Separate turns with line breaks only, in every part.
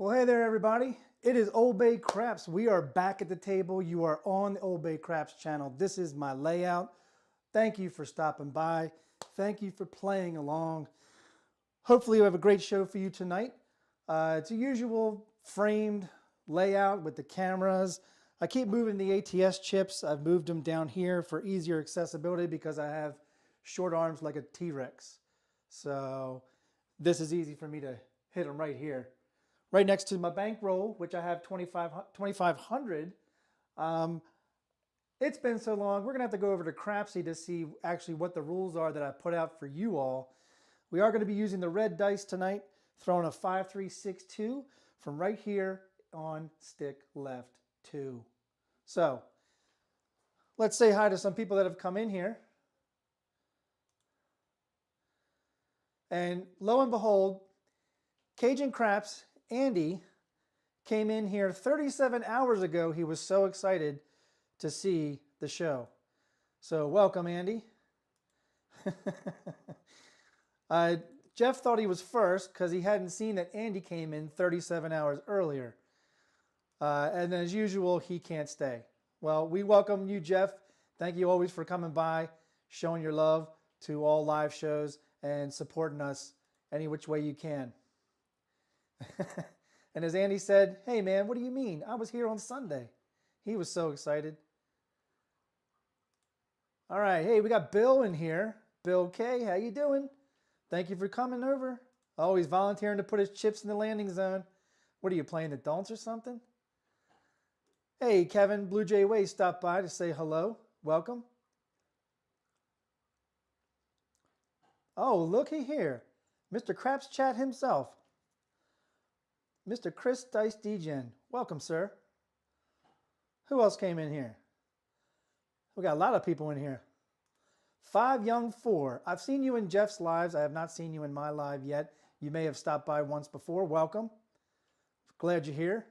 Well, hey there, everybody. It is OldBayCraps. We are back at the table. You are on the OldBayCraps channel. This is my layout. Thank you for stopping by. Thank you for playing along. Hopefully we have a great show for you tonight. It's a usual framed layout with the cameras. I keep moving the ATS chips. I've moved them down here for easier accessibility because I have short arms like a T-Rex. So this is easy for me to hit them right here. Right next to my bankroll, which I have 2,500. It's been so long, we're gonna have to go over to Crapsee to see actually what the rules are that I put out for you all. We are gonna be using the red dice tonight, throwing a 5, 3, 6, 2 from right here on stick left 2. So let's say hi to some people that have come in here. And lo and behold, Cajun Craps Andy came in here 37 hours ago. He was so excited to see the show. So welcome, Andy. Jeff thought he was first because he hadn't seen that Andy came in 37 hours earlier. And as usual, he can't stay. Well, we welcome you, Jeff. Thank you always for coming by, showing your love to all live shows and supporting us any which way you can. And as Andy said, hey man, what do you mean? I was here on Sunday. He was so excited. All right, hey, we got Bill in here. Bill K, how you doing? Thank you for coming over. Oh, he's volunteering to put his chips in the landing zone. What are you, playing the don'ts or something? Hey, Kevin, Blue Jay Way stopped by to say hello. Welcome. Oh, looky here. Mr. Craps Chat himself. Mr. Chris Dice Degen. Welcome, sir. Who else came in here? We got a lot of people in here. 5 Young 4. I've seen you in Jeff's lives. I have not seen you in my live yet. You may have stopped by once before. Welcome. Glad you're here.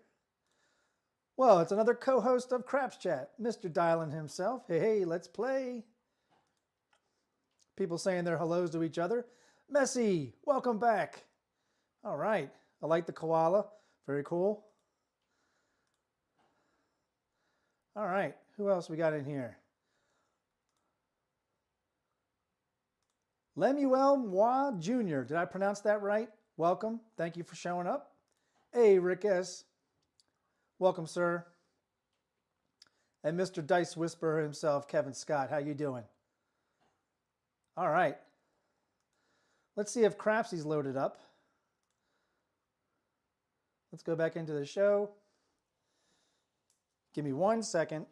Well, it's another co-host of Craps Chat, Mr. Dylan himself. Hey, hey, let's play. People saying their hellos to each other. Messi, welcome back. All right. I like the koala. Very cool. All right. Who else we got in here? Lemuel Moi Jr. Did I pronounce that right? Welcome. Thank you for showing up. Hey, Rick S. Welcome, sir. And Mr. Dice Whisperer himself, Kevin Scott. How you doing? All right. Let's see if Crapsee's loaded up. Let's go back into the show. Give me 1 second.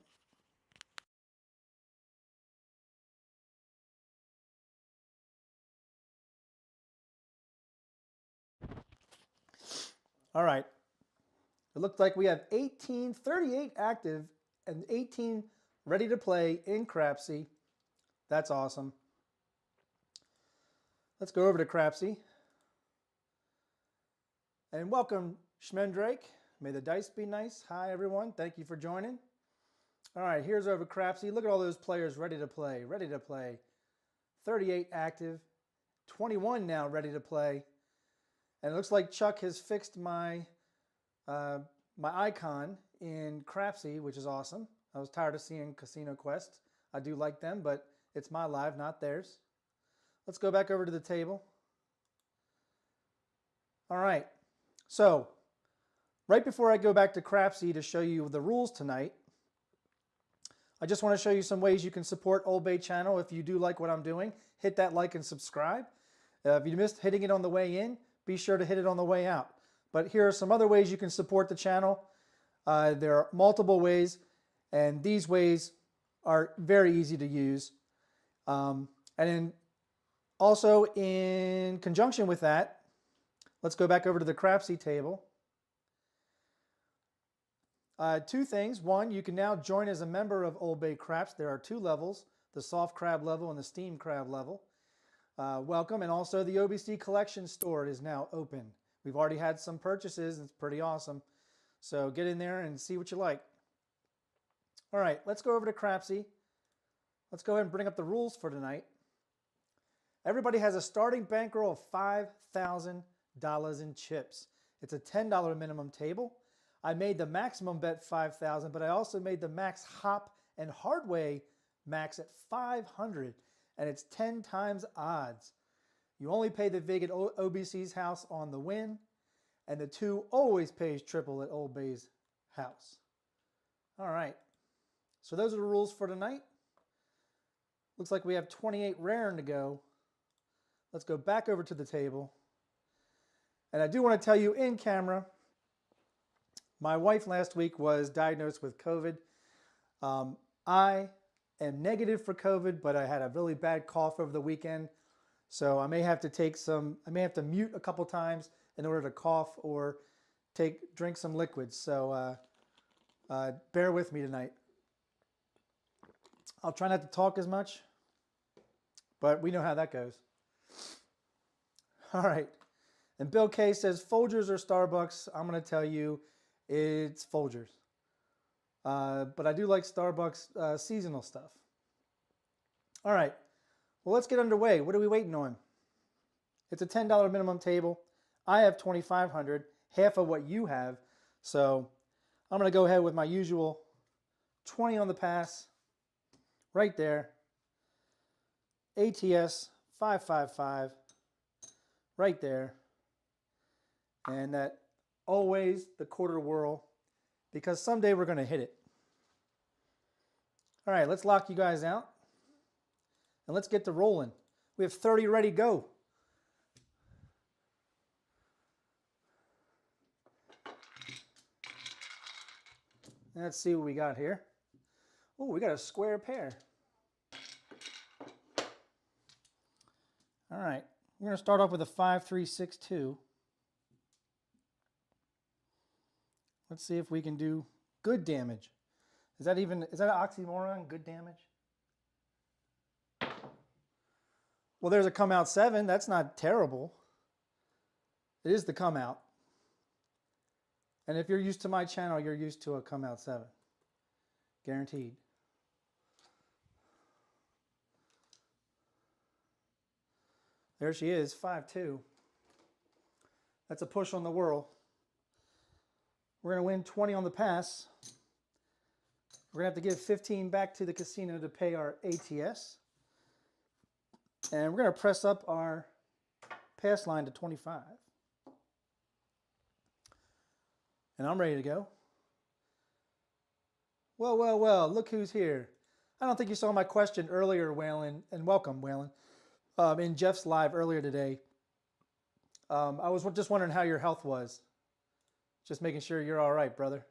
All right. It looks like we have 38 active and 18 ready to play in Crapsee. That's awesome. Let's go over to Crapsee. And welcome, Schmendrake. May the dice be nice. Hi, everyone. Thank you for joining. All right, here's over Crapsee. Look at all those players ready to play. Ready to play. 38 active. 21 now ready to play. And it looks like Chuck has fixed my my icon in Crapsee, which is awesome. I was tired of seeing Casino Quest. I do like them, but it's my live, not theirs. Let's go back over to the table. All right. So, right before I go back to Crapsee to show you the rules tonight, I just want to show you some ways you can support Old Bay channel. If you do like what I'm doing, hit that like and subscribe. If you missed hitting it on the way in, be sure to hit it on the way out. But here are some other ways you can support the channel. There are multiple ways, and these ways are very easy to use. And then also in conjunction with that, let's go back over to the Crapsee table. 2 things. One, you can now join as a member of OldBayCraps. There are 2 levels, the soft crab level and the steam crab level. Welcome. And also the OBC collection store is now open. We've already had some purchases. It's pretty awesome. So get in there and see what you like. All right, let's go over to Crapsee. Let's go ahead and bring up the rules for tonight. Everybody has a starting bankroll of $5,000 in chips. It's a $10 minimum table. I made the maximum bet 5,000, but I also made the max hop and hard way max at 500, and it's 10 times odds. You only pay the vig at OBC's house on the win, and the 2 always pays triple at Old Bay's house. All right, so those are the rules for tonight. Looks like we have 28 raring to go. Let's go back over to the table. And I do want to tell you in camera, my wife last week was diagnosed with COVID. I am negative for COVID, but I had a really bad cough over the weekend. So I may have to mute a couple times in order to cough or drink some liquids. So bear with me tonight. I'll try not to talk as much, but we know how that goes. All right. And Bill K says, Folgers or Starbucks? I'm going to tell you it's Folgers. But I do like Starbucks seasonal stuff. All right. Well, let's get underway. What are we waiting on? It's a $10 minimum table. I have 2,500, half of what you have. So I'm going to go ahead with my usual 20 on the pass. Right there. ATS 555. Right there. And that always the quarter whirl, because someday we're going to hit it. All right, let's lock you guys out. And let's get to rolling. We have 30 ready to go. Let's see what we got here. Oh, we got a square pair. All right, we're going to start off with a 5-3-6-2. Let's see if we can do good damage. Is that an oxymoron, good damage? Well, there's a come out 7. That's not terrible. It is the come out. And if you're used to my channel, you're used to a come out 7. Guaranteed. There she is, 5-2. That's a push on the whirl. We're going to win 20 on the pass. We're going to have to give 15 back to the casino to pay our ATS. And we're going to press up our pass line to 25. And I'm ready to go. Well, well, well, look who's here. I don't think you saw my question earlier, Waylon, and welcome, Waylon, in Jeff's live earlier today. I was just wondering how your health was. Just making sure you're all right, brother.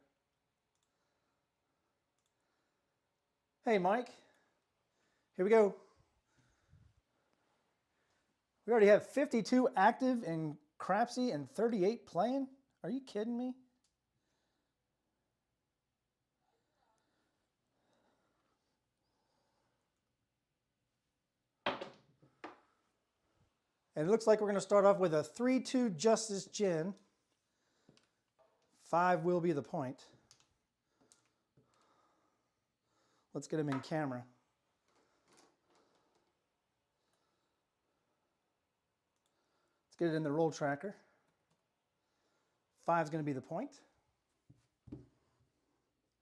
Hey, Mike. Here we go. We already have 52 active in Crapsee and 38 playing. Are you kidding me? And it looks like we're going to start off with a 3-2 Justice Gin. 5 will be the point. Let's get him in camera. Let's get it in the roll tracker. 5 is going to be the point.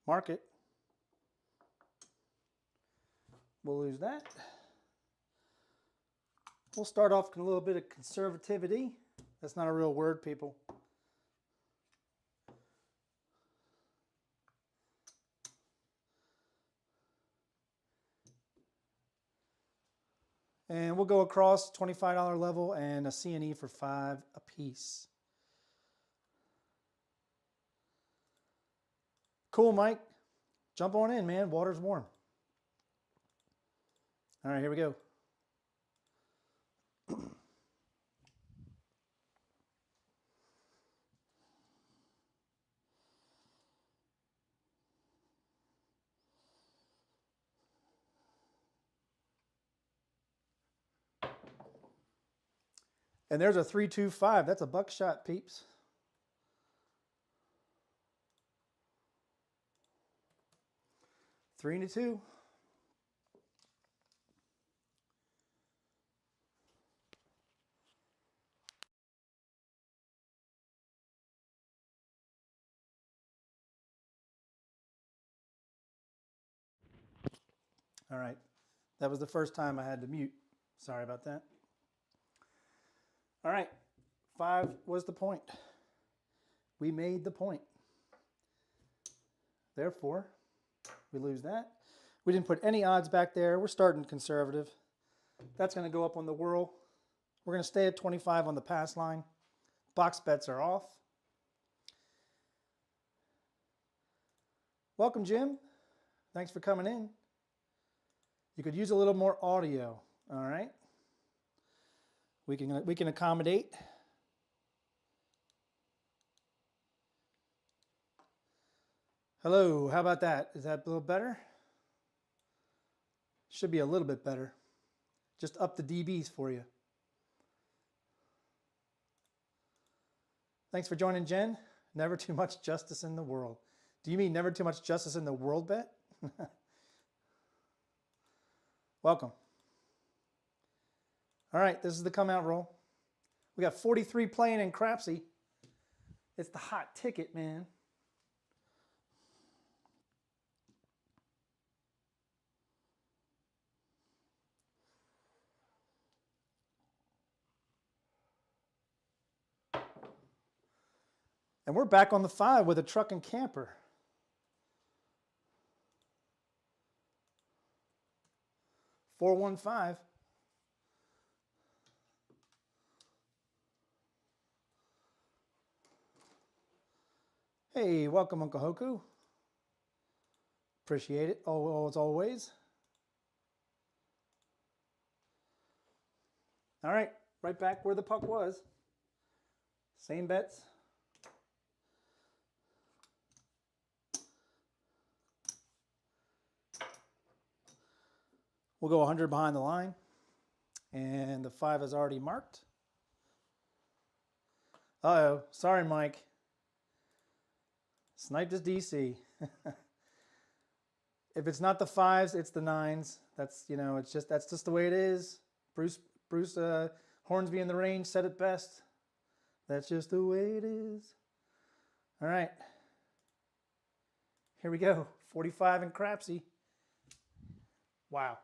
Mark it. We'll lose that. We'll start off with a little bit of conservativity. That's not a real word, people. And we'll go across $25 level and a C&E for 5 apiece. Cool, Mike. Jump on in, man. Water's warm. All right, here we go. And there's a 3-2-5. That's a buckshot, peeps. Three and a 2. All right. That was the first time I had to mute. Sorry about that. All right. 5 was the point. We made the point. Therefore, we lose that. We didn't put any odds back there. We're starting conservative. That's going to go up on the whirl. We're going to stay at 25 on the pass line. Box bets are off. Welcome, Jim. Thanks for coming in. You could use a little more audio, all right? We can accommodate. Hello, how about that? Is that a little better? Should be a little bit better. Just up the dBs for you. Thanks for joining, Jen. Never too much justice in the world. Do you mean never too much justice in the world bet? Welcome. All right, this is the come out roll. We got 43 playing in Crapsee. It's the hot ticket, man. And we're back on the 5 with a truck and camper. $415. Hey, welcome, Uncle Hoku. Appreciate it, as always. All right, right back where the puck was. Same bets. We'll go 100 behind the line. And the 5 is already marked. Uh-oh, sorry, Mike. Sniped his DC. If it's not the 5s, it's the 9s. That's, you know, that's just the way it is. Bruce Hornsby in the range said it best. That's just the way it is. All right. Here we go. 45 in Crapsee. Wow.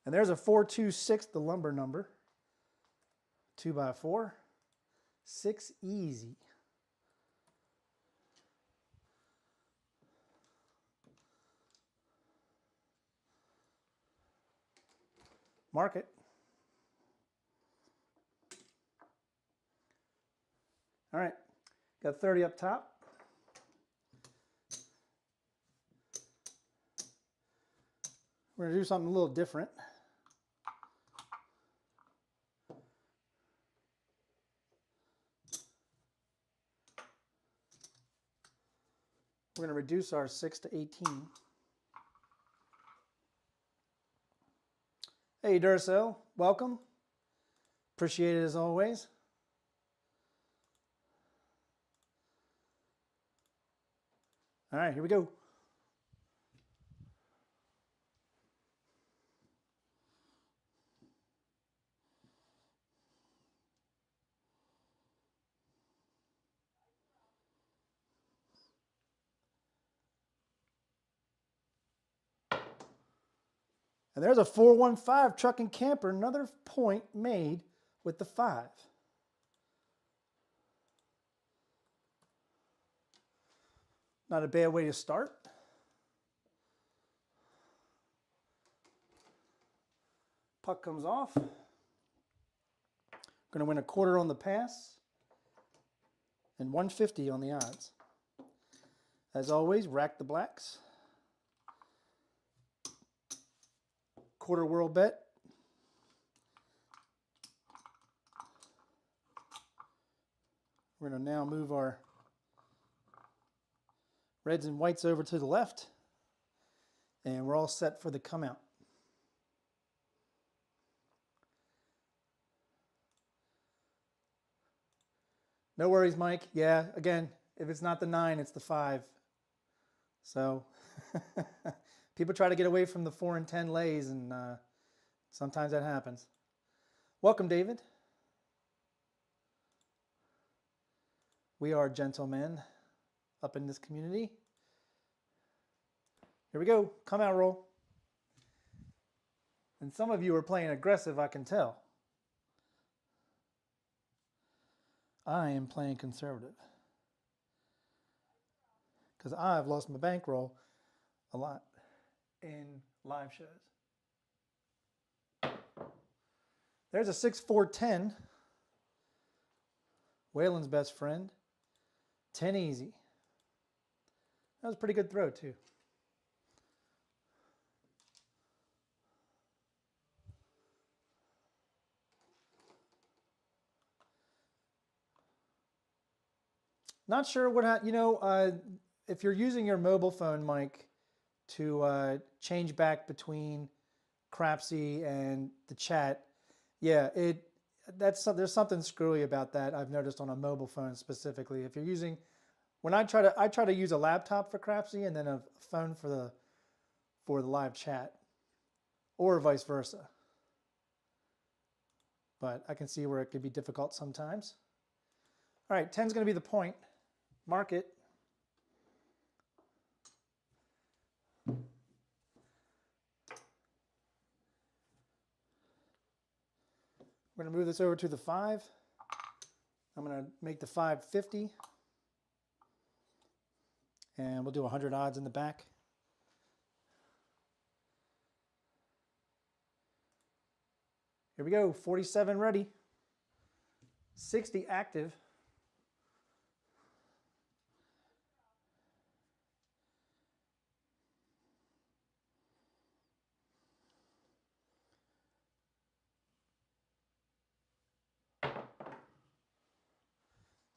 And there's a 426, the lumber number. 2x4. 6 easy. Mark it. All right. Got 30 up top. We're going to do something a little different. We're going to reduce our 6 to 18. Hey, Duracell, welcome. Appreciate it as always. All right, here we go. And there's a 415 truck and camper, another point made with the 5. Not a bad way to start. Puck comes off. Going to win a quarter on the pass and 150 on the odds. As always, rack the blacks. Quarter world bet. We're going to now move our reds and whites over to the left, and we're all set for the come out. No worries, Mike. Yeah, again, if it's not the 9, it's the 5. So people try to get away from the 4 and 10 lays, and Sometimes that happens. Welcome, David. We are gentlemen up in this community. Here we go. Come out roll. And some of you are playing aggressive, I can tell. I am playing conservative. Because I've lost my bankroll a lot in live shows. There's a 6-4-10. Waylon's best friend. 10 easy. That was a pretty good throw, too. Not sure what, if you're using your mobile phone mic to change back between Crapsee and the chat, yeah, there's something screwy about that. I've noticed on a mobile phone specifically. If you're using, when I try to use a laptop for Crapsee and then a phone for the live chat, or vice versa. But I can see where it could be difficult sometimes. All right, 10's going to be the point. Mark it. We're going to move this over to the 5. I'm going to make the 550. And we'll do 100 odds in the back. Here we go, 47 ready. 60 active.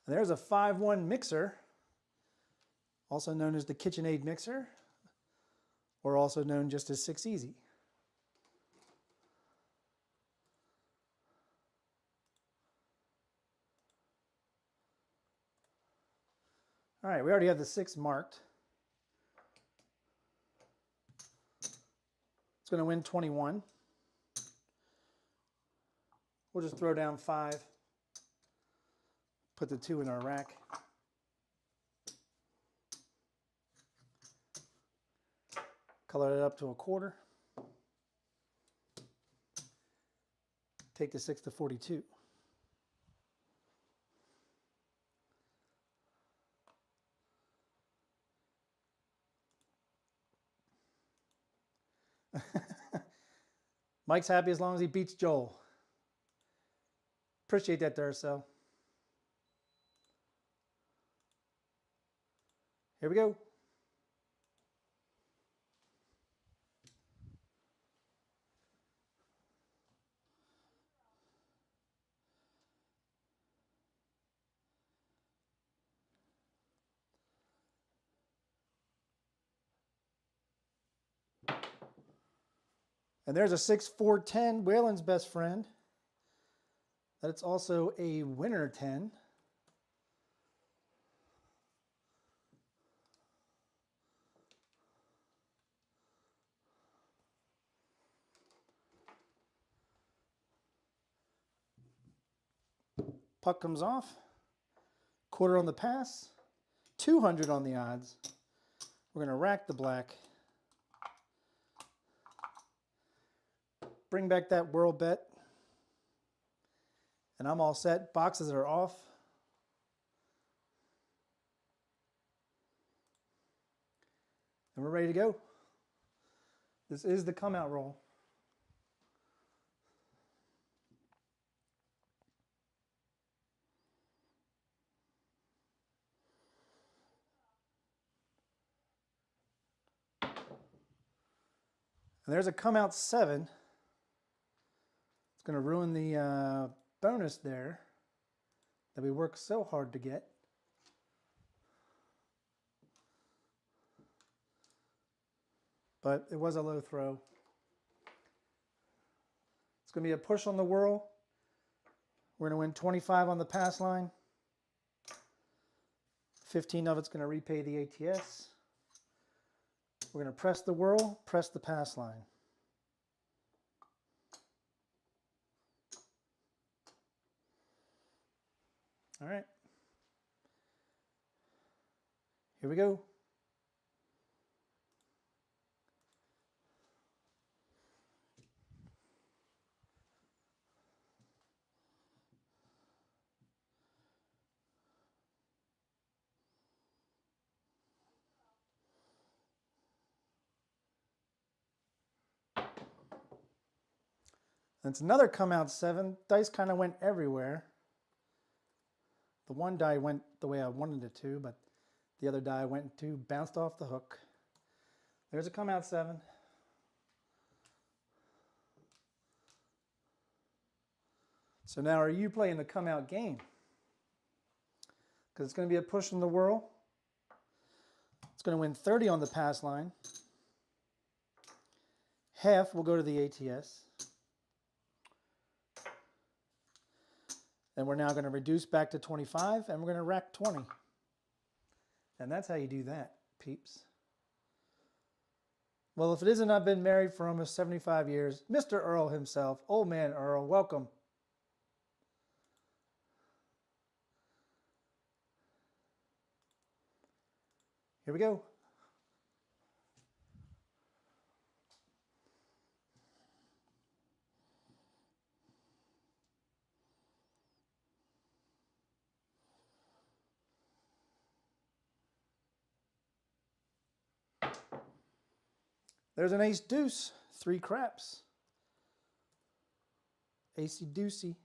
And there's a 5-1 mixer, also known as the KitchenAid mixer, or also known just as 6 Easy. All right, we already have the 6 marked. It's going to win 21. We'll just throw down 5. Put the 2 in our rack. Color it up to a quarter. Take the 6 to 42. Mike's happy as long as he beats Joel. Appreciate that, Duracell. Here we go. And there's a 6-4-10, Waylon's best friend. That's also a winner 10. Puck comes off. Quarter on the pass. 200 on the odds. We're going to rack the black. Bring back that world bet. And I'm all set. Boxes are off. And we're ready to go. This is the come out roll. And there's a come out 7. It's going to ruin the bonus there that we worked so hard to get. But it was a low throw. It's going to be a push on the whirl. We're going to win 25 on the pass line. 15 of it's going to repay the ATS. We're going to press the whirl, press the pass line. All right. Here we go. It's another come out 7. Dice kind of went everywhere. The one die went the way I wanted it to, but the other die went to bounced off the hook. There's a come out 7. So now are you playing the come out game? Because it's going to be a push in the whirl. It's going to win 30 on the pass line. Half will go to the ATS. And we're now going to reduce back to 25, and we're going to rack 20. And that's how you do that, peeps. Well, if it isn't, I've been married for almost 75 years. Mr. Earl himself, old man Earl, welcome. Here we go. There's an ace deuce, 3 craps. Acey deucey.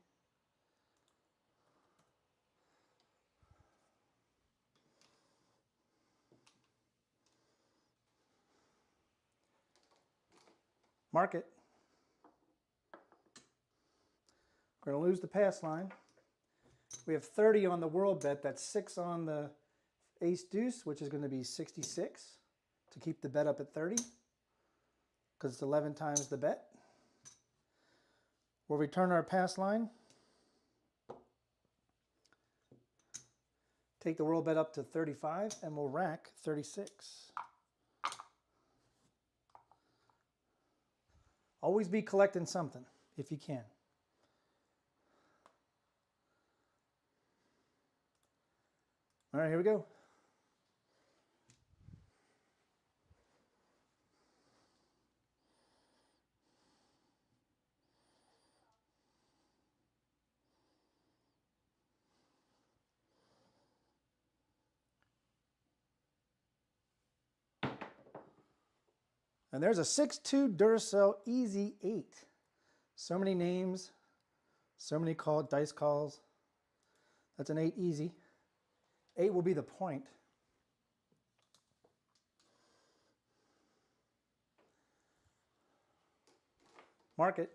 Mark it. We're going to lose the pass line. We have 30 on the world bet. That's 6 on the ace deuce, which is going to be 66 to keep the bet up at 30 because it's 11 times the bet. We'll return our pass line. Take the world bet up to 35 and we'll rack 36. Always be collecting something if you can. All right, here we go. And there's a 6-2 Duracell Easy 8. So many names, so many dice calls. That's an 8 easy. 8 will be the point. Mark it.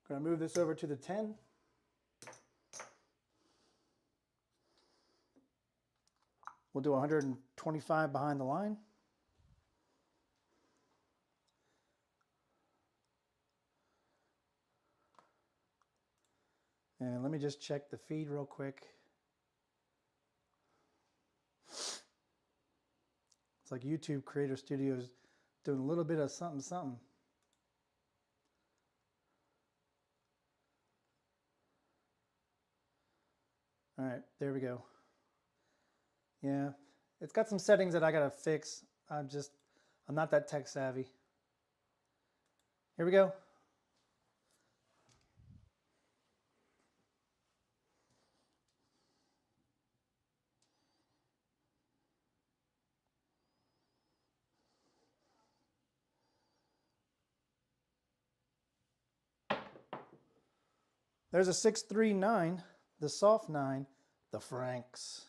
Going to move this over to the 10. We'll do 125 behind the line. And let me just check the feed real quick. It's like YouTube Creator Studios doing a little bit of something, something. All right, there we go. Yeah, it's got some settings that I gotta fix. I'm not that tech savvy. Here we go. There's a 6-3-9, the soft 9, the Franks.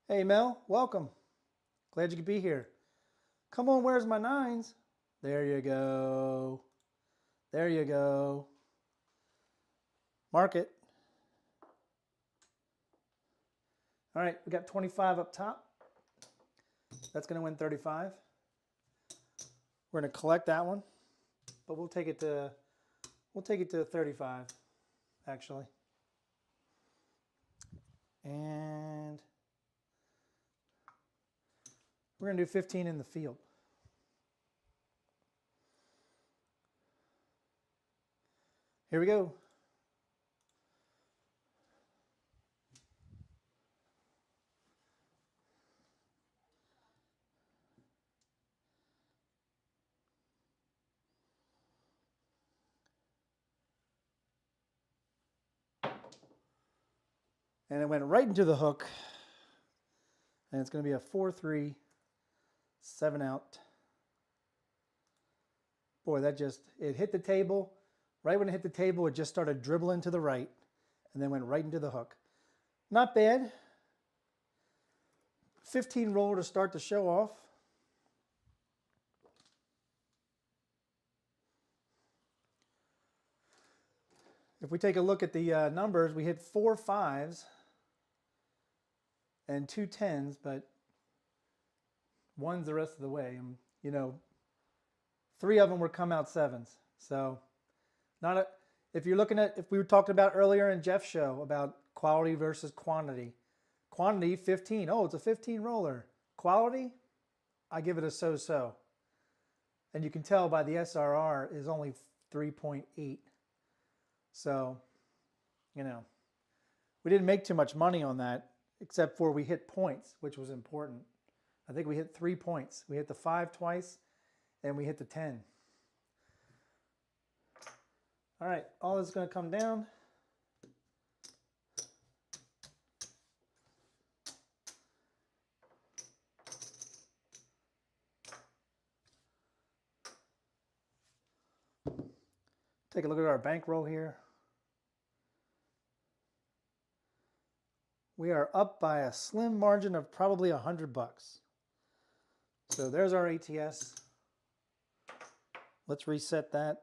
Hey Mel, welcome. Glad you could be here. Come on, where's my 9s? There you go. There you go. Mark it. All right, we got 25 up top. That's going to win 35. We're going to collect that one, but we'll take it to 35 actually. And we're going to do 15 in the field. Here we go. And it went right into the hook. And it's going to be a 4-3, 7 out. Boy, it hit the table. Right when it hit the table, it just started dribbling to the right and then went right into the hook. Not bad. 15 roll to start the show off. If we take a look at the numbers, we hit 4 5s and 2 10s, but one's the rest of the way. And, you know, 3 of them were come out 7s. So if you're looking at, if we were talking about earlier in Jeff's show about quality versus quantity. Quantity, 15. Oh, it's a 15 roller. Quality, I give it a so-so. And you can tell by the SRR is only 3.8. So, you know, we didn't make too much money on that, except for we hit points, which was important. I think we hit 3 points. We hit the 5 twice, and we hit the 10. All right, all this is going to come down. Take a look at our bankroll here. We are up by a slim margin of probably $100. So there's our ATS. Let's reset that.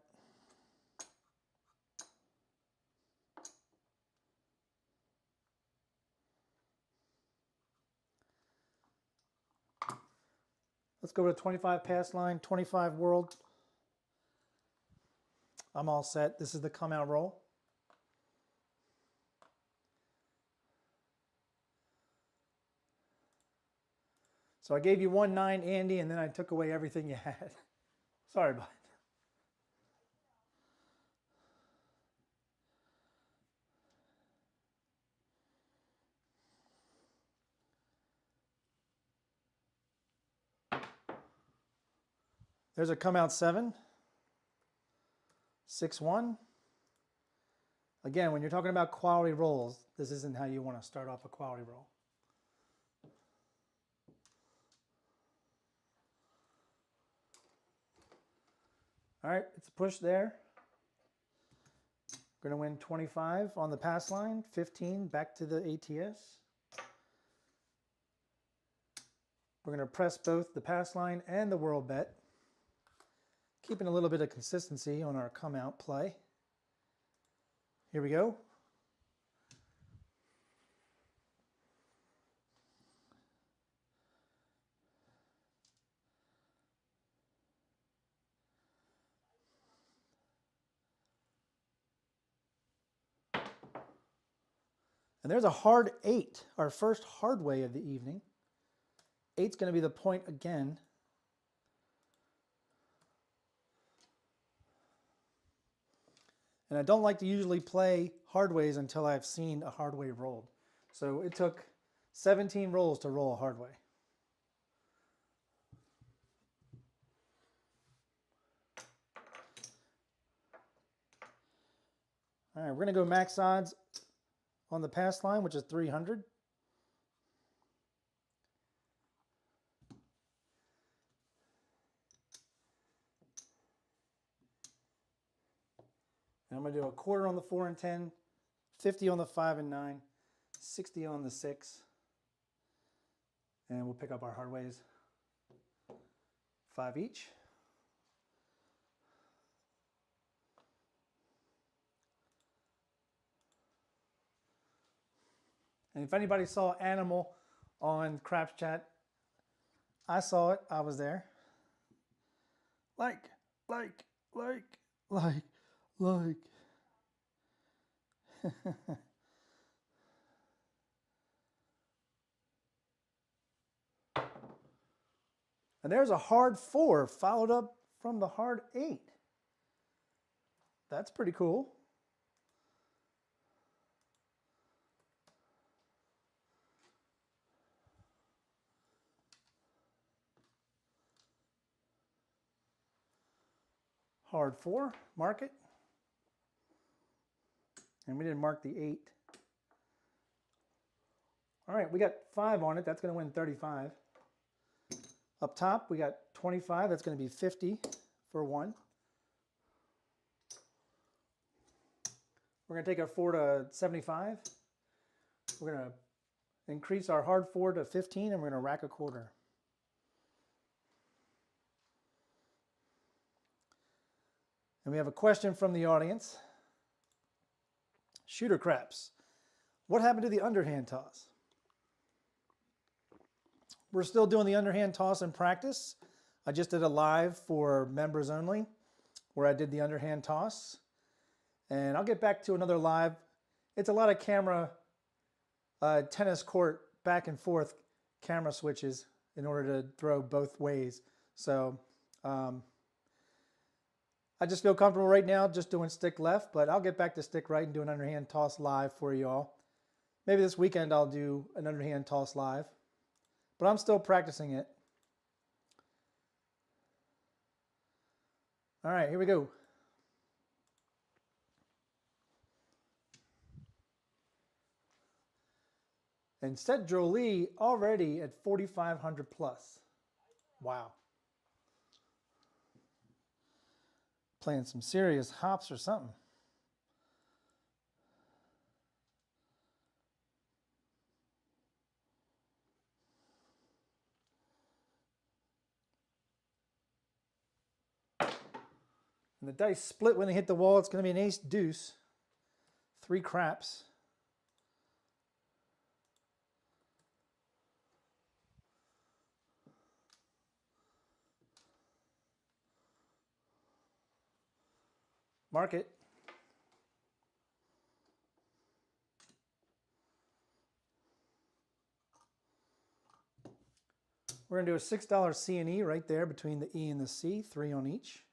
Let's go to 25 pass line, 25 world. I'm all set. This is the come out roll. So I gave you 1-9, Andy, and then I took away everything you had. Sorry, bud. There's a come out 7. 6-1. Again, when you're talking about quality rolls, this isn't how you want to start off a quality roll. All right, it's a push there. We're going to win 25 on the pass line, 15 back to the ATS. We're going to press both the pass line and the world bet, keeping a little bit of consistency on our come out play. Here we go. And there's a hard 8, our first hard way of the evening. 8's going to be the point again. And I don't like to usually play hard ways until I've seen a hard way rolled. So it took 17 rolls to roll a hard way. All right, we're going to go max odds on the pass line, which is 300. And I'm going to do a quarter on the 4 and 10, 50 on the 5 and 9, 60 on the 6, and we'll pick up our hard ways. 5 each. And if anybody saw Animal on Craps Chat, I saw it. I was there. Like. And there's a hard 4 followed up from the hard 8. That's pretty cool. Hard 4, mark it. And we didn't mark the 8. All right, we got 5 on it. That's going to win 35. Up top, we got 25. That's going to be 50 for 1. We're going to take our 4 to 75. We're going to increase our hard 4 to 15, and we're going to rack a quarter. And we have a question from the audience. Shooter Craps, what happened to the underhand toss? We're still doing the underhand toss in practice. I just did a live for members only where I did the underhand toss. And I'll get back to another live. It's a lot of camera, tennis court back and forth camera switches in order to throw both ways. So I just feel comfortable right now just doing stick left, but I'll get back to stick right and do an underhand toss live for you all. Maybe this weekend I'll do an underhand toss live, but I'm still practicing it. All right, here we go. And Set Jolie already at 4,500 plus. Wow. Playing some serious hops or something. And the dice split when they hit the wall. It's going to be an ace deuce. 3 craps. Mark it. We're going to do a $6 C&E right there between the E and the C, 3 on each.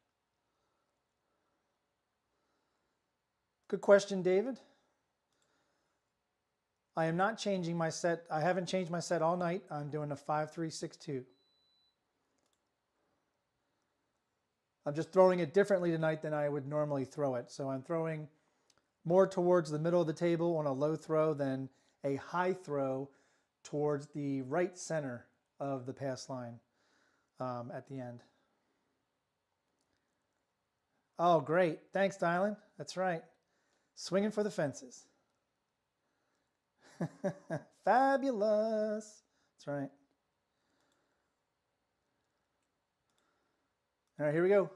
Good question, David. I am not changing my set. I haven't changed my set all night. I'm doing a 5-3-6-2. I'm just throwing it differently tonight than I would normally throw it. So I'm throwing more towards the middle of the table on a low throw than a high throw towards the right center of the pass line at the end. Oh, great. Thanks, Dylan. That's right. Swinging for the fences. Fabulous. That's right. All right, here we go.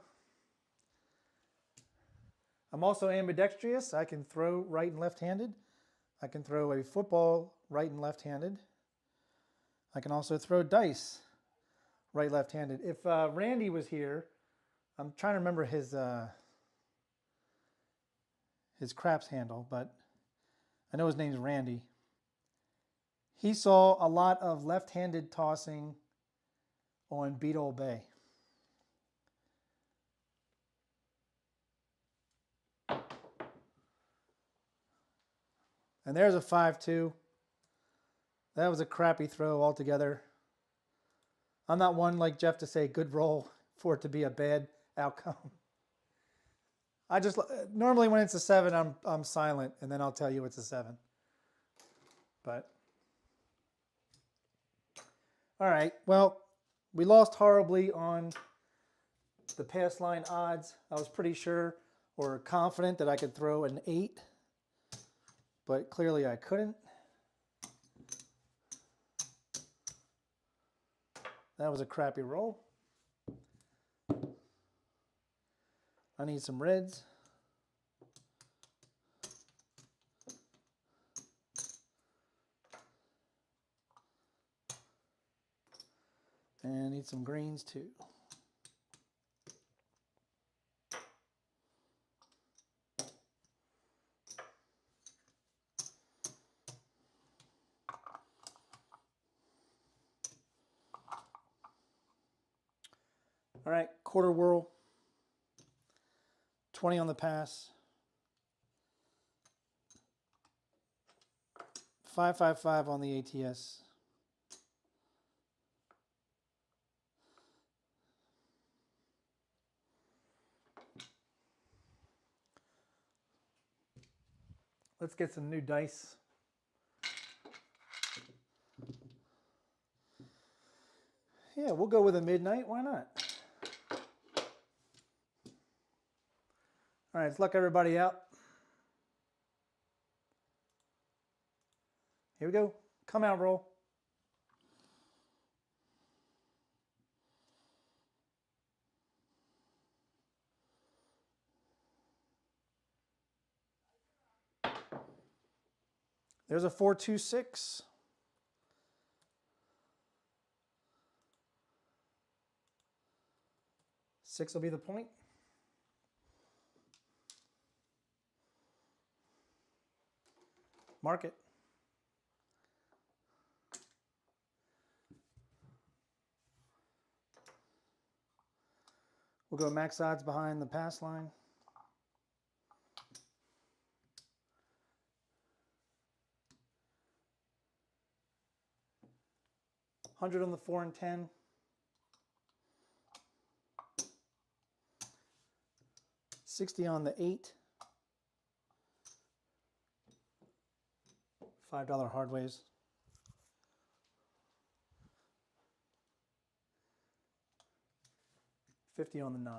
I'm also ambidextrous. I can throw right and left-handed. I can throw a football right and left-handed. I can also throw dice right, left-handed. If Randy was here, I'm trying to remember his craps handle, but I know his name's Randy. He saw a lot of left-handed tossing on Beat Old Bay. And there's a 5-2. That was a crappy throw altogether. I'm not one like Jeff to say good roll for it to be a bad outcome. I just normally when it's a 7, I'm silent, and then I'll tell you it's a 7. But all right, well, we lost horribly on the pass line odds. I was pretty sure or confident that I could throw an 8, but clearly I couldn't. That was a crappy roll. I need some reds. And I need some greens too. All right, quarter whirl, 20 on the pass, 555 on the ATS. Let's get some new dice. Yeah, we'll go with a midnight. Why not? All right, let's luck everybody out. Here we go. Come out, roll. There's a 426. Six will be the point. Mark it. We'll go max odds behind the pass line. $100 on the 4 and 10. $60 on the 8. $5 hard waves. $50 on the 9.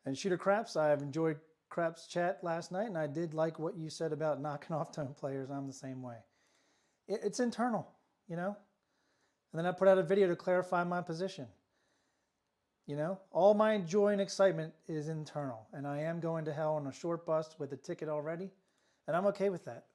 And Shooter Craps, I've enjoyed Craps chat last night, and I did like what you said about knocking off tone players. I'm the same way. It's internal, you know? And then I put out a video to clarify my position. You know, all my joy and excitement is internal, and I am going to hell on a short bus with a ticket already, and I'm okay with that.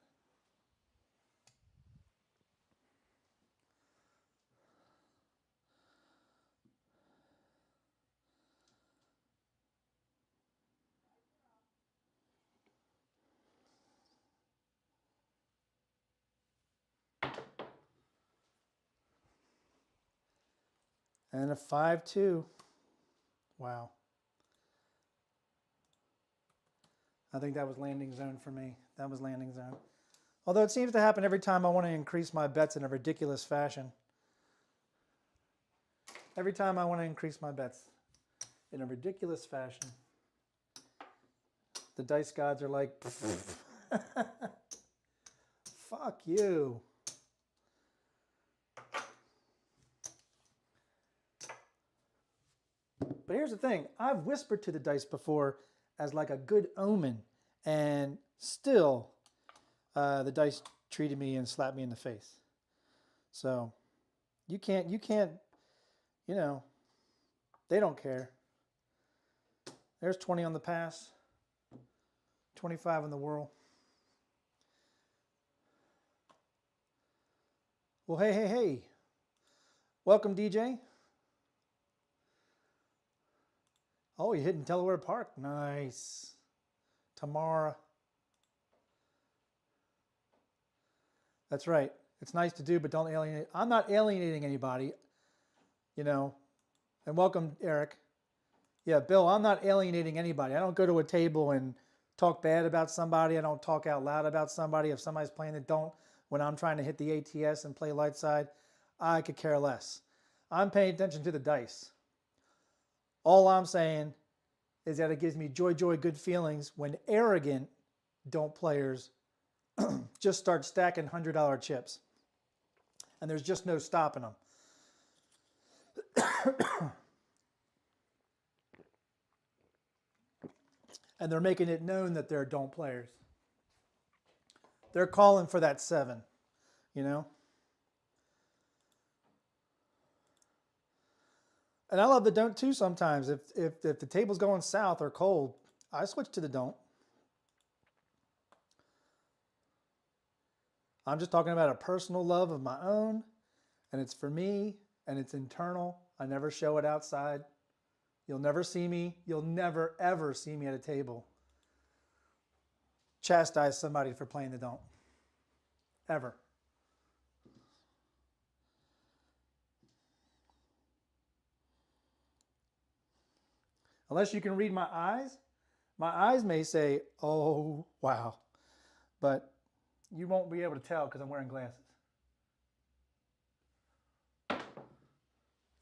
And a 5-2. Wow. I think that was landing zone for me. That was landing zone. Although it seems to happen every time I want to increase my bets in a ridiculous fashion. Every time I want to increase my bets in a ridiculous fashion, the dice gods are like, fuck you. But here's the thing. I've whispered to the dice before as like a good omen, and still the dice treated me and slapped me in the face. So you can't, you know, they don't care. There's 20 on the pass, 25 on the whirl. Well, hey. Welcome, DJ. Oh, you're hitting Delaware Park. Nice. Tamara. That's right. It's nice to do, but don't alienate. I'm not alienating anybody, you know. And welcome, Eric. Yeah, Bill, I'm not alienating anybody. I don't go to a table and talk bad about somebody. I don't talk out loud about somebody. If somebody's playing it, don't. When I'm trying to hit the ATS and play light side, I could care less. I'm paying attention to the dice. All I'm saying is that it gives me joy, good feelings when arrogant don't players just start stacking $100 chips. And there's just no stopping them. And they're making it known that they're don't players. They're calling for that 7, you know? And I love the don't too sometimes. If the table's going south or cold, I switch to the don't. I'm just talking about a personal love of my own, and it's for me, and it's internal. I never show it outside. You'll never see me. You'll never, ever see me at a table chastise somebody for playing the don't. Ever. Unless you can read my eyes. My eyes may say, oh, wow. But you won't be able to tell because I'm wearing glasses.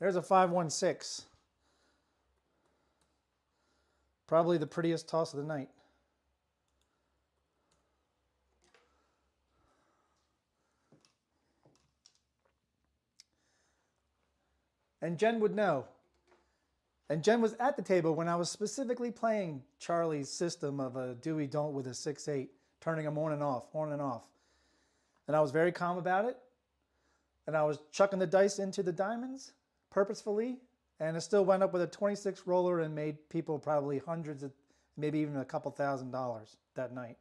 There's a 5-1-6. Probably the prettiest toss of the night. And Jen would know. And Jen was at the table when I was specifically playing Charlie's system of a Dewey Don't with a 6-8, turning them on and off, on and off. And I was very calm about it. And I was chucking the dice into the diamonds purposefully. And it still went up with a 26 roller and made people probably hundreds of, maybe even a couple $1,000s that night.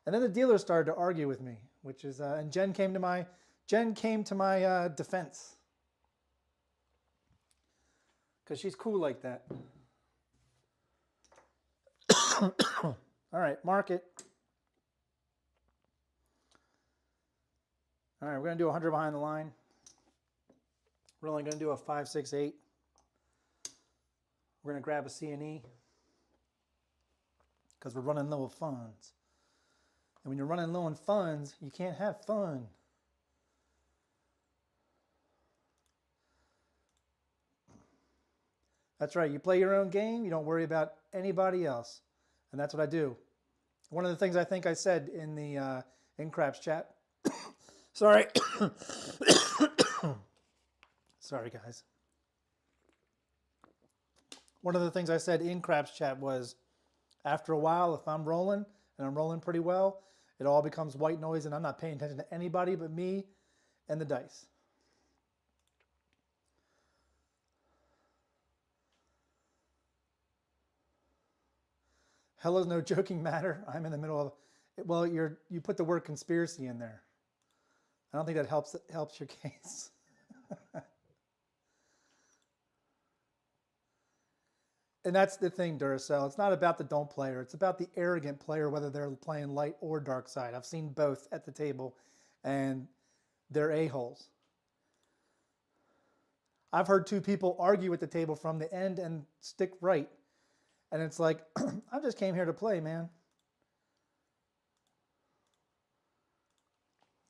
And then the dealer started to argue with me, which is, and Jen came to my defense. Because she's cool like that. All right, mark it. All right, we're going to do 100 behind the line. We're only going to do a 5-6-8. We're going to grab a C&E because we're running low of funds. And when you're running low on funds, you can't have fun. That's right. You play your own game. You don't worry about anybody else. And that's what I do. One of the things I think I said in the in Craps chat. Sorry. Sorry, guys. One of the things I said in Craps chat was, after a while, if I'm rolling, and I'm rolling pretty well, it all becomes white noise, and I'm not paying attention to anybody but me and the dice. Hello's no joking matter. I'm in the middle of, well, you put the word conspiracy in there. I don't think that helps your case. And that's the thing, Duracell. It's not about the don't player. It's about the arrogant player, whether they're playing light or dark side. I've seen both at the table, and they're a-holes. I've heard two people argue at the table from the end and stick right. And it's like, I just came here to play, man.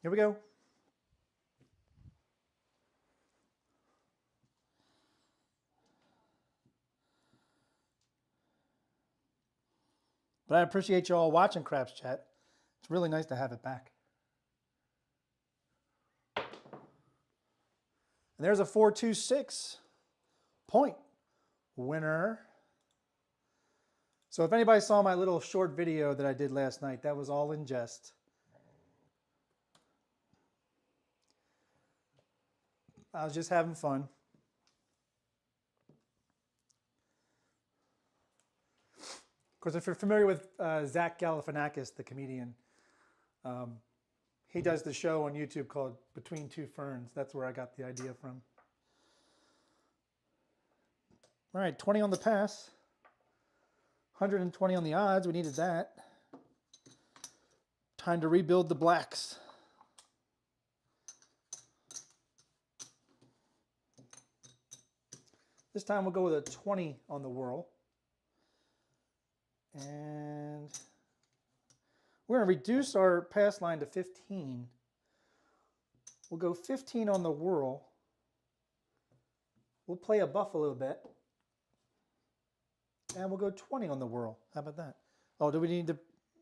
Here we go. But I appreciate you all watching Craps Chat. It's really nice to have it back. And there's a 4-2-6 point winner. So if anybody saw my little short video that I did last night, that was all in jest. I was just having fun. Of course, if you're familiar with Zach Galifianakis, the comedian, he does the show on YouTube called Between Two Ferns. That's where I got the idea from. All right, 20 on the pass. 120 on the odds. We needed that. Time to rebuild the blacks. This time we'll go with a 20 on the whirl. And we're going to reduce our pass line to 15. We'll go 15 on the whirl. We'll play a buffalo bet. And we'll go 20 on the whirl. How about that? Oh, do we need to?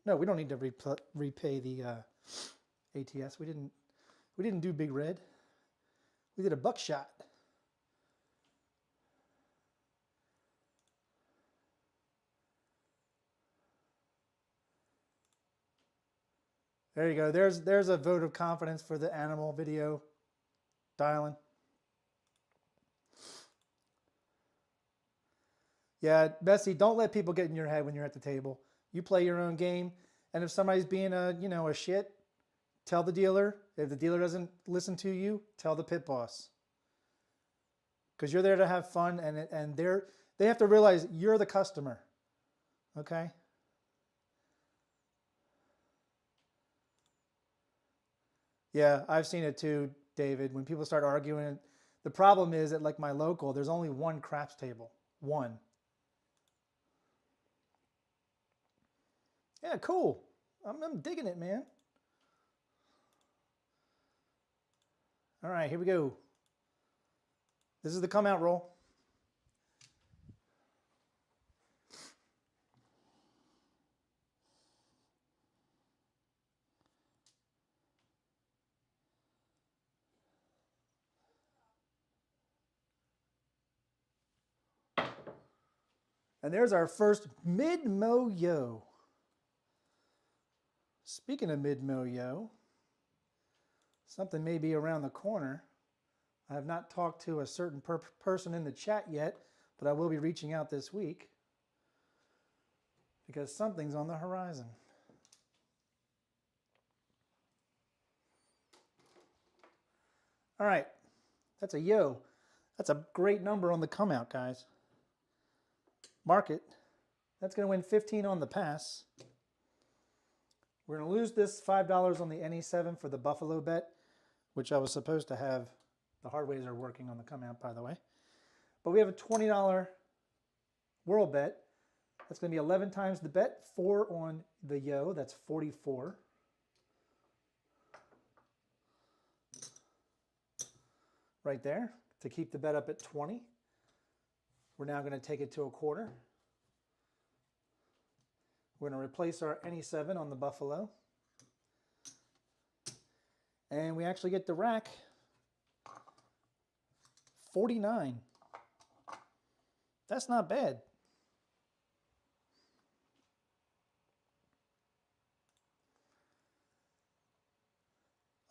No, we don't need to repay the ATS. We didn't do big red. We did a buckshot. There you go. There's a vote of confidence for the animal video dialing. Yeah, Bessie, don't let people get in your head when you're at the table. You play your own game, and if somebody's being a shit, Tell the dealer. If the dealer doesn't listen to you, tell the pit boss. Because you're there to have fun, and they have to realize you're the customer. Okay? Yeah, I've seen it too, David. When people start arguing, the problem is that like my local, there's only one craps table. One. Yeah, cool. I'm digging it, man. All right, here we go. This is the come out roll. And there's our first mid-mo-yo. Speaking of mid-mo-yo, something may be around the corner. I have not talked to a certain person in the chat yet, but I will be reaching out this week because something's on the horizon. All right, that's a yo. That's a great number on the come out, guys. Mark it. That's going to win 15 on the pass. We're going to lose this $5 on the NE7 for the Buffalo bet, which I was supposed to have. The hard ways are working on the come out, by the way. But we have a $20 world bet. That's going to be 11 times the bet. 4 on the yo. That's 44. Right there to keep the bet up at 20. We're now going to take it to a quarter. We're going to replace our NE7 on the Buffalo. And we actually get the rack 49. That's not bad.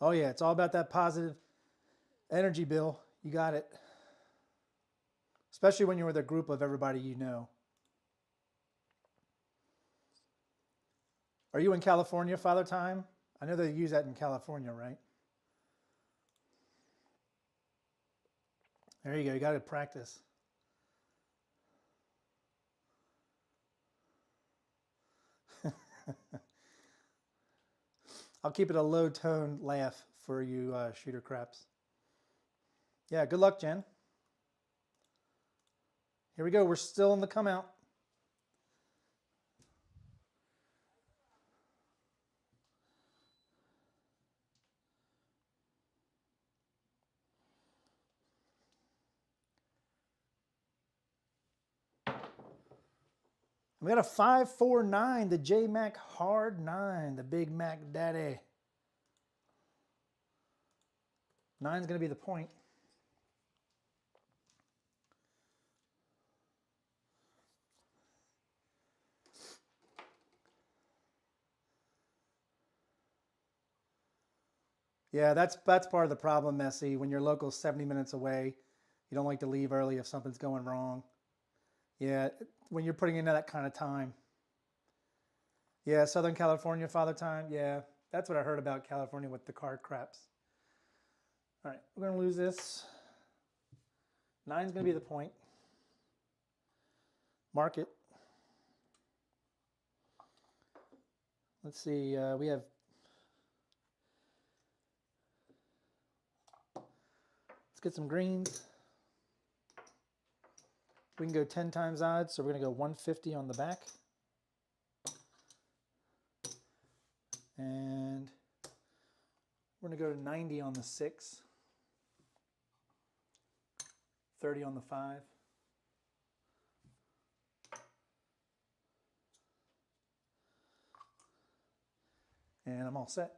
Oh yeah, it's all about that positive energy, Bill. You got it. Especially when you're with a group of everybody you know. Are you in California, Father Time? I know they use that in California, right? There you go. You got to practice. I'll keep it a low tone laugh for you shooter craps. Yeah, good luck, Jen. Here we go. We're still in the come out. We got a 549, the J Mac Hard 9, the Big Mac Daddy. 9's going to be the point. Yeah, that's part of the problem, Messi. When your local's 70 minutes away, you don't like to leave early if something's going wrong. Yeah, when you're putting in that kind of time. Yeah, Southern California, Father Time. Yeah, that's what I heard about California with the card craps. All right, we're going to lose this. 9's going to be the point. Mark it. Let's see, we have... Let's get some greens. We can go 10 times odds, so we're going to go 150 on the back. And we're going to go to 90 on the 6. 30 on the 5. And I'm all set.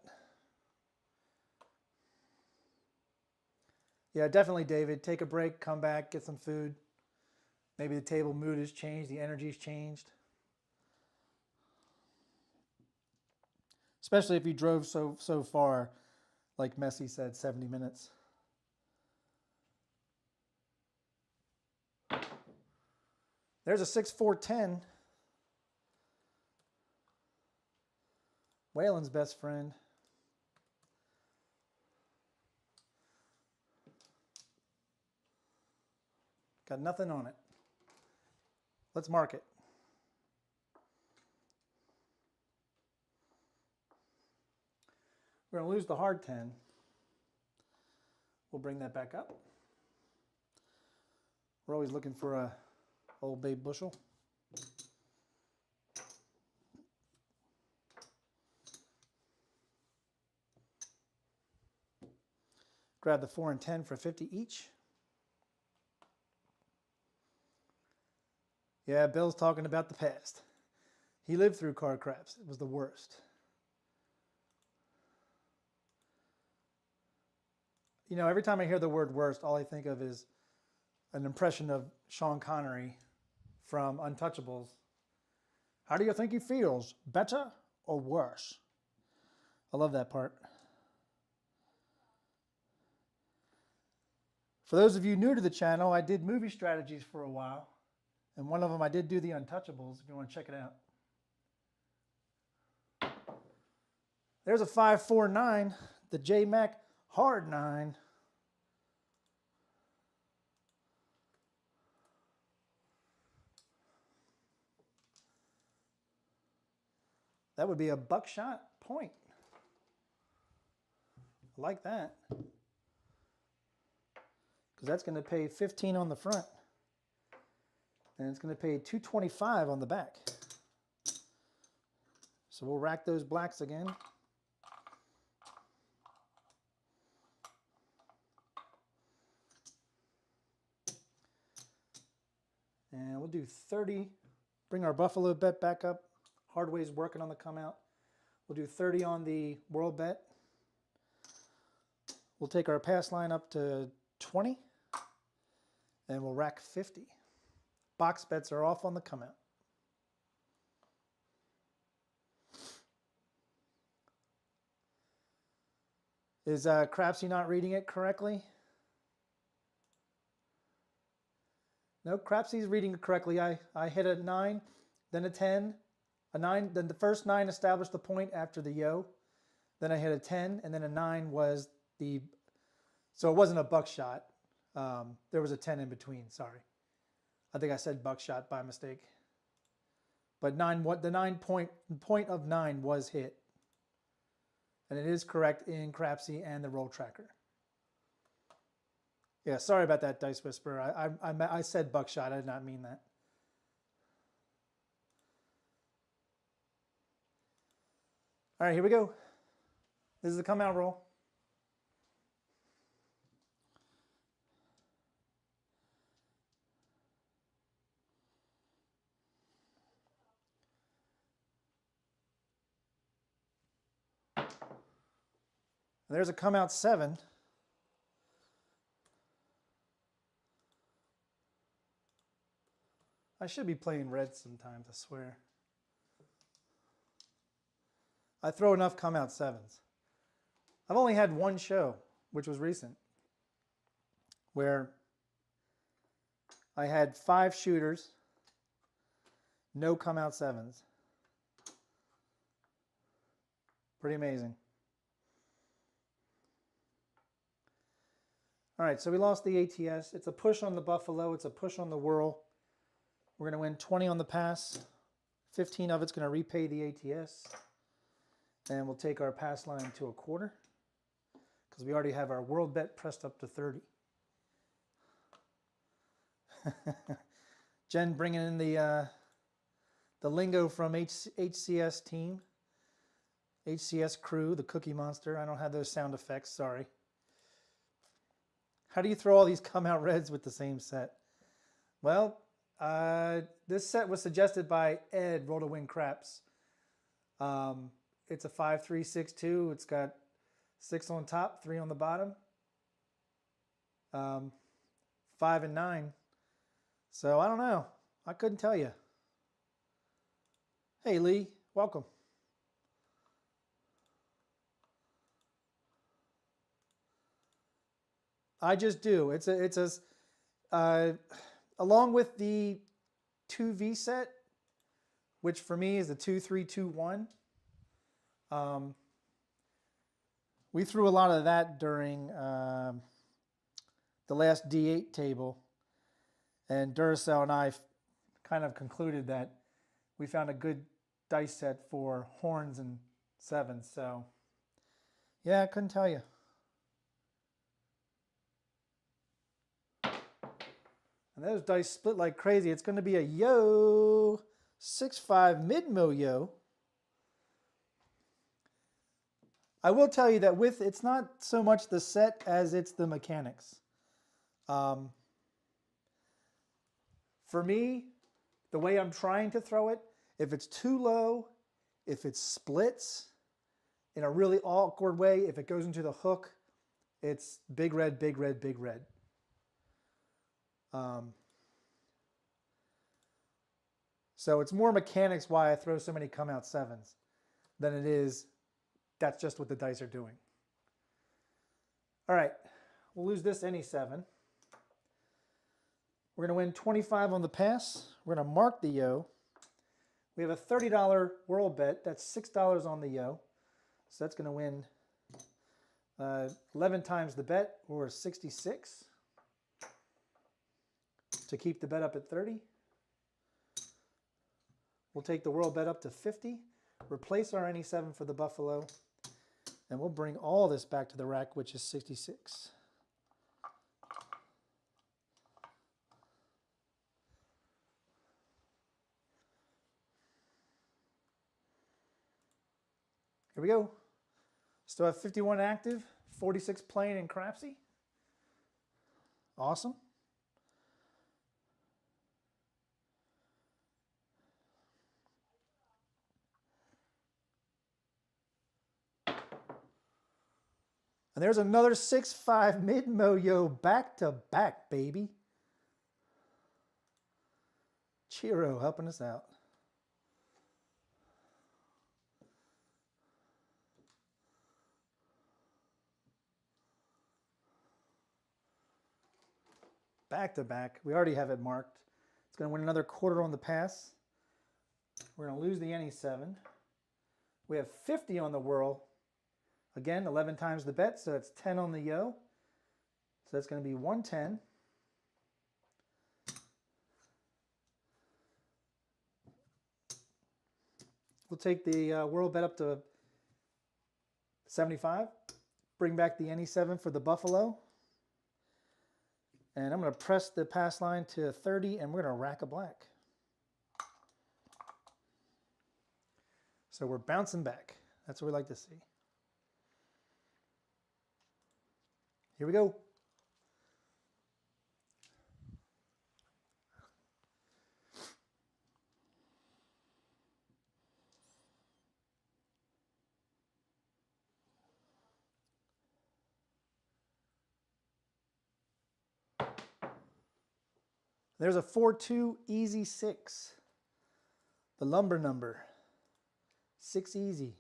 Yeah, definitely, David. Take a break, come back, get some food. Maybe the table mood has changed, the energy's changed. Especially if you drove so far, like Messi said, 70 minutes. There's a 6-4-10. Waylon's best friend. Got nothing on it. Let's mark it. We're going to lose the hard 10. We'll bring that back up. We're always looking for a Old Bay bushel. Grab the 4 and 10 for 50 each. Yeah, Bill's talking about the past. He lived through card craps. It was the worst. You know, every time I hear the word worst, all I think of is an impression of Sean Connery from Untouchables. How do you think he feels? Better or worse? I love that part. For those of you new to the channel, I did movie strategies for a while. And one of them I did do the Untouchables, if you want to check it out. There's a 549, the J-Mac Hard 9. That would be a buckshot point. I like that. Because that's going to pay 15 on the front. And it's going to pay $225 on the back. So we'll rack those blacks again. And we'll do 30. Bring our Buffalo bet back up. Hardway's working on the come out. We'll do 30 on the World bet. We'll take our pass line up to 20. And we'll rack 50. Box bets are off on the come out. Is Crapsee not reading it correctly? No, Crapsee's reading it correctly. I hit a 9, then a 10, a 9, then the first 9 established the point after the yo. Then I hit a 10, and then a 9 was the, so it wasn't a buckshot. There was a 10 in between, sorry. I think I said buckshot by mistake. But the point of 9 was hit. And it is correct in Crapsee and the roll tracker. Yeah, sorry about that, Dice Whisperer. I said buckshot. I did not mean that. All right, here we go. This is the come out roll. There's a come out 7. I should be playing red sometimes, I swear. I throw enough come out 7s. I've only had one show, which was recent, where I had 5 shooters, no come out 7s. Pretty amazing. All right, so we lost the ATS. It's a push on the Buffalo. It's a push on the Whirl. We're going to win 20 on the pass. 15 of it's going to repay the ATS. And we'll take our pass line to a quarter because we already have our World bet pressed up to 30. Jen bringing in the lingo from HCS team. HCS crew, the Cookie Monster. I don't have those sound effects, sorry. How do you throw all these come out reds with the same set? Well, this set was suggested by Ed, Roll to Win Craps. It's a 5-3-6-2. It's got 6 on top, 3 on the bottom. 5 and 9. So I don't know. I couldn't tell you. Hey Lee, welcome. I just do. Along with the 2V set, which for me is the 2-3-2-1. We threw a lot of that during the last D8 table, And Duracell and I kind of concluded that we found a good dice set for horns and sevens. So, yeah, I couldn't tell you. And those dice split like crazy. It's going to be a yo 6-5 mid-mo yo. I will tell you that it's not so much the set as it's the mechanics. For me, the way I'm trying to throw it, if it's too low, if it splits in a really awkward way, if it goes into the hook, it's big red, big red, big red. So it's more mechanics why I throw so many come out sevens than it is that's just what the dice are doing. All right, we'll lose this any seven. We're going to win 25 on the pass. We're going to mark the yo. We have a $30 world bet. That's $6 on the yo. So that's going to win 11 times the bet, or 66, to keep the bet up at 30. We'll take the world bet up to 50, replace our any 7 for the buffalo, and we'll bring all this back to the rack, which is 66. Here we go. Still have 51 active, 46 playing in Crapsee. Awesome. And there's another 6-5 mid-mo yo back to back, baby. Chiro helping us out. Back to back. We already have it marked. It's going to win another quarter on the pass. We're going to lose the any 7. We have 50 on the whirl. Again, 11 times the bet, so that's 10 on the yo. So that's going to be 110. We'll take the world bet up to 75. Bring back the any 7 for the buffalo. And I'm going to press the pass line to 30, and we're going to rack a black. So we're bouncing back. That's what we like to see. Here we go. There's a 4-2 easy 6. The lumber number. 6 easy.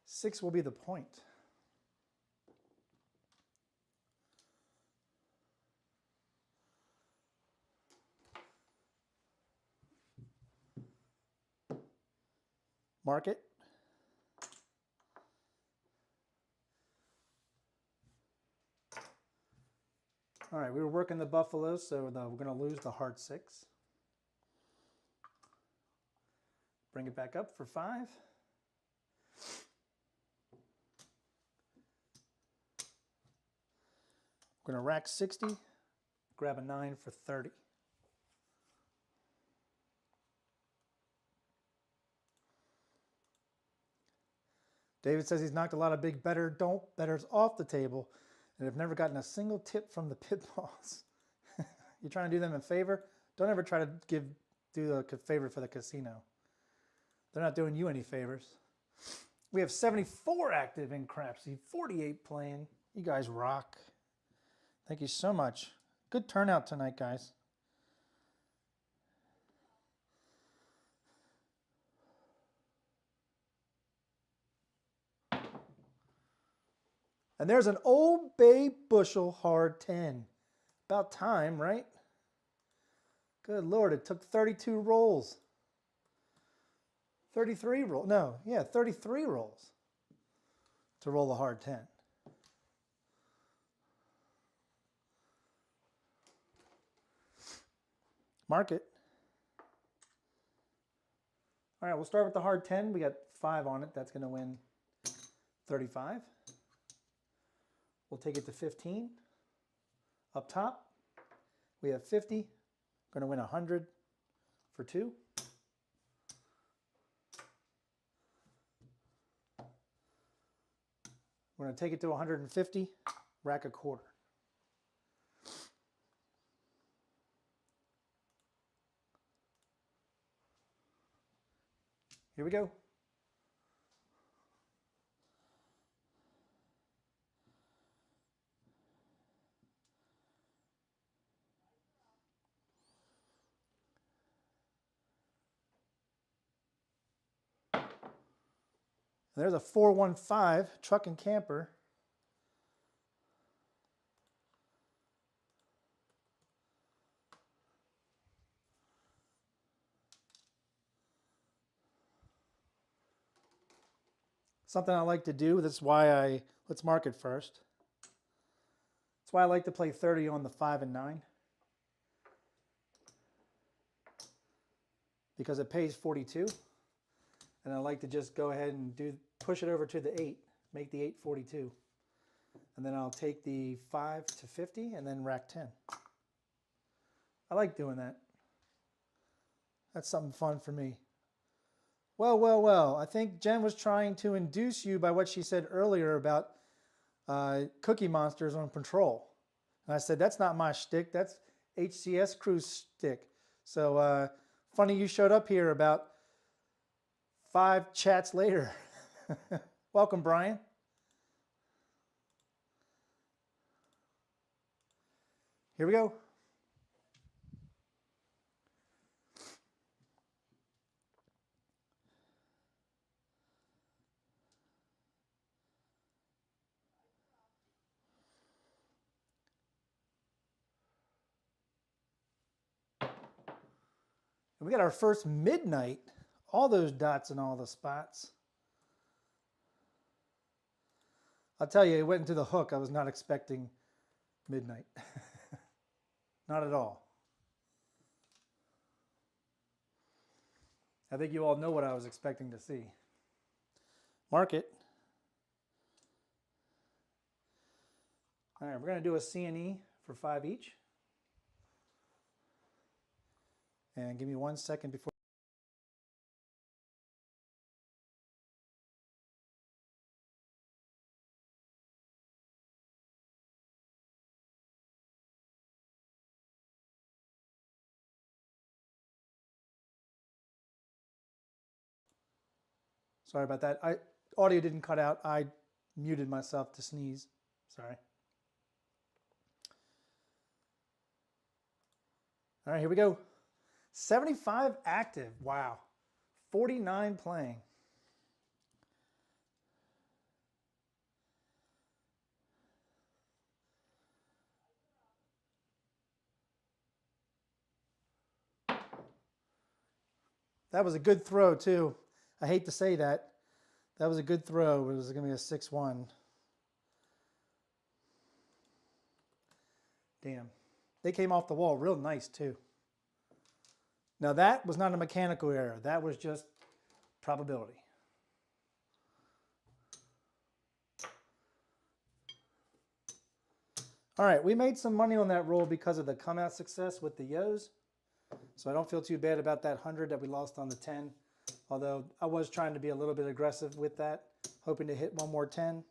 6 will be the point. Mark it. All right, we were working the buffalo, so we're going to lose the hard 6. Bring it back up for 5. We're going to rack 60, grab a 9 for 30. David says he's knocked a lot of big betters off the table and have never gotten a single tip from the pit balls. You trying to do them a favor? Don't ever try to do a favor for the casino. They're not doing you any favors. We have 74 active in Crapsee, 48 playing. You guys rock. Thank you so much. Good turnout tonight, guys. And there's an Old Bay bushel hard 10. About time, right? Good Lord, it took 32 rolls. 33 rolls. No, yeah, 33 rolls to roll a hard 10. Mark it. All right, we'll start with the hard 10. We got 5 on it. That's going to win 35. We'll take it to 15. Up top, we have 50. Going to win 100 for 2. We're going to take it to 150, rack a quarter. Here we go. There's a 415 truck and camper. Something I like to do, that's why let's mark it first. That's why I like to play 30 on the 5 and 9. Because it pays 42. And I like to just go ahead and push it over to the 8, make the 8 42. And then I'll take the 5 to 50 and then rack 10. I like doing that. That's something fun for me. Well, well, well, I think Jen was trying to induce you by what she said earlier about Cookie Monsters on Patrol. And I said, that's not my shtick, that's HCS Crew's shtick. So funny you showed up here about 5 chats later. Welcome, Brian. Here we go. And we got our first midnight, all those dots and all the spots. I'll tell you, it went into the hook. I was not expecting midnight. Not at all. I think you all know what I was expecting to see. Mark it. All right, we're going to do a C&E for 5 each. And give me 1 second before. Sorry about that. Audio didn't cut out. I muted myself to sneeze. Sorry. All right, here we go. 75 active. Wow. 49 playing. That was a good throw, too. I hate to say that. That was a good throw. It was going to be a 6-1. Damn. They came off the wall real nice, too. Now, that was not a mechanical error. That was just probability. All right, we made some money on that roll because of the come-out success with the Yo's. So I don't feel too bad about that 100 that we lost on the 10. Although I was trying to be a little bit aggressive with that, hoping to hit one more 10.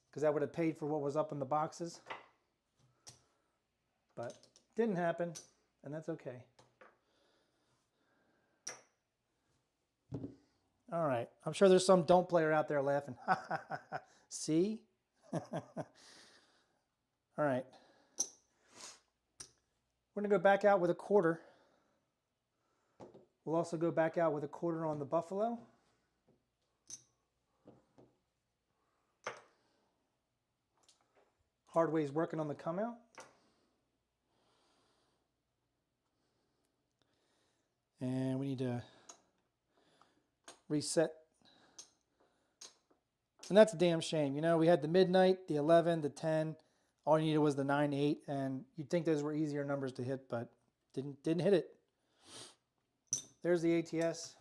Because that would have paid for what was up in the boxes. But didn't happen, and that's okay. All right, I'm sure there's some don't player out there laughing. See? All right. We're going to go back out with a quarter. We'll also go back out with a quarter on the Buffalo. Hardway's working on the come out. And we need to reset. And that's a damn shame. You know, we had the midnight, the 11, the 10. All you needed was the 9, 8. And you'd think those were easier numbers to hit, but Didn't hit it. There's the ATS.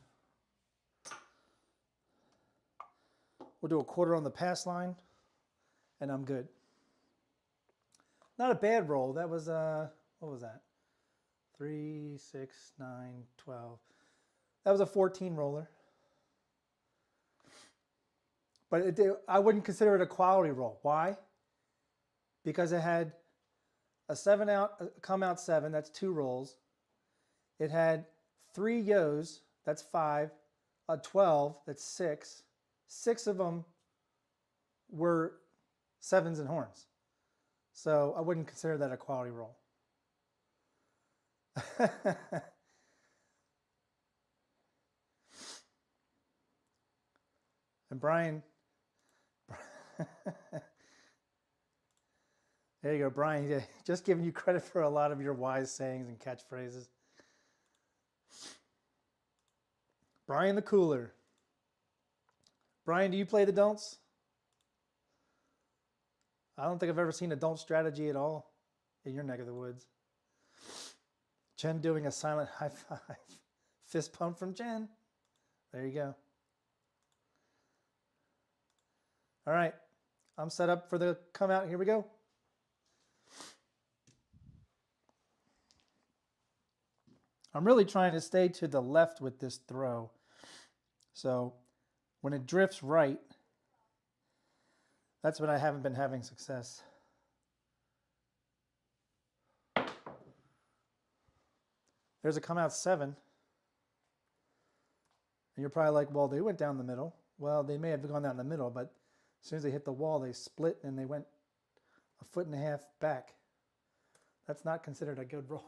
We'll do a quarter on the pass line, and I'm good. Not a bad roll. That was, what was that? 3, 6, 9, 12. That was a 14 roller. But I wouldn't consider it a quality roll. Why? Because it had a 7 out, come out 7, that's 2 rolls. It had 3 yos, that's 5. A 12, that's 6. 6 of them were 7s and horns. So I wouldn't consider that a quality roll. And Brian, there you go, Brian, just giving you credit for a lot of your wise sayings and catchphrases. Brian the Cooler. Brian, do you play the don'ts? I don't think I've ever seen a don't strategy at all in your neck of the woods. Jen doing a silent high five. Fist pump from Jen. There you go. All right, I'm set up for the come out. Here we go. I'm really trying to stay to the left with this throw. So when it drifts right, that's when I haven't been having success. There's a come out 7. And you're probably like, well, they went down the middle. Well, they may have gone down the middle, but as soon as they hit the wall, they split and they went 1.5 feet back. That's not considered a good roll.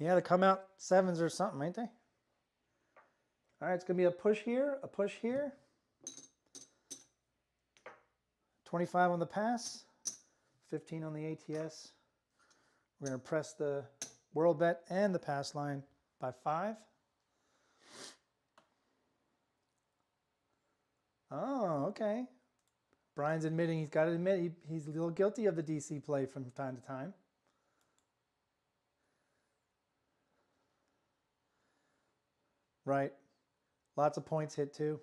Yeah, the come out 7s or something, ain't they? All right, it's going to be a push here, a push here. 25 on the pass, 15 on the ATS. We're going to press the world bet and the pass line by 5. Oh, okay. Brian's admitting he's got to admit he's a little guilty of the DC play from time to time. Right. Lots of points hit too.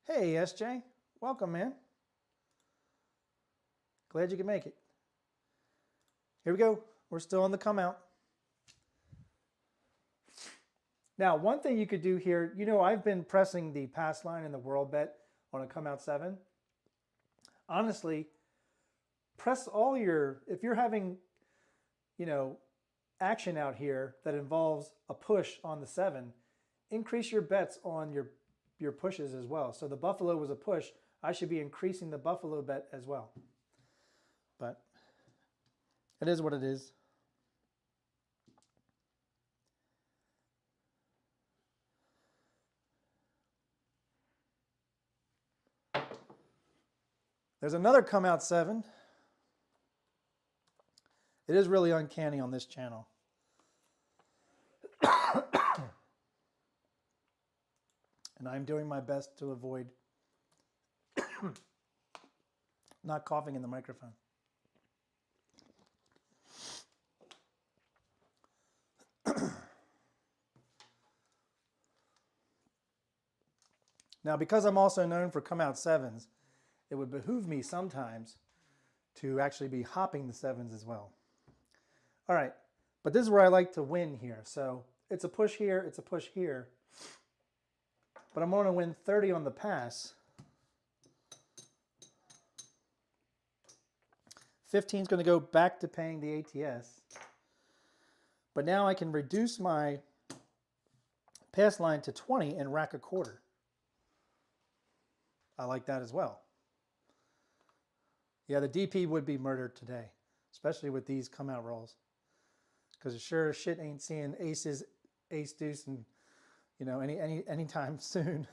Hey, SJ. Welcome, man. Glad you could make it. Here we go. We're still on the come out. Now, one thing you could do here, you know, I've been pressing the pass line and the world bet on a come out 7. Honestly, press all your, if you're having, you know, action out here that involves a push on the 7, increase your bets on your pushes as well. So the buffalo was a push. I should be increasing the buffalo bet as well. But it is what it is. There's another come out 7. It is really uncanny on this channel. And I'm doing my best to avoid not coughing in the microphone. Now, because I'm also known for come out 7s, it would behoove me sometimes to actually be hopping the 7s as well. All right, but this is where I like to win here. So it's a push here, it's a push here. But I'm going to win 30 on the pass. 15 is going to go back to paying the ATS. But now I can reduce my pass line to 20 and rack a quarter. I like that as well. Yeah, the DP would be murdered today, especially with these come out rolls. Because sure as shit ain't seeing aces, ace deuce, and you know, anytime soon.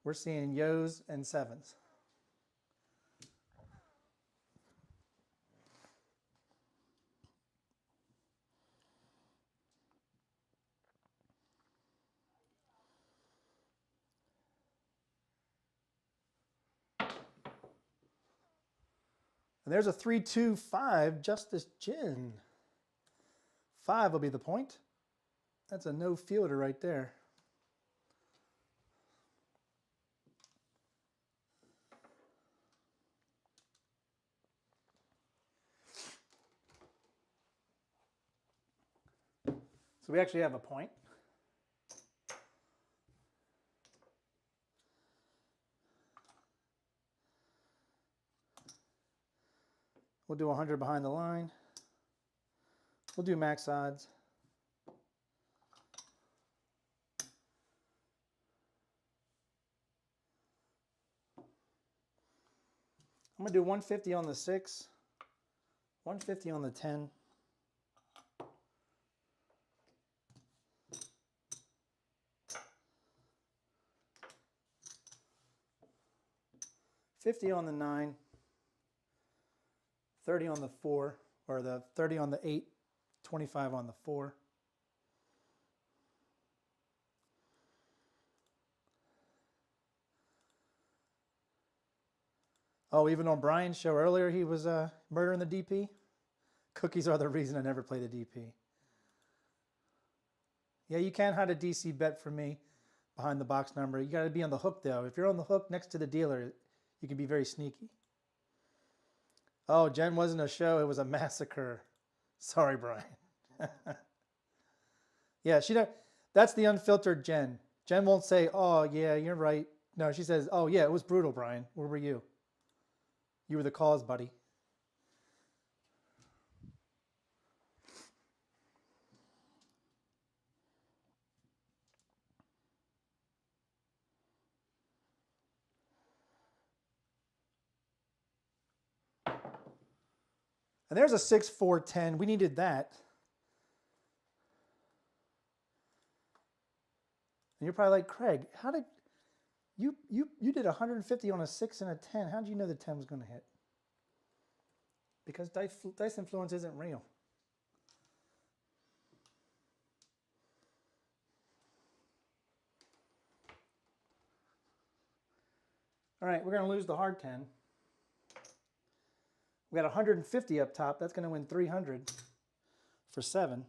We're seeing yos and 7s. And there's a 3-2-5, Justice Gin. 5 will be the point. That's a no fielder right there. So we actually have a point. We'll do 100 behind the line. We'll do max odds. I'm going to do 150 on the 6, 150 on the 10. $50 on the 9, 30 on the 4, or the 30 on the 8, 25 on the 4. Oh, even on Brian's show earlier, he was murdering the DP. Cookies are the reason I never play the DP. Yeah, you can't hide a DC bet from me behind the box number. You got to be on the hook, though. If you're on the hook next to the dealer, you can be very sneaky. Oh, Jen wasn't a show. It was a massacre. Sorry, Brian. Yeah, that's the unfiltered Jen. Jen won't say, oh, yeah, you're right. No, she says, oh, yeah, it was brutal, Brian. Where were you? You were the cause, buddy. And there's a 6, 4, 10. We needed that. And you're probably like, Craig, how did you did 150 on a 6 and a 10? How did you know the 10 was going to hit? Because dice influence isn't real. All right, we're going to lose the hard 10. We got 150 up top. That's going to win 300 for 7.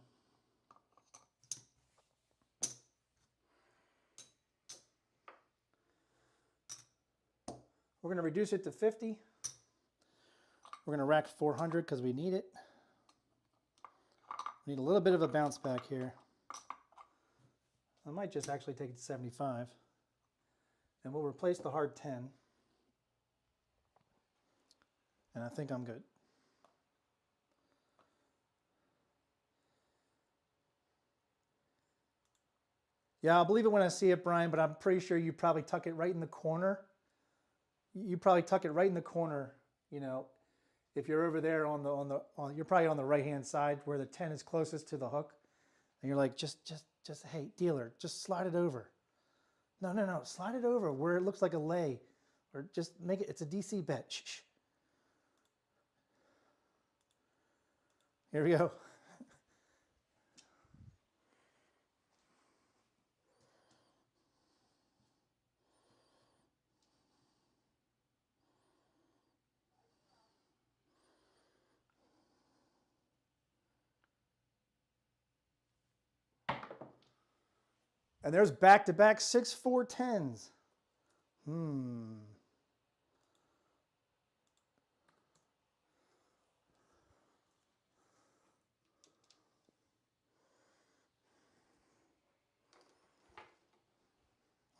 We're going to reduce it to 50. We're going to rack 400 because we need it. We need a little bit of a bounce back here. I might just actually take it to 75. And we'll replace the hard 10. And I think I'm good. Yeah, I'll believe it when I see it, Brian, but I'm pretty sure you probably tuck it right in the corner. You probably tuck it right in the corner, you know. If you're over there you're probably on the right-hand side where the 10 is closest to the hook. And you're like, just hey, dealer, just slide it over. No, slide it over where it looks like a lay. Or just make it, it's a DC bet. Shh. Here we go. And there's back-to-back 6, 4, 10s.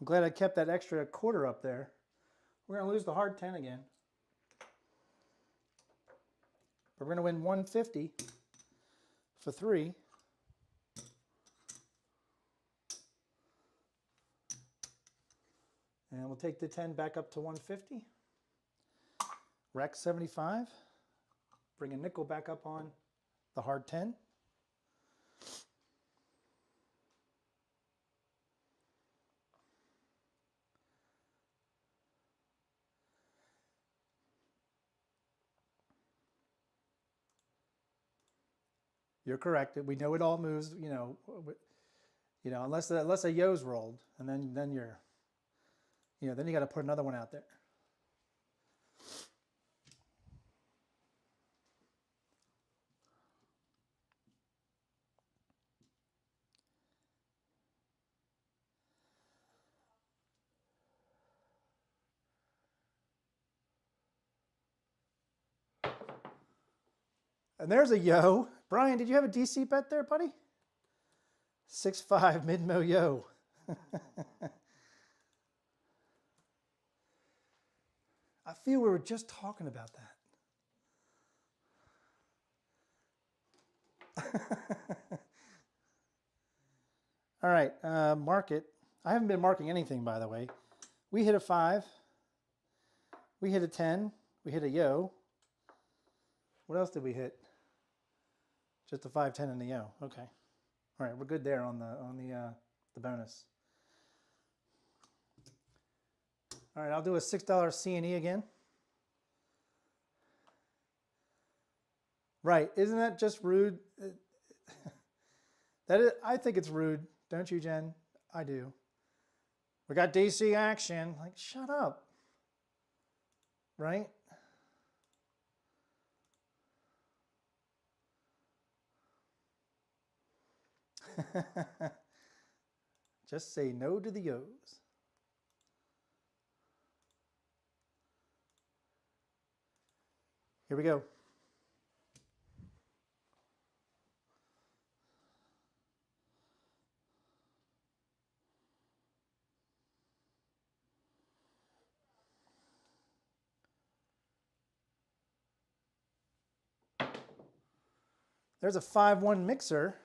I'm glad I kept that extra quarter up there. We're going to lose the hard 10 again. But we're going to win 150 for 3. And we'll take the 10 back up to 150. Rack 75. Bring a nickel back up on the hard 10. You're correct. We know it all moves, you know, unless a yo's rolled, and then you're, then you got to put another one out there. And there's a yo. Brian, did you have a DC bet there, buddy? 6-5 mid-mo yo. I feel we were just talking about that. All right, market. I haven't been marking anything, by the way. We hit a 5. We hit a 10. We hit a yo. What else did we hit? Just a 5, 10, and a yo. Okay. All right, we're good there on the bonus. All right, I'll do a $6 C&E again. Right, isn't that just rude? I think it's rude, don't you, Jen? I do. We got DC action. Like, shut up. Right? Just say no to the O's. Here we go. There's a 5-1 mixer.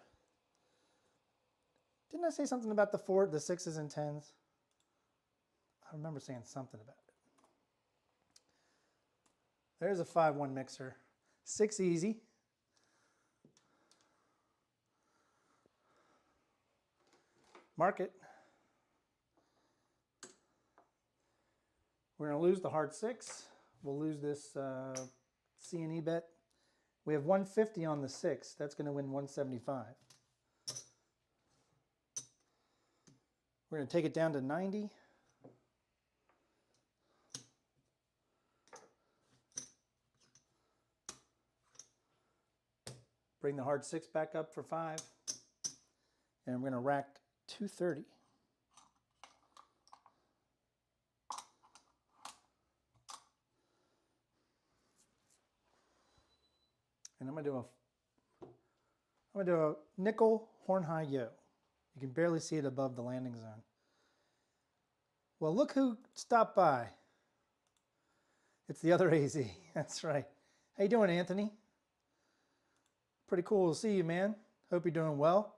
Didn't I say something about the 6s and 10s? I remember saying something about it. There's a 5-1 mixer. 6 easy. Market. We're going to lose the hard 6. We'll lose this C&E bet. We have 150 on the 6. That's going to win 175. We're going to take it down to 90. Bring the hard 6 back up for 5. And we're going to rack 230. And I'm going to do a nickel horn high yo. You can barely see it above the landing zone. Well, look who stopped by. It's the other AZ. That's right. How you doing, Anthony? Pretty cool to see you, man. Hope you're doing well.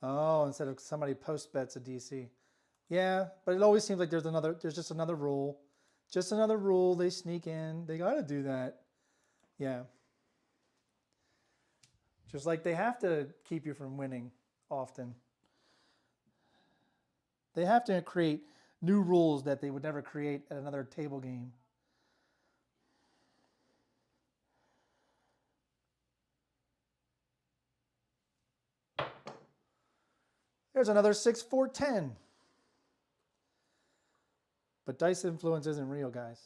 Oh, instead of somebody post bets a DC. Yeah, but it always seems like there's just another rule. Just another rule. They sneak in. They got to do that. Yeah. Just like they have to keep you from winning often. They have to create new rules that they would never create at another table game. There's another 6, 4, 10. But dice influence isn't real, guys.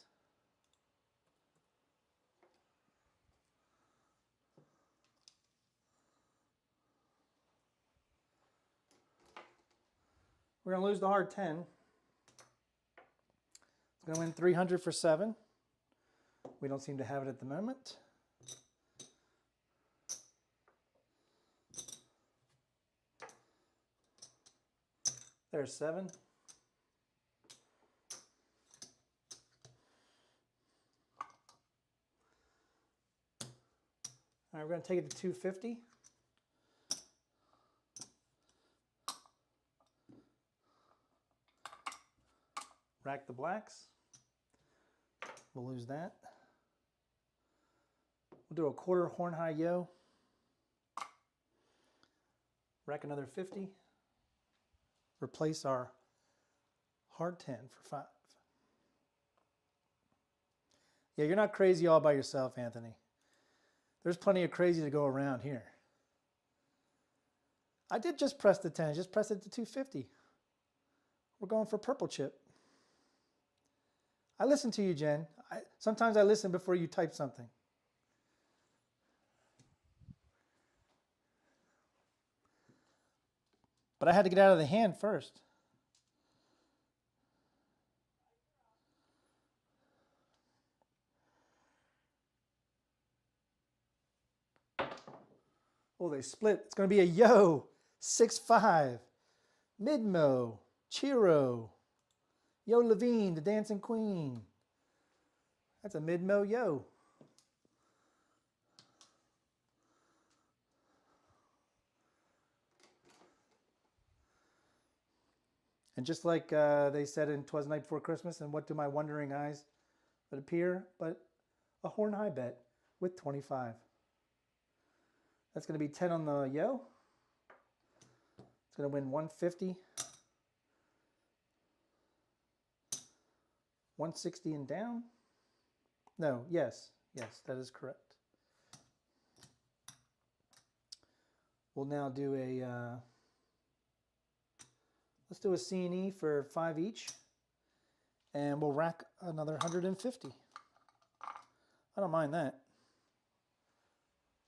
We're going to lose the hard 10. It's going to win 300 for 7. We don't seem to have it at the moment. There's 7. All right, we're going to take it to 250. Rack the blacks. We'll lose that. We'll do a quarter horn high yo. Rack another 50. Replace our hard 10 for 5. Yeah, you're not crazy all by yourself, Anthony. There's plenty of crazy to go around here. I did just press the 10. Just press it to 250. We're going for purple chip. I listen to you, Jen. Sometimes I listen before you type something. But I had to get out of the hand first. Oh, they split. It's going to be a yo. 6-5. Midmo. Chiro. Yo Levine, the dancing queen. That's a Midmo yo. And just like they said in 'Twas Night Before Christmas, and what do my wondering eyes but appear but a horn high bet with 25. That's going to be 10 on the yo. It's going to win 150, 160 and down. No, yes, that is correct. We'll now do a, let's do a C&E for 5 each, and we'll rack another 150. I don't mind that.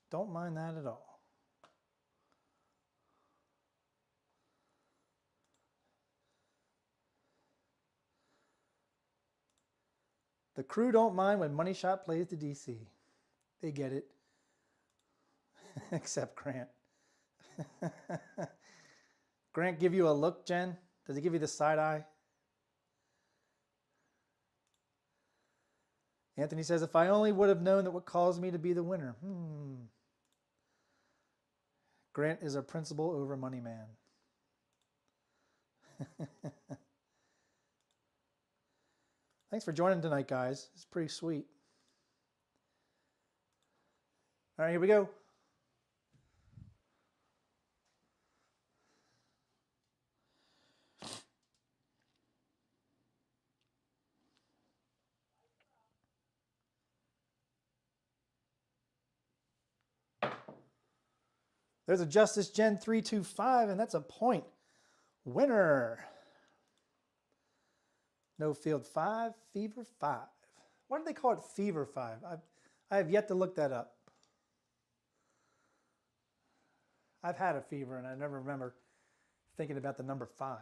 Don't mind that at all. The crew don't mind when Money Shot plays to DC. They get it. Except Grant. Grant give you a look, Jen? Does he give you the side eye? Anthony says, if I only would have known that what caused me to be the winner. Grant is a principal over money man. Thanks for joining tonight, guys. It's pretty sweet. All right, here we go. There's a Justice Gen 325, and that's a point. Winner. No Field 5, Fever 5. Why do they call it Fever 5? I have yet to look that up. I've had a fever, and I never remember thinking about the number 5.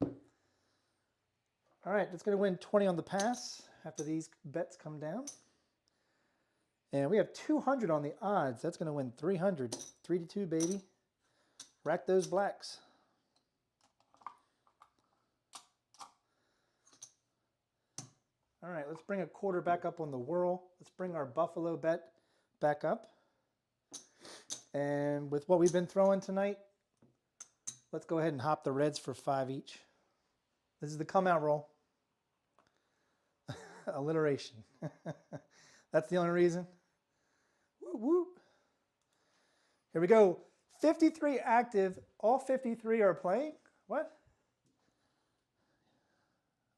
All right, it's going to win 20 on the pass after these bets come down. And we have 200 on the odds. That's going to win 300. 3-2, baby. Rack those blacks. All right, let's bring a quarter back up on the whirl. Let's bring our Buffalo bet back up. And with what we've been throwing tonight, let's go ahead and hop the reds for 5 each. This is the come out roll. Alliteration. That's the only reason. Whoop, whoop. Here we go. 53 active. All 53 are playing? What?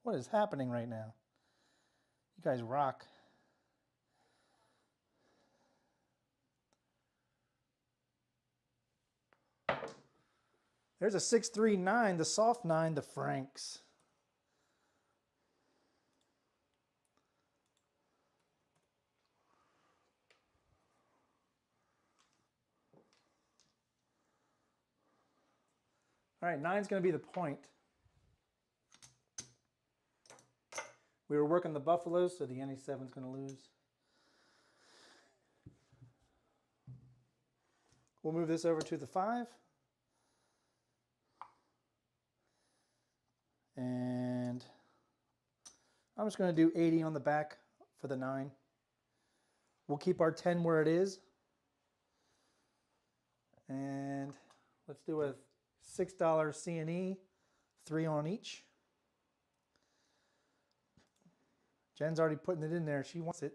What is happening right now? You guys rock. There's a 6-3-9, the soft 9, the Franks. All right, 9's going to be the point. We were working the Buffaloes, so the NA7's going to lose. We'll move this over to the 5. And I'm just going to do 80 on the back for the 9. We'll keep our 10 where it is. And let's do a $6 C&E, 3 on each. Jen's already putting it in there. She wants it.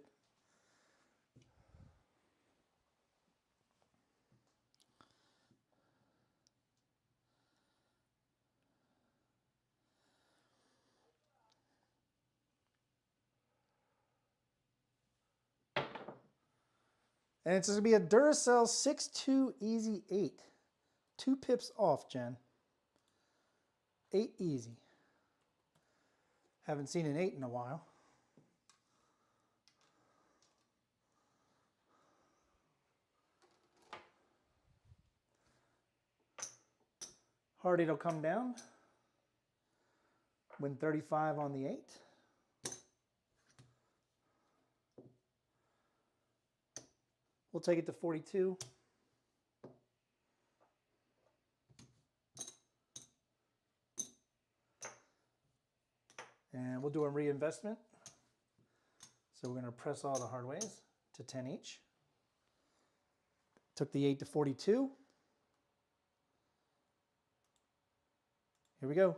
And it's going to be a Duracell 6-2 Easy 8. 2 pips off, Jen. 8 easy. Haven't seen an 8 in a while. Hardy will come down. Win 35 on the 8. We'll take it to 42. And we'll do a reinvestment. So we're going to press all the hard ways to 10 each. Took the 8 to 42. Here we go.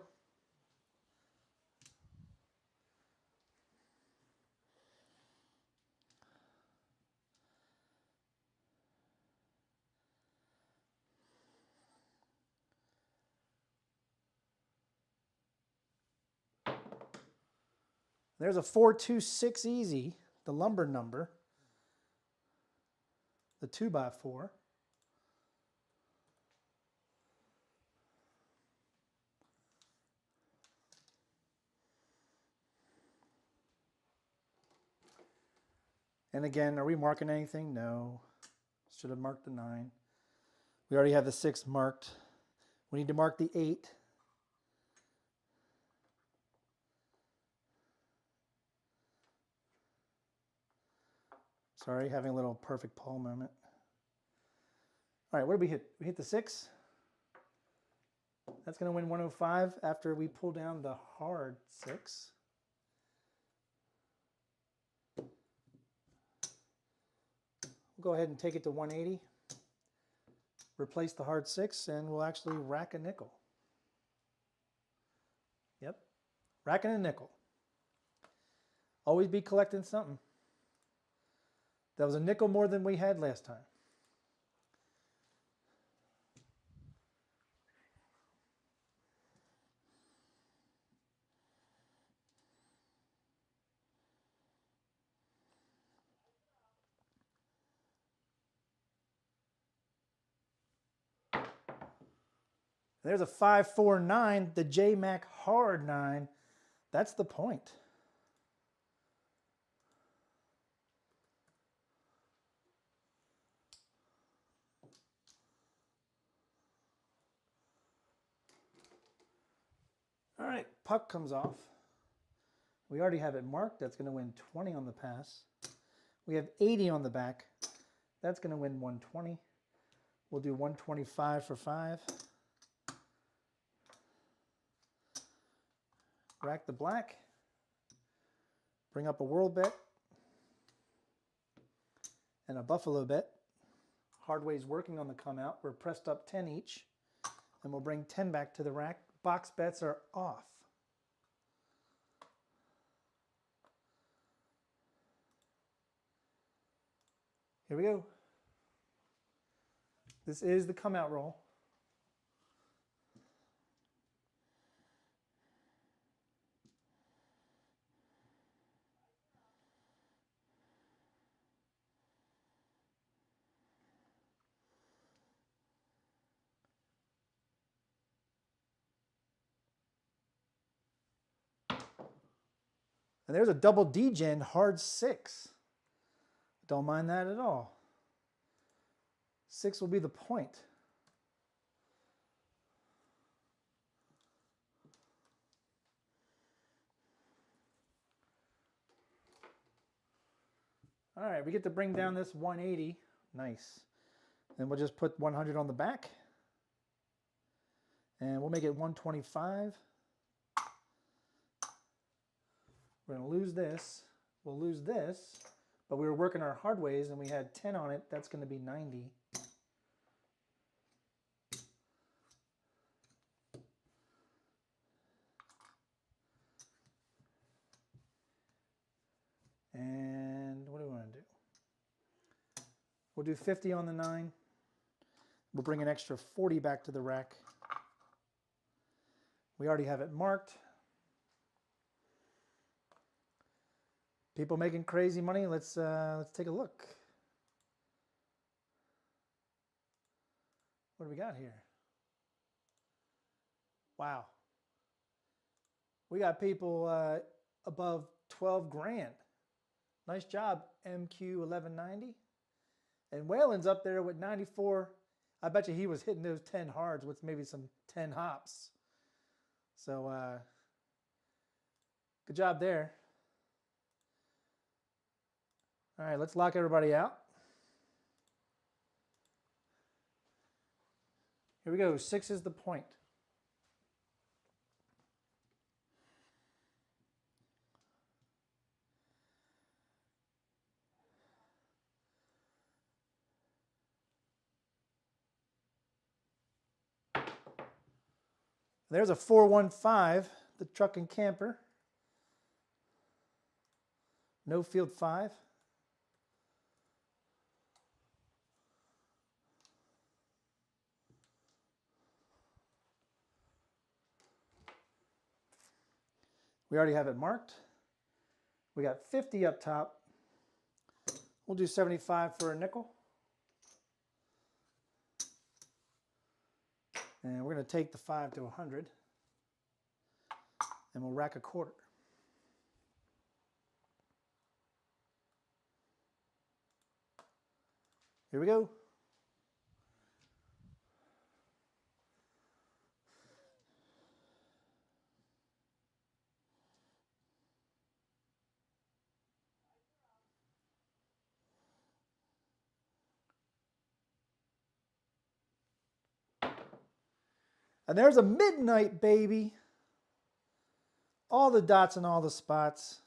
There's a 426 easy, the lumber number, the 2x4. And again, are we marking anything? No. Should have marked the 9. We already have the 6 marked. We need to mark the 8. Sorry, having a little perfect Paul moment. All right, what did we hit? We hit the 6. That's going to win 105 after we pull down the hard 6. We'll go ahead and take it to 180. Replace the hard 6, and we'll actually rack a nickel. Yep, racking a nickel. Always be collecting something. That was a nickel more than we had last time. There's a 549, the J-Mac hard 9. That's the point. All right, puck comes off. We already have it marked. That's going to win 20 on the pass. We have 80 on the back. That's going to win 120. We'll do 125 for 5. Rack the black. Bring up a world bet. And a buffalo bet. Hardway's working on the come out. We're pressed up 10 each. And we'll bring 10 back to the rack. Box bets are off. Here we go. This is the come out roll. And there's a double D-Gen hard 6. Don't mind that at all. 6 will be the point. All right, we get to bring down this 180. Nice. Then we'll just put 100 on the back. And we'll make it 125. We're going to lose this. We'll lose this. But we were working our hard ways and we had 10 on it. That's going to be 90. And what do we want to do? We'll do 50 on the 9. We'll bring an extra 40 back to the rack. We already have it marked. People making crazy money. Let's take a look. What do we got here? Wow. We got people above 12 grand. Nice job, MQ1190. And Whalen's up there with 94. I bet you he was hitting those 10 hards with maybe some 10 hops. So good job there. All right, let's lock everybody out. Here we go. 6 is the point. There's a 415, the truck and camper. No field 5. We already have it marked. We got 50 up top. We'll do 75 for a nickel. And we're going to take the 5 to 100. And we'll rack a quarter. Here we go. And there's a midnight, baby. All the dots and all the spots.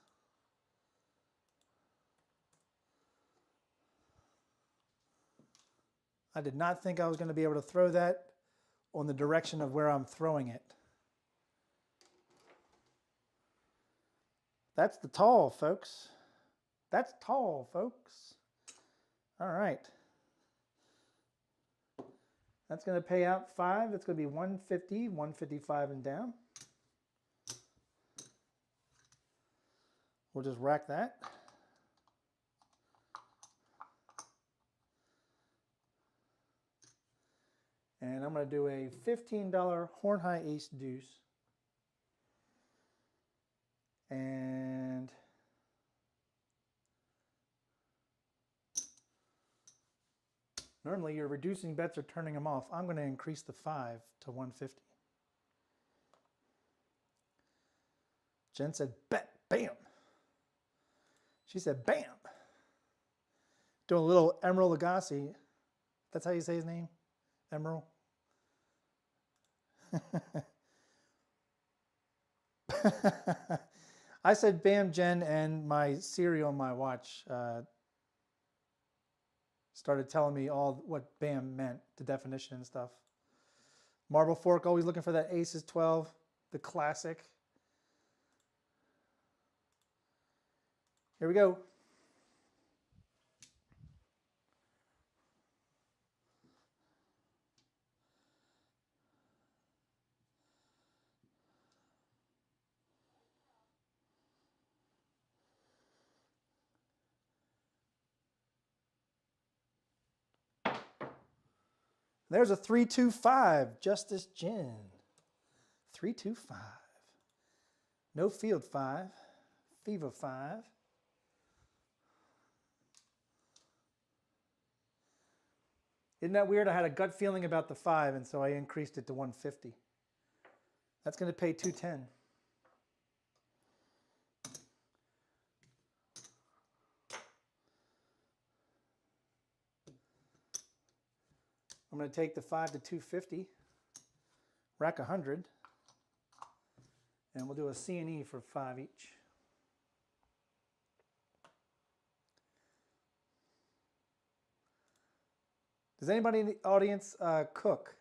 I did not think I was going to be able to throw that on the direction of where I'm throwing it. That's the tall, folks. That's tall, folks. All right. That's going to pay out 5. It's going to be 150, 155 and down. We'll just rack that. And I'm going to do a $15 horn high ace deuce. And normally you're reducing bets or turning them off. I'm going to increase the 5 to 150. Jen said, bet, bam. She said, bam. Doing a little Emerald Lagasse. That's how you say his name? Emerald. I said bam, Jen, and my Siri on my watch started telling me all what bam meant, the definition and stuff. Marble Fork, always looking for that aces 12, the classic. Here we go. There's a 325, Justice Jen. 325. No field 5. Fever 5. Isn't that weird? I had a gut feeling about the 5, and so I increased it to 150. That's going to pay 210. I'm going to take the 5 to 250, rack 100, and we'll do a C&E for 5 each. Does anybody in the audience cook?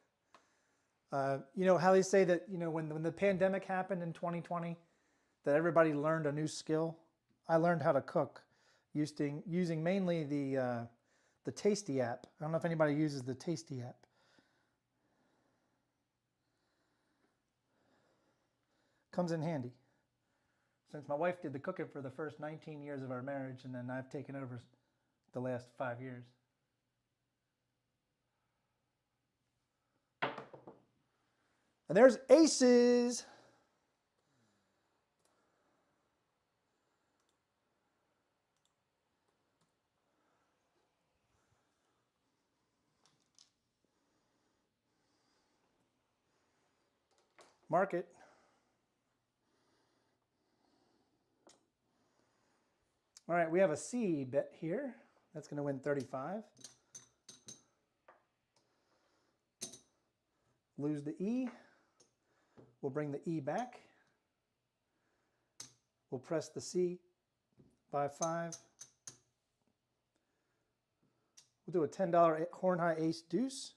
You know how they say that, you know, when the pandemic happened in 2020, that everybody learned a new skill? I learned how to cook using mainly the Tasty app. I don't know if anybody uses the Tasty app. Comes in handy. Since my wife did the cooking for the first 19 years of our marriage, and then I've taken over the last 5 years. And there's aces. Mark it. All right, we have a C bet here. That's going to win 35. Lose the E. We'll bring the E back. We'll press the C by 5. We'll do a $10 horn high ace deuce.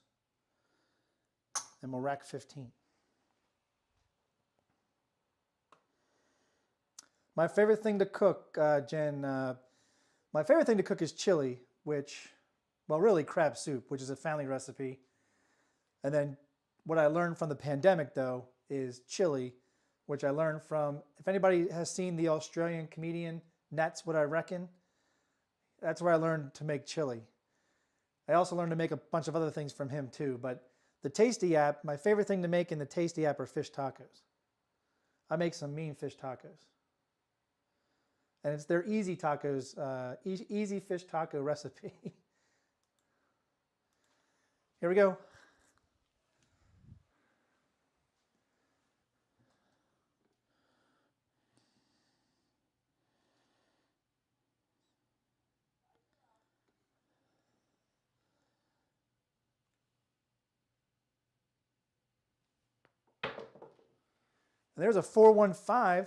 And we'll rack 15. My favorite thing to cook, Jen, my favorite thing to cook is chili, which, well, really crab soup, which is a family recipe. And then what I learned from the pandemic, though, is chili, which I learned from, if anybody has seen the Australian comedian, That's What I Reckon, that's where I learned to make chili. I also learned to make a bunch of other things from him, too. But the Tasty app, my favorite thing to make in the Tasty app are fish tacos. I make some mean fish tacos. And it's their easy tacos, easy fish taco recipe. Here we go. And there's a 415.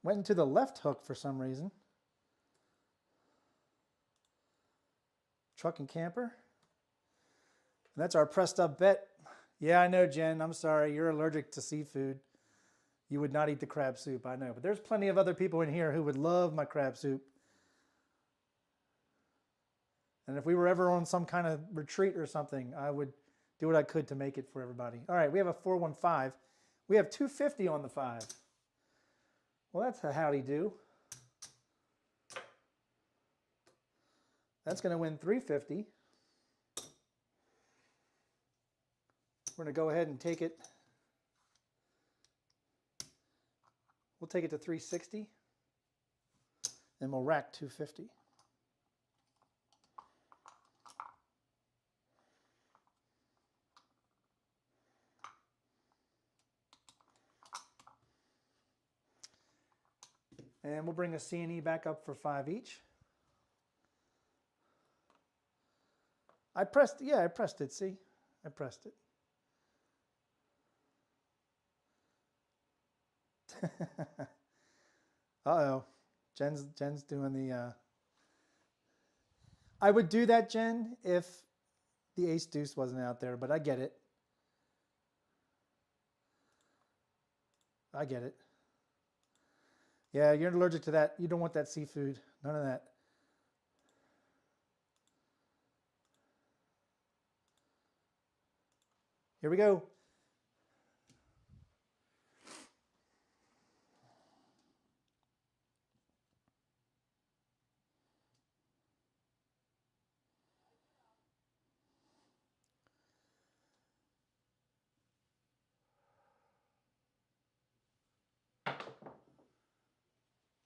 Went into the left hook for some reason. Truck and camper. And that's our pressed up bet. Yeah, I know, Jen. I'm sorry. You're allergic to seafood. You would not eat the crab soup, I know. But there's plenty of other people in here who would love my crab soup. And if we were ever on some kind of retreat or something, I would do what I could to make it for everybody. All right, we have a 415. We have 250 on the 5. Well, that's a howdy do. That's going to win 350. We're going to go ahead and take it. We'll take it to 360. Then we'll rack 250. And we'll bring a C&E back up for 5 each. I pressed it, see? I pressed it. Uh-oh. Jen's doing the... I would do that, Jen, if the ace deuce wasn't out there, but I get it. I get it. Yeah, you're allergic to that. You don't want that seafood. None of that. Here we go.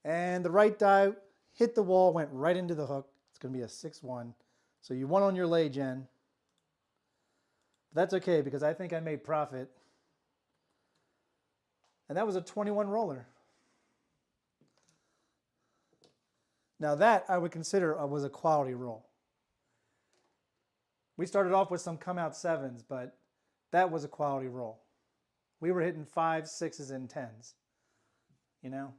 And the right die hit the wall, went right into the hook. It's going to be a 6-1. So you won on your lay, Jen. But that's okay because I think I made profit. And that was a 21 roller. Now that I would consider was a quality roll. We started off with some come out 7s, but that was a quality roll. We were hitting 5s, 6s, and 10s. You know?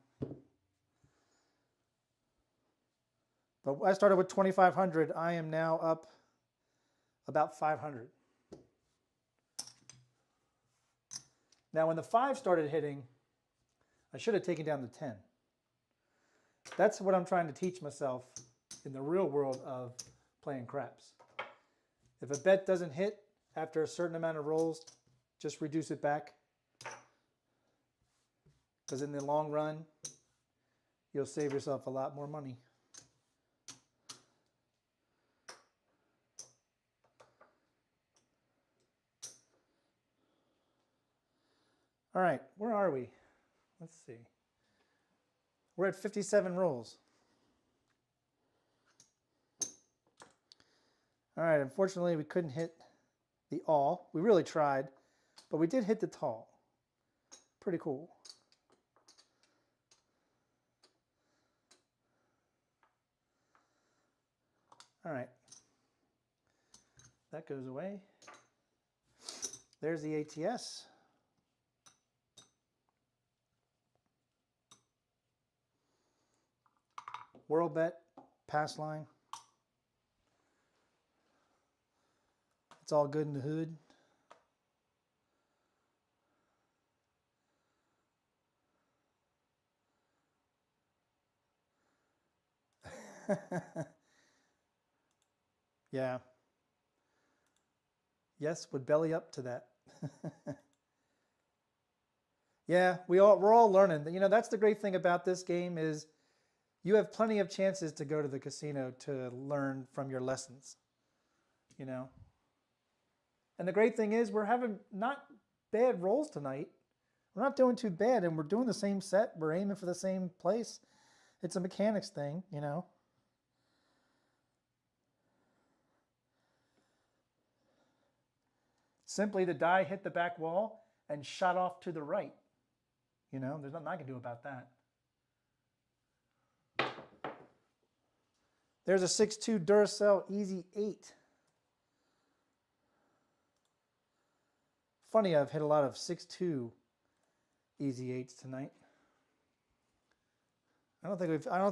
But I started with 2,500. I am now up about 500. Now, when the 5 started hitting, I should have taken down the 10. That's what I'm trying to teach myself in the real world of playing craps. If a bet doesn't hit after a certain amount of rolls, just reduce it back. Because in the long run, you'll save yourself a lot more money. All right, where are we? Let's see. We're at 57 rolls. All right, unfortunately we couldn't hit the all. We really tried, but we did hit the tall. Pretty cool. All right. That goes away. There's the ATS. World bet, pass line. It's all good in the hood. Yeah. Yes, would belly up to that. Yeah, we're all learning. You know, that's the great thing about this game is you have plenty of chances to go to the casino to learn from your lessons, you know. And the great thing is we're having not bad rolls tonight. We're not doing too bad, and we're doing the same set. We're aiming for the same place. It's a mechanics thing, you know. Simply the die hit the back wall and shot off to the right. You know, there's nothing I can do about that. There's a 6-2 Duracell Easy 8. Funny, I've hit a lot of 6-2 Easy 8s tonight. I don't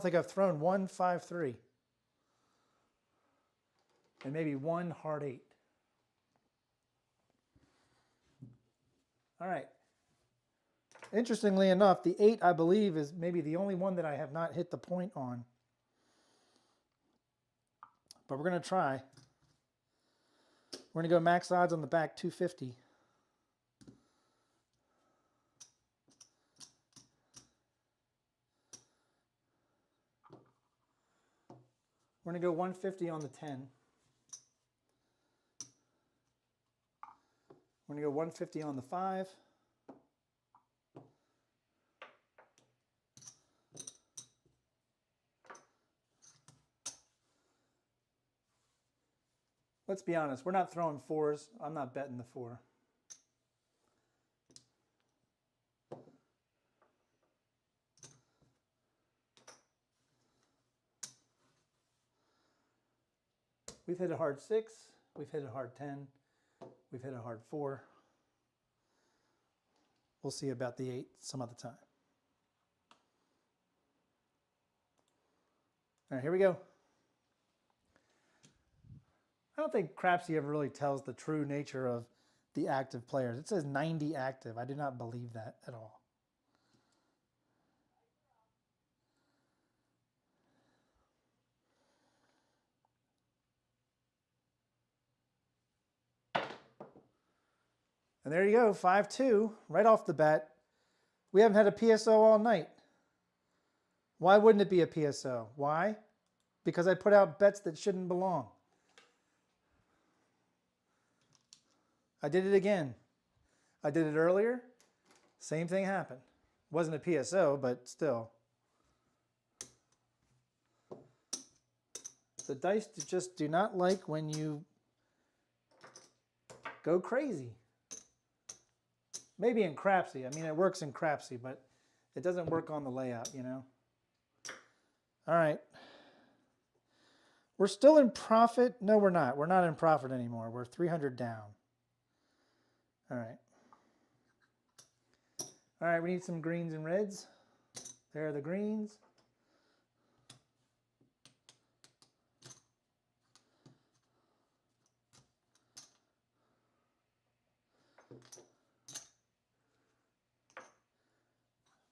think I've thrown one 5-3. And maybe one hard 8. All right. Interestingly enough, the 8, I believe, is maybe the only one that I have not hit the point on. But we're going to try. We're going to go max odds on the back 250. We're going to go 150 on the 10. We're going to go 150 on the 5. Let's be honest, we're not throwing 4s. I'm not betting the 4. We've hit a hard 6. We've hit a hard 10. We've hit a hard 4. We'll see about the 8 some other time. All right, here we go. I don't think Crapsee ever really tells the true nature of the active players. It says 90 active. I do not believe that at all. And there you go, 5-2, right off the bat. We haven't had a PSO all night. Why wouldn't it be a PSO? Why? Because I put out bets that shouldn't belong. I did it again. I did it earlier. Same thing happened. Wasn't a PSO, but still. The dice just do not like when you go crazy. Maybe in Crapsee. I mean, it works in Crapsee, but it doesn't work on the layout, you know. All right. We're still in profit. No, we're not. We're not in profit anymore. We're 300 down. All right. All right, we need some greens and reds. There are the greens.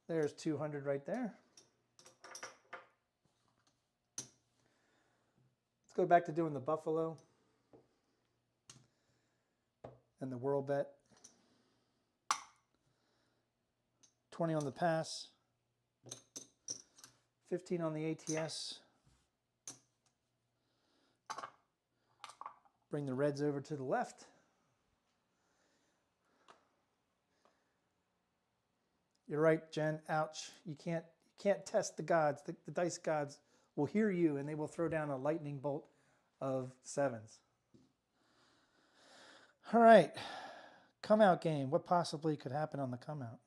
There's 200 right there. Let's go back to doing the Buffalo and the Whirl bet. 20 on the pass. 15 on the ATS. Bring the reds over to the left. You're right, Jen. Ouch. You can't test the gods. The dice gods will hear you and they will throw down a lightning bolt of 7s. All right. Come out game. What possibly could happen on the come out?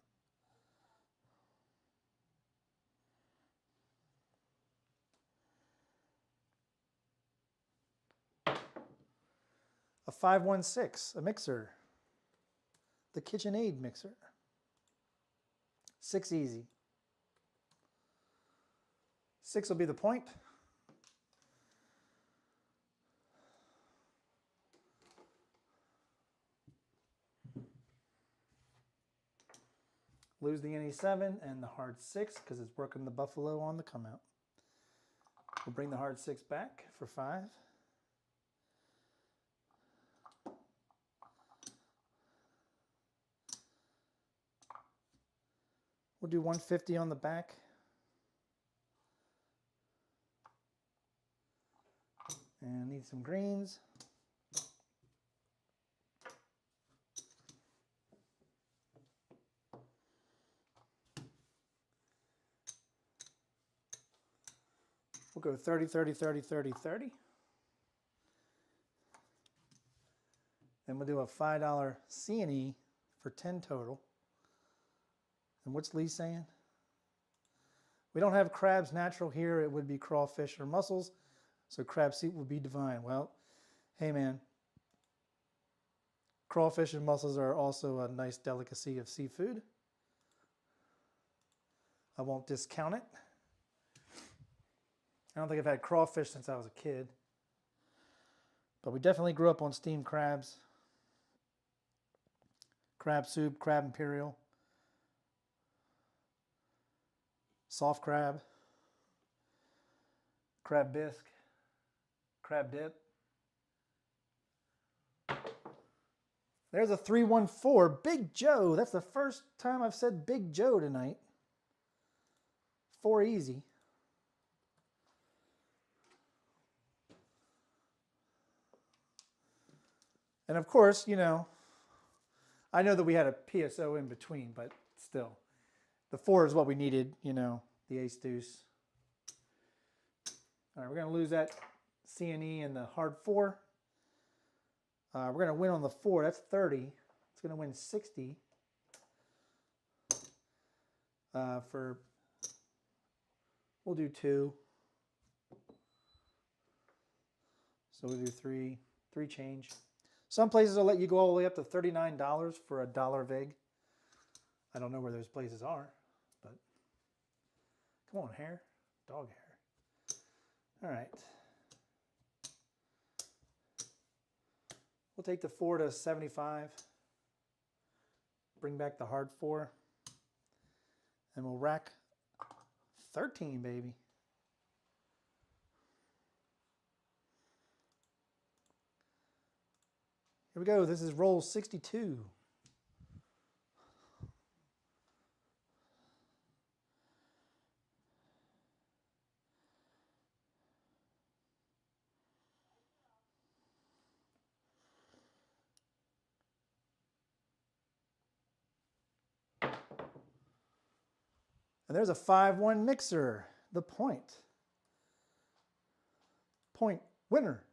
A 516, a mixer. The KitchenAid mixer. 6 easy. 6 will be the point. Lose the any 7 and the hard 6 because it's working the Buffalo on the come out. We'll bring the hard 6 back for 5. We'll do 150 on the back. And need some greens. We'll go 30, 30, 30, 30, 30. Then we'll do a $5 C&E for 10 total. And what's Lee saying? We don't have crabs natural here. It would be crawfish or mussels. So Crapsee will be divine. Well, hey man. Crawfish and mussels are also a nice delicacy of seafood. I won't discount it. I don't think I've had crawfish since I was a kid. But we definitely grew up on steamed crabs. Crab soup, crab imperial. Soft crab. Crab bisque. Crab dip. There's a 314. Big Joe. That's the first time I've said Big Joe tonight. 4 easy. And of course, you know, I know that we had a PSO in between, but still. The 4 is what we needed, you know, the ace deuce. All right, we're going to lose that C&E and the hard 4. We're going to win on the 4. That's 30. It's going to win 60 we'll do 2. So we'll do 3 change. Some places will let you go all the way up to $39 for a $1 vig. I don't know where those places are, but come on, hair, dog hair. All right. We'll take the 4 to 75. Bring back the hard 4. And we'll rack 13, baby. Here we go. This is roll 62. And there's a 5-1 mixer, the point. Point winner.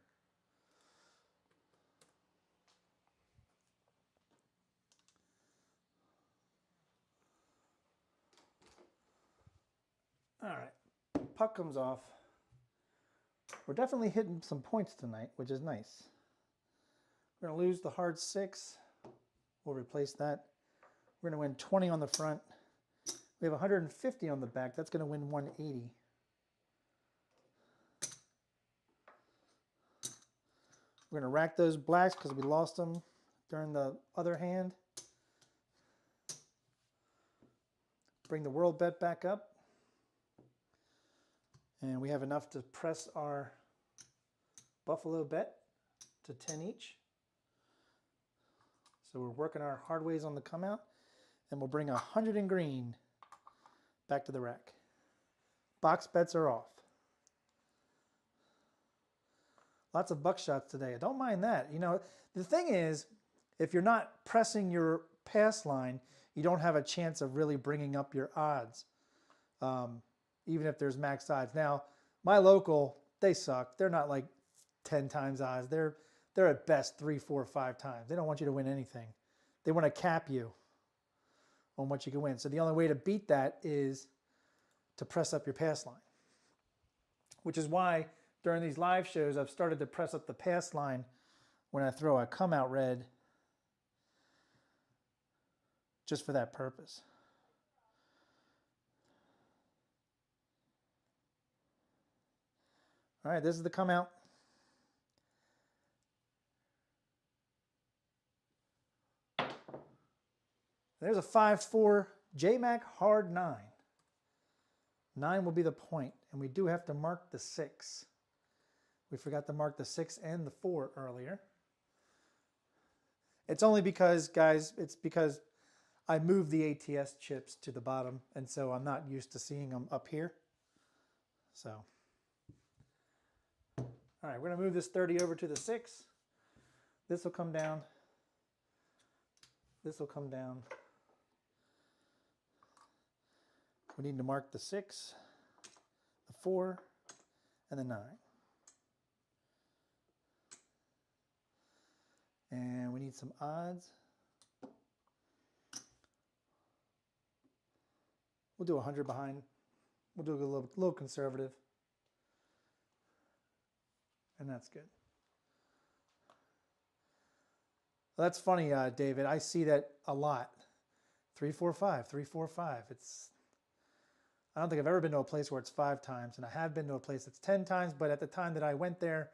All right, puck comes off. We're definitely hitting some points tonight, which is nice. We're going to lose the hard 6. We'll replace that. We're going to win 20 on the front. We have 150 on the back. That's going to win 180. We're going to rack those blacks because we lost them during the other hand. Bring the world bet back up. And we have enough to press our buffalo bet to 10 each. So we're working our hard ways on the come out. And we'll bring 100 in green back to the rack. Box bets are off. Lots of buckshots today. I don't mind that. You know, the thing is, if you're not pressing your pass line, you don't have a chance of really bringing up your odds, even if there's max odds. Now, my local, they suck. They're not like 10 times odds. They're at best 3, 4, 5 times. They don't want you to win anything. They want to cap you on what you can win. So the only way to beat that is to press up your pass line, which is why during these live shows, I've started to press up the pass line when I throw a come out red, just for that purpose. All right, this is the come out. There's a 5-4 J-Mac hard 9. 9 will be the point, and we do have to mark the 6. We forgot to mark the 6 and the 4 earlier. It's only because, guys, it's because I moved the ATS chips to the bottom, and so I'm not used to seeing them up here. So, all right, we're going to move this 30 over to the 6. This will come down. This will come down. We need to mark the 6, the 4, and the 9. And we need some odds. We'll do 100 behind. We'll do a little conservative. And that's good. Well, that's funny, David. I see that a lot. 3, 4, 5, 3, 4, 5. I don't think I've ever been to a place where it's 5 times, and I have been to a place that's 10 times, but at the time that I went there,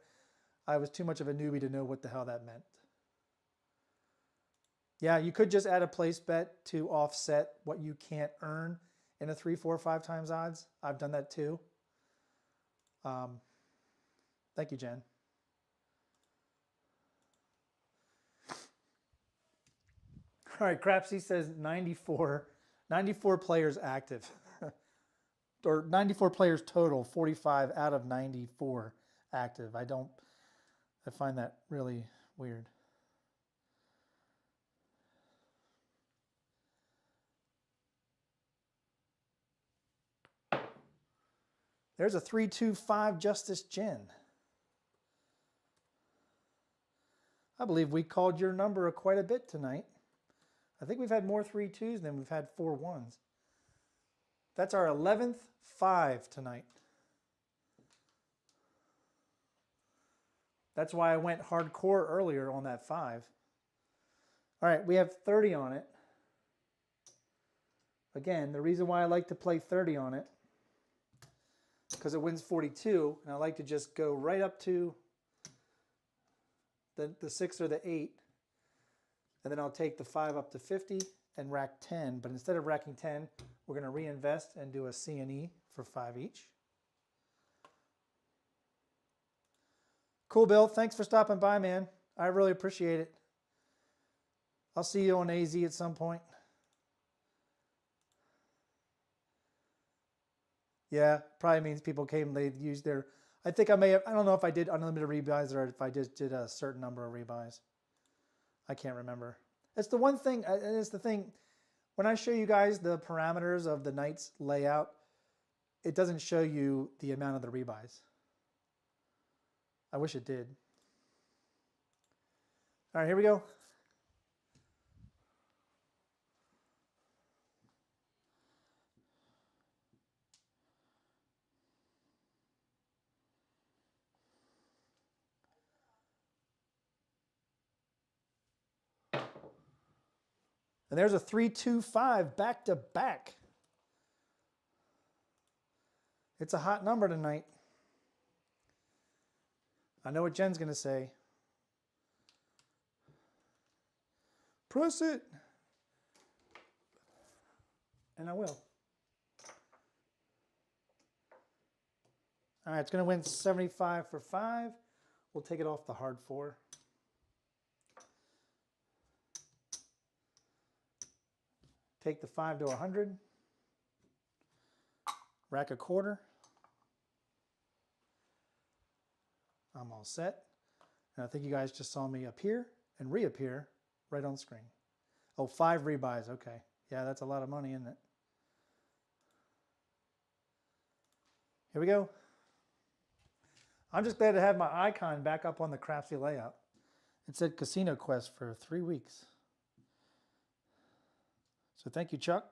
I was too much of a newbie to know what the hell that meant. Yeah, you could just add a place bet to offset what you can't earn in a 3, 4, 5 times odds. I've done that too. Thank you, Jen. All right, Crapsee says 94 players active. Or 94 players total, 45 out of 94 active. I find that really weird. There's a 325 Justice Jen. I believe we called your number quite a bit tonight. I think we've had more 3-2s than we've had 4-1s. That's our 11th 5 tonight. That's why I went hardcore earlier on that 5. All right, we have 30 on it. Again, the reason why I like to play 30 on it, because it wins 42, and I like to just go right up to the 6 or the 8, and then I'll take the 5 up to 50 and rack 10. But instead of racking 10, we're going to reinvest and do a C&E for 5 each. Cool, Bill. Thanks for stopping by, man. I really appreciate it. I'll see you on AZ at some point. Yeah, probably means people came, they used their, I think I may have, I don't know if I did unlimited rebuys or if I just did a certain number of rebuys. I can't remember. It's the one thing, and it's the thing, when I show you guys the parameters of the night's layout, it doesn't show you the amount of the rebuys. I wish it did. All right, here we go. And there's a 3-2-5 back to back. It's a hot number tonight. I know what Jen's going to say. Press it. And I will. All right, it's going to win 75 for 5. We'll take it off the hard 4. Take the 5 to 100. Rack a quarter. I'm all set. And I think you guys just saw me appear and reappear right on screen. Oh, 5 rebuys. Okay. Yeah, that's a lot of money, isn't it? Here we go. I'm just glad to have my icon back up on the Crapsee layout. It said Casino Quest for 3 weeks. So thank you, Chuck.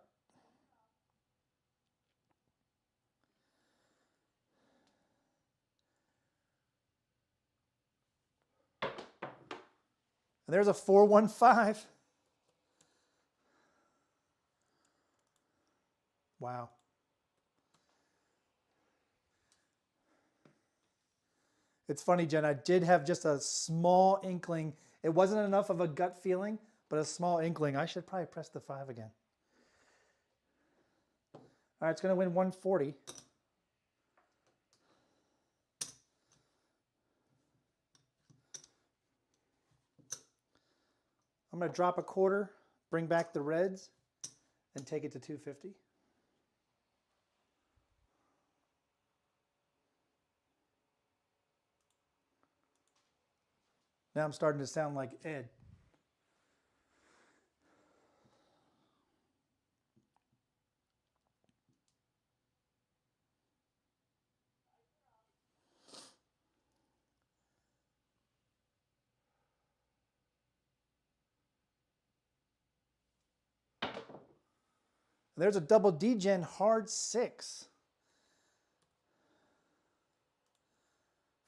And there's a 415. Wow. It's funny, Jen, I did have just a small inkling. It wasn't enough of a gut feeling, but a small inkling. I should probably press the 5 again. All right, it's going to win 140. going to drop a quarter, bring back the reds, and take it to 250. Now I'm starting to sound like Ed. There's a double D-Gen hard 6.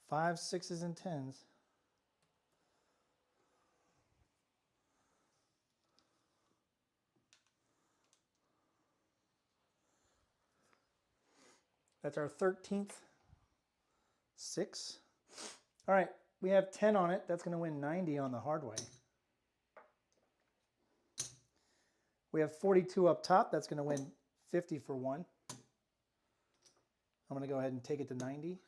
5, 6s, and 10s. That's our 13th 6. All right, we have 10 on it. That's going to win 90 on the hard way. We have 42 up top. That's going to win 50 for 1. I'm going to go ahead and take it to 90.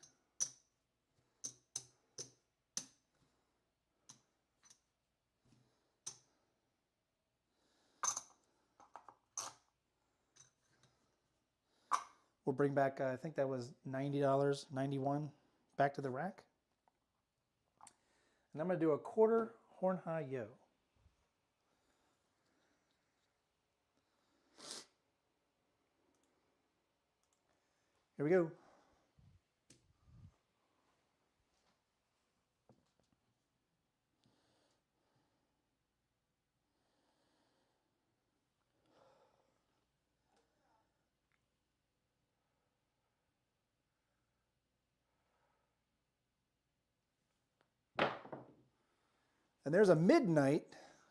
We'll bring back, I think that was $90, 91, back to the rack. And I'm going to do a quarter horn high yo. Here we go. And there's a midnight,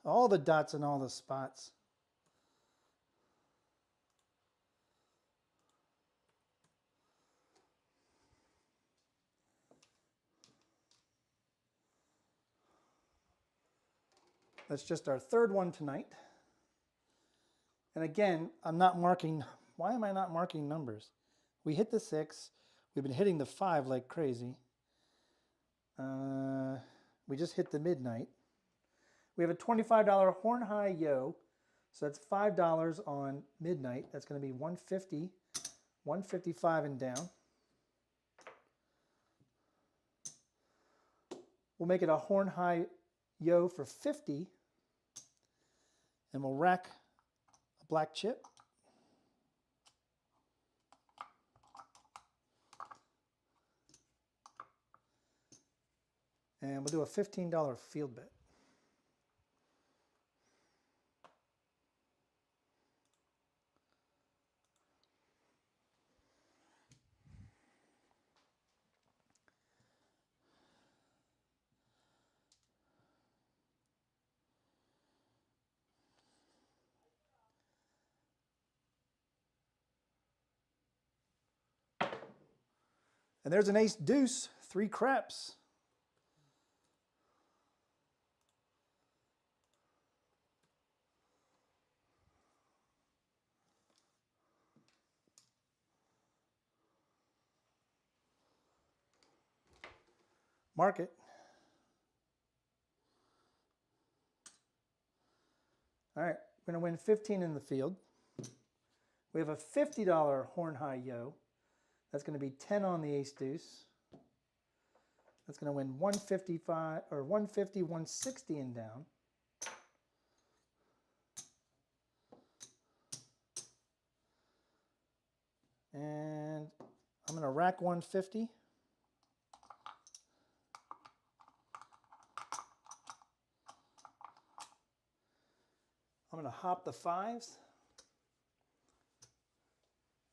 all the dots and all the spots. That's just our third one tonight. And again, I'm not marking, why am I not marking numbers? We hit the 6, we've been hitting the 5 like crazy. We just hit the midnight. We have a $25 horn high yo, so that's $5 on midnight. That's going to be $150, $155 and down. We'll make it a horn high yo for 50, and we'll rack a black chip. And we'll do a $15 field bet. And there's an ace deuce, 3 craps. Mark it. All right, we're going to win 15 in the field. We have a $50 horn high yo. That's going to be 10 on the ace deuce. That's going to win 155 or 150, 160 and down. And I'm going to rack 150. I'm going to hop the 5s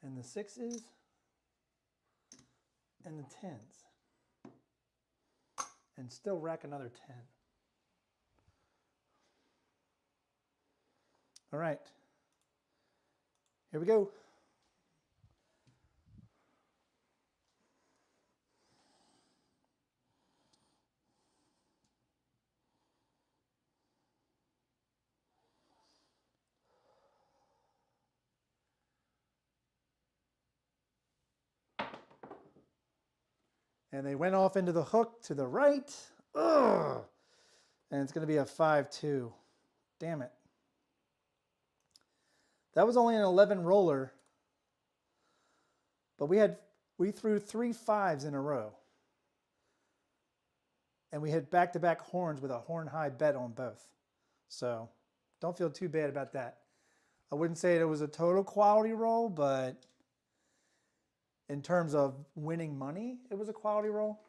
and the 6s and the 10s and still rack another 10. All right, here we go. And they went off into the hook to the right. Ugh. And it's going to be a 5-2. Damn it. That was only an 11 roller, but we threw 3 5s in a row. And we had back-to-back horns with a horn high bet on both. So don't feel too bad about that. I wouldn't say it was a total quality roll, but in terms of winning money, it was a quality roll.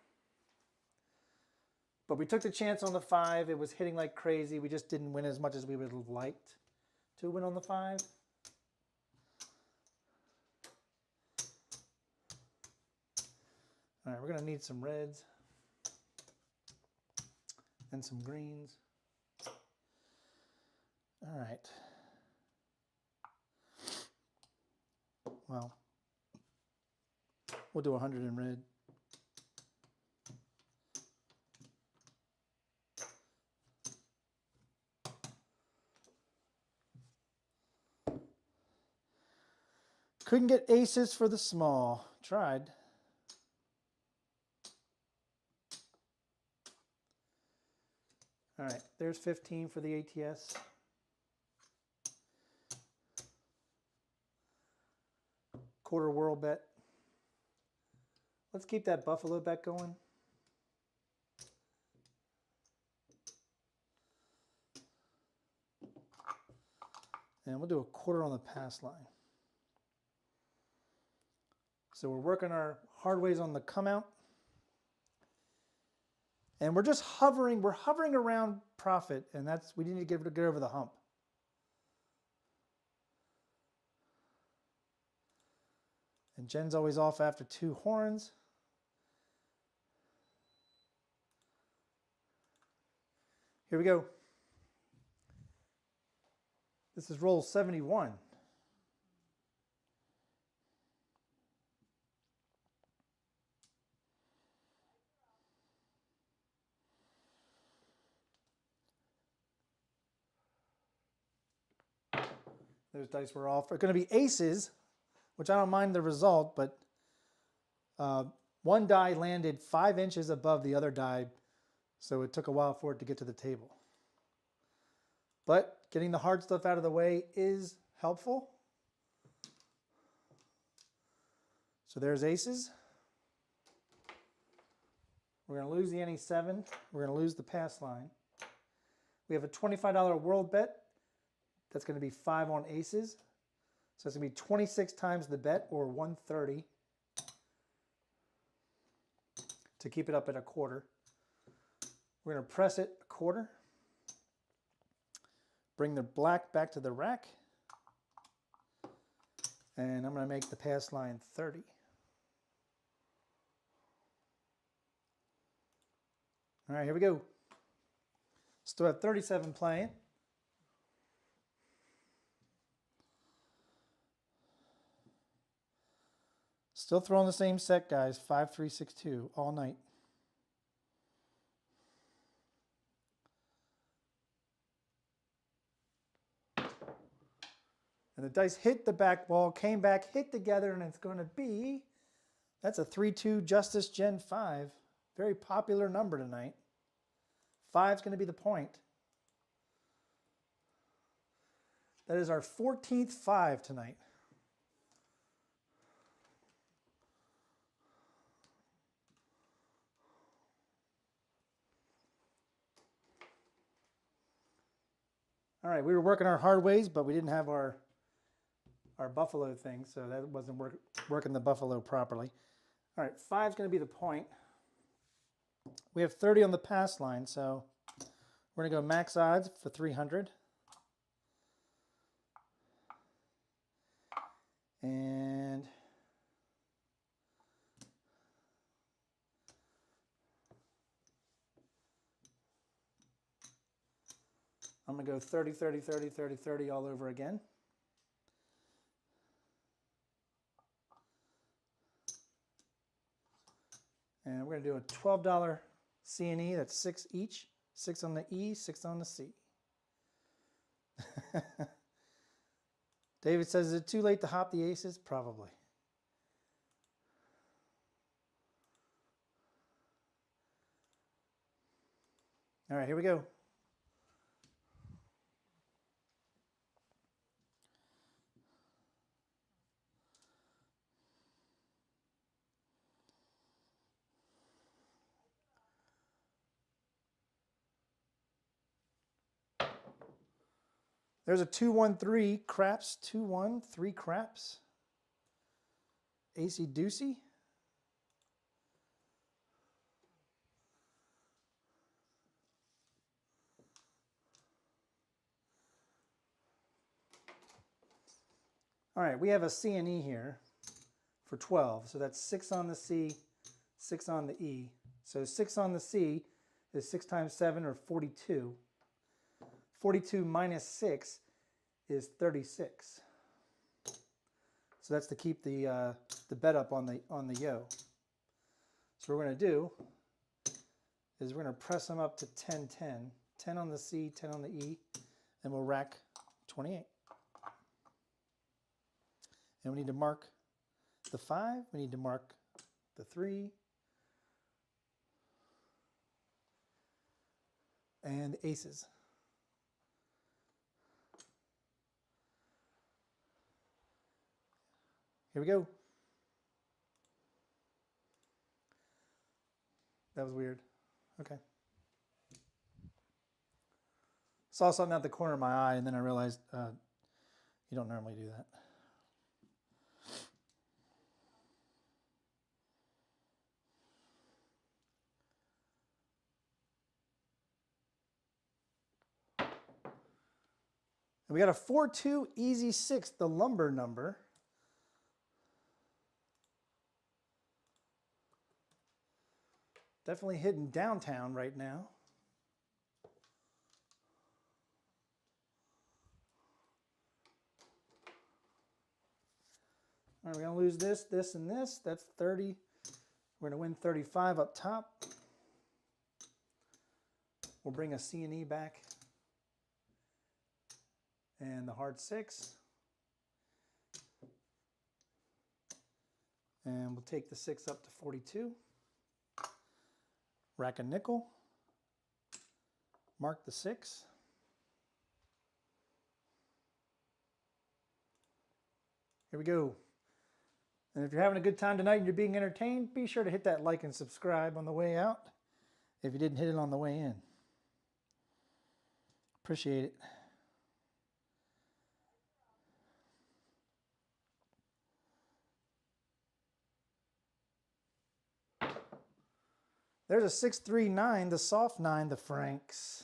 But we took the chance on the 5. It was hitting like crazy. We just didn't win as much as we would have liked to win on the 5. All right, we're going to need some reds and some greens. All right. Well, we'll do 100 in red. Couldn't get aces for the small. Tried. All right, there's 15 for the ATS. Quarter world bet. Let's keep that buffalo bet going. And we'll do a quarter on the pass line. So we're working our hard ways on the come out. And we're just hovering, we're hovering around profit, and we need to get over the hump. And Jen's always off after 2 horns. Here we go. This is roll 71. Those dice were off. They're going to be aces, which I don't mind the result, but one die landed 5 inches above the other die, so it took a while for it to get to the table. But getting the hard stuff out of the way is helpful. So there's aces. We're going to lose the NE7. We're going to lose the pass line. We have a $25 world bet. That's going to be 5 on aces. So it's going to be 26 times the bet, or 130, to keep it up at a quarter. We're going to press it a quarter. Bring the black back to the rack. And I'm going to make the pass line 30. All right, here we go. Still have 37 playing. Still throwing the same set, guys. 5, 3, 6, 2 all night. And the dice hit the back wall, came back, hit together, and it's going to be, that's a 3-2 Justice Gen 5. Very popular number tonight. 5's going to be the point. That is our 14th 5 tonight. All right, we were working our hard ways, but we didn't have our buffalo thing, so that wasn't working the buffalo properly. All right, 5's going to be the point. We have 30 on the pass line, so we're going to go max odds for 300. And I'm going to go 30, 30, 30, 30, 30 all over again. And we're going to do a $12 C&E. That's 6 each. 6 on the E, 6 on the C. David says, is it too late to hop the aces? Probably. All right, here we go. There's a 213 Craps, 213 Craps. AC Doocy. All right, we have a C and E here for 12. So that's 6 on the C, 6 on the E. So 6 on the C is 6 times 7, or 42. 42 minus 6 is 36. So that's to keep the bet up on the yo. So what we're going to do is we're going to press them up to 10, 10. 10 on the C, 10 on the E, and we'll rack 28. And we need to mark the 5, we need to mark the 3, and the aces. Here we go. That was weird. Okay. Saw something out the corner of my eye, and then I realized you don't normally do that. And we got a 4-2 easy 6, the lumber number. Definitely hitting downtown right now. All right, we're going to lose this, this, and this. That's 30. We're going to win 35 up top. We'll bring a C and E back. And the hard 6. And we'll take the 6 up to 42. Rack a nickel. Mark the 6. Here we go. And if you're having a good time tonight and you're being entertained, be sure to hit that like and subscribe on the way out if you didn't hit it on the way in. Appreciate it. There's a 639, the soft 9, the Franks.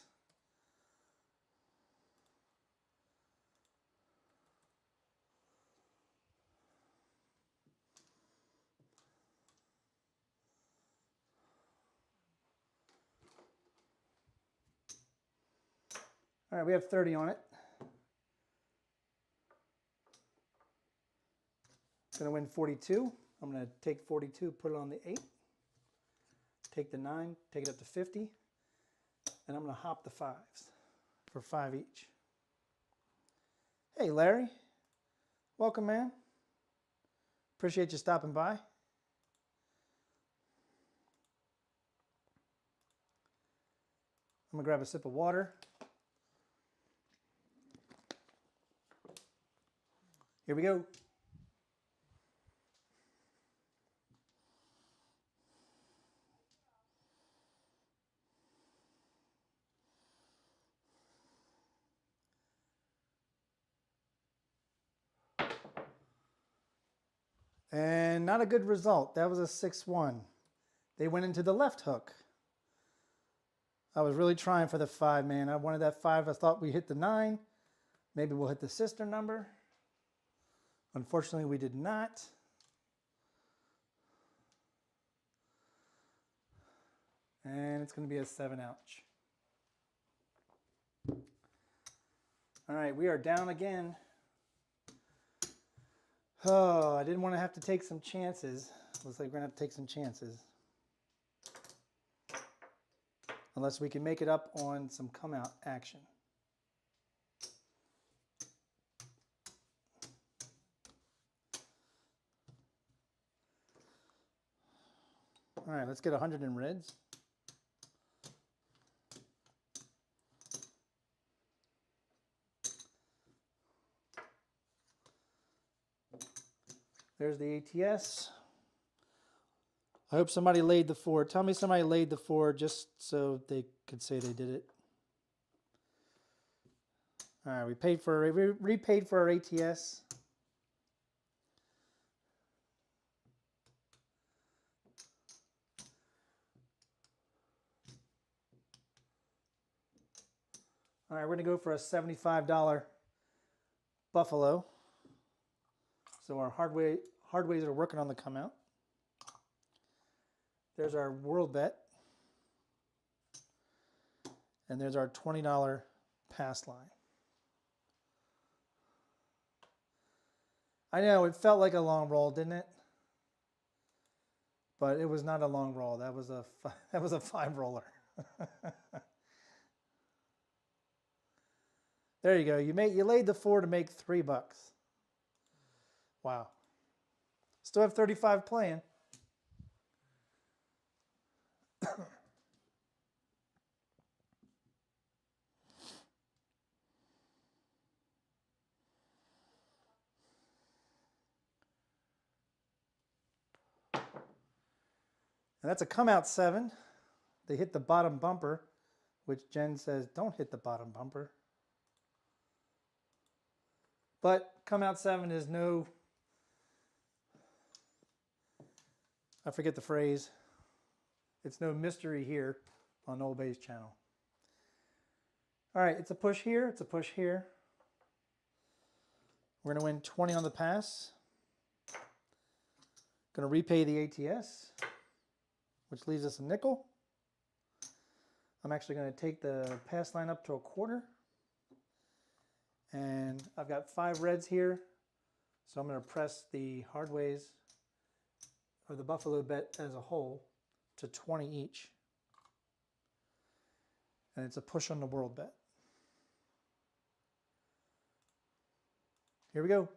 All right, we have 30 on it. Going to win 42. I'm going to take 42, put it on the 8. Take the 9, take it up to 50. And I'm going to hop the 5s for 5 each. Hey, Larry. Welcome, man. Appreciate you stopping by. I'm going to grab a sip of water. Here we go. And not a good result. That was a 6-1. They went into the left hook. I was really trying for the 5, man. I wanted that 5. I thought we hit the 9. Maybe we'll hit the sister number. Unfortunately, we did not. And it's going to be a 7 ouch. All right, we are down again. Oh, I didn't want to have to take some chances. Looks like we're going to have to take some chances. Unless we can make it up on some come out action. All right, let's get 100 in reds. There's the ATS. I hope somebody laid the 4. Tell me somebody laid the 4 just so they could say they did it. All right, we repaid for our ATS. All right, we're gonna go for a $75 Buffalo. So our hardways are working on the come out. There's our world bet. And there's our $20 pass line. I know it felt like a long roll, didn't it? But it was not a long roll. That was a 5 roller. There you go. You laid the 4 to make $3. Wow. Still have 35 playing. And that's a come out 7. They hit the bottom bumper, which Jen says don't hit the bottom bumper. But come out 7 is no, I forget the phrase. It's no mystery here on Old Bay's channel. All right, it's a push here, it's a push here. We're gonna win 20 on the pass. Gonna repay the ATS, which leaves us a nickel. I'm actually gonna take the pass line up to a quarter. And I've got 5 reds here. So I'm gonna press the hardways or the Buffalo bet as a whole to 20 each. And it's a push on the world bet. Here we go.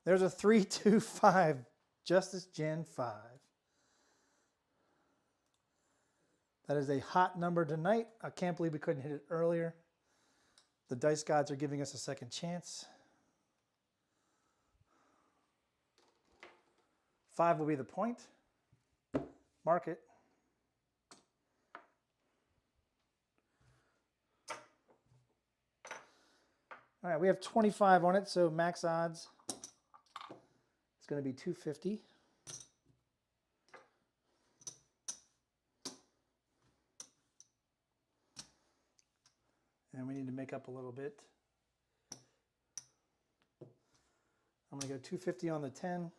There's a 325, Justice Gen 5. That is a hot number tonight. I can't believe we couldn't hit it earlier. The dice gods are giving us a second chance. 5 will be the point. Mark it. All right, we have 25 on it, so max odds. It's going to be 250. And we need to make up a little bit. I'm going to go 250 on the 10.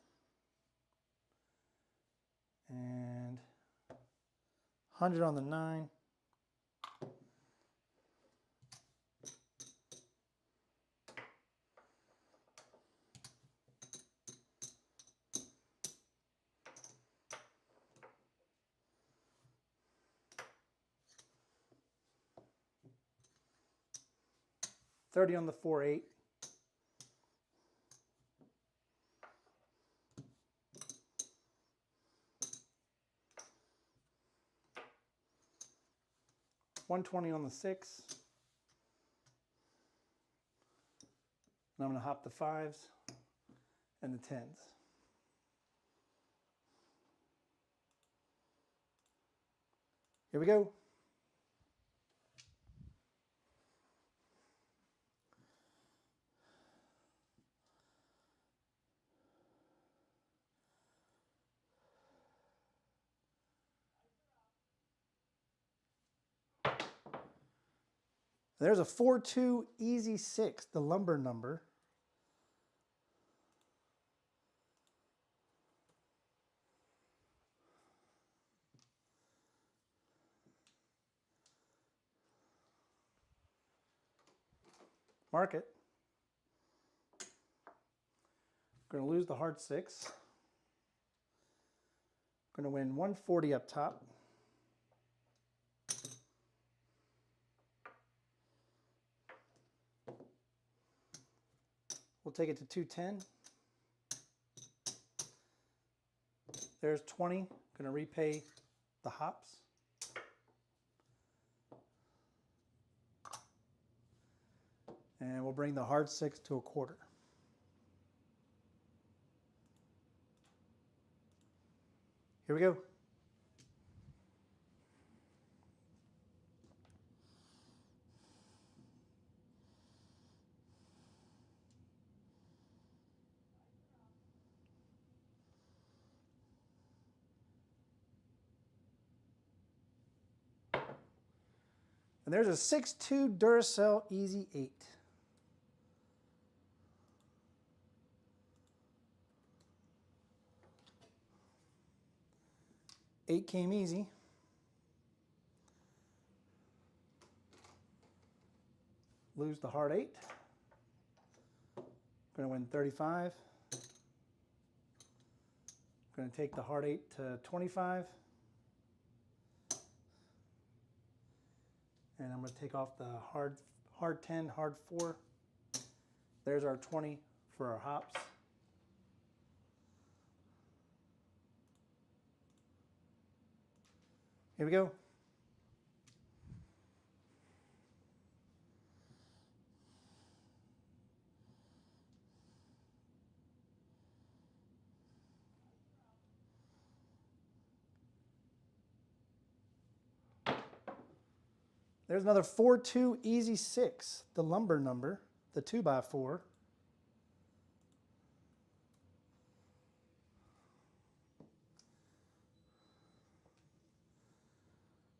And 100 on the 9. $30 on the 4-8. $120 on the 6. And I'm going to hop the 5s and the 10s. Here we go. There's a 4-2 easy 6, the lumber number. Mark it. Going to lose the hard 6. Going to win 140 up top. We'll take it to 210. There's 20. Going to repay the hops. And we'll bring the hard 6 to a quarter. Here we go. And there's a 6-2 Duracell Easy 8. Eight came easy. Lose the hard 8. Going to win 35. Going to take the hard 8 to 25. And I'm going to take off the hard 10, hard 4. There's our 20 for our hops. Here we go. There's another 4-2 Easy 6, the lumber number, the 2x4.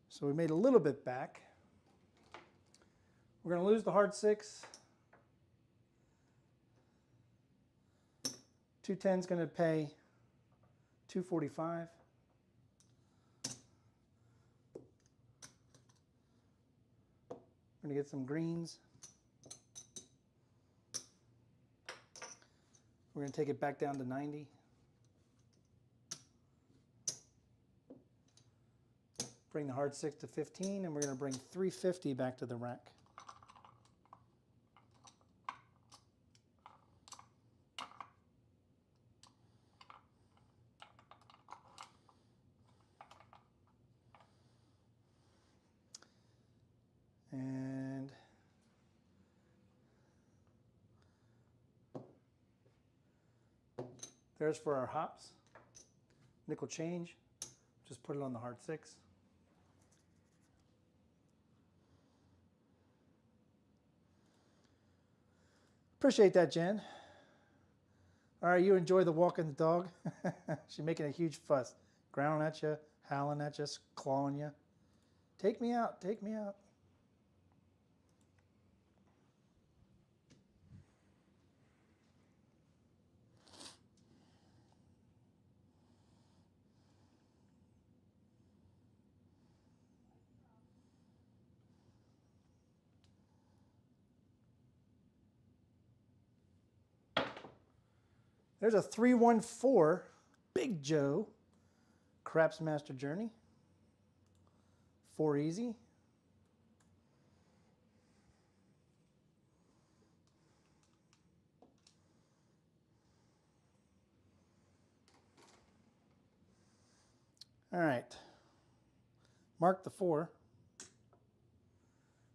So we made a little bit back. We're going to lose the hard 6. 210 is going to pay 245. We're going to get some greens. We're going to take it back down to 90. Bring the hard 6 to 15, and we're going to bring 350 back to the rack. And there's for our hops. Nickel change. Just put it on the hard 6. Appreciate that, Jen. All right, you enjoy the walking the dog. She's making a huge fuss. Growling at you, howling at you, clawing you. Take me out, take me out. There's a 314 Big Joe Craps Master Journey. 4 easy. All right. Mark the 4.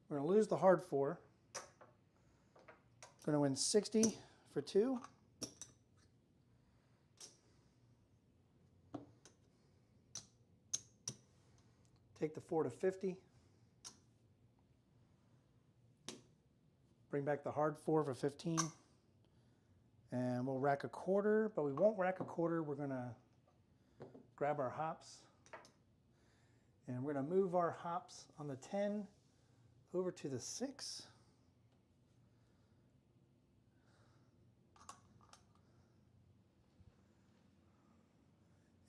We're going to lose the hard 4. Going to win 60 for 2. Take the 4 to 50. Bring back the hard 4 for 15. And we'll rack a quarter, but we won't rack a quarter. We're going to grab our hops. And we're going to move our hops on the 10 over to the 6.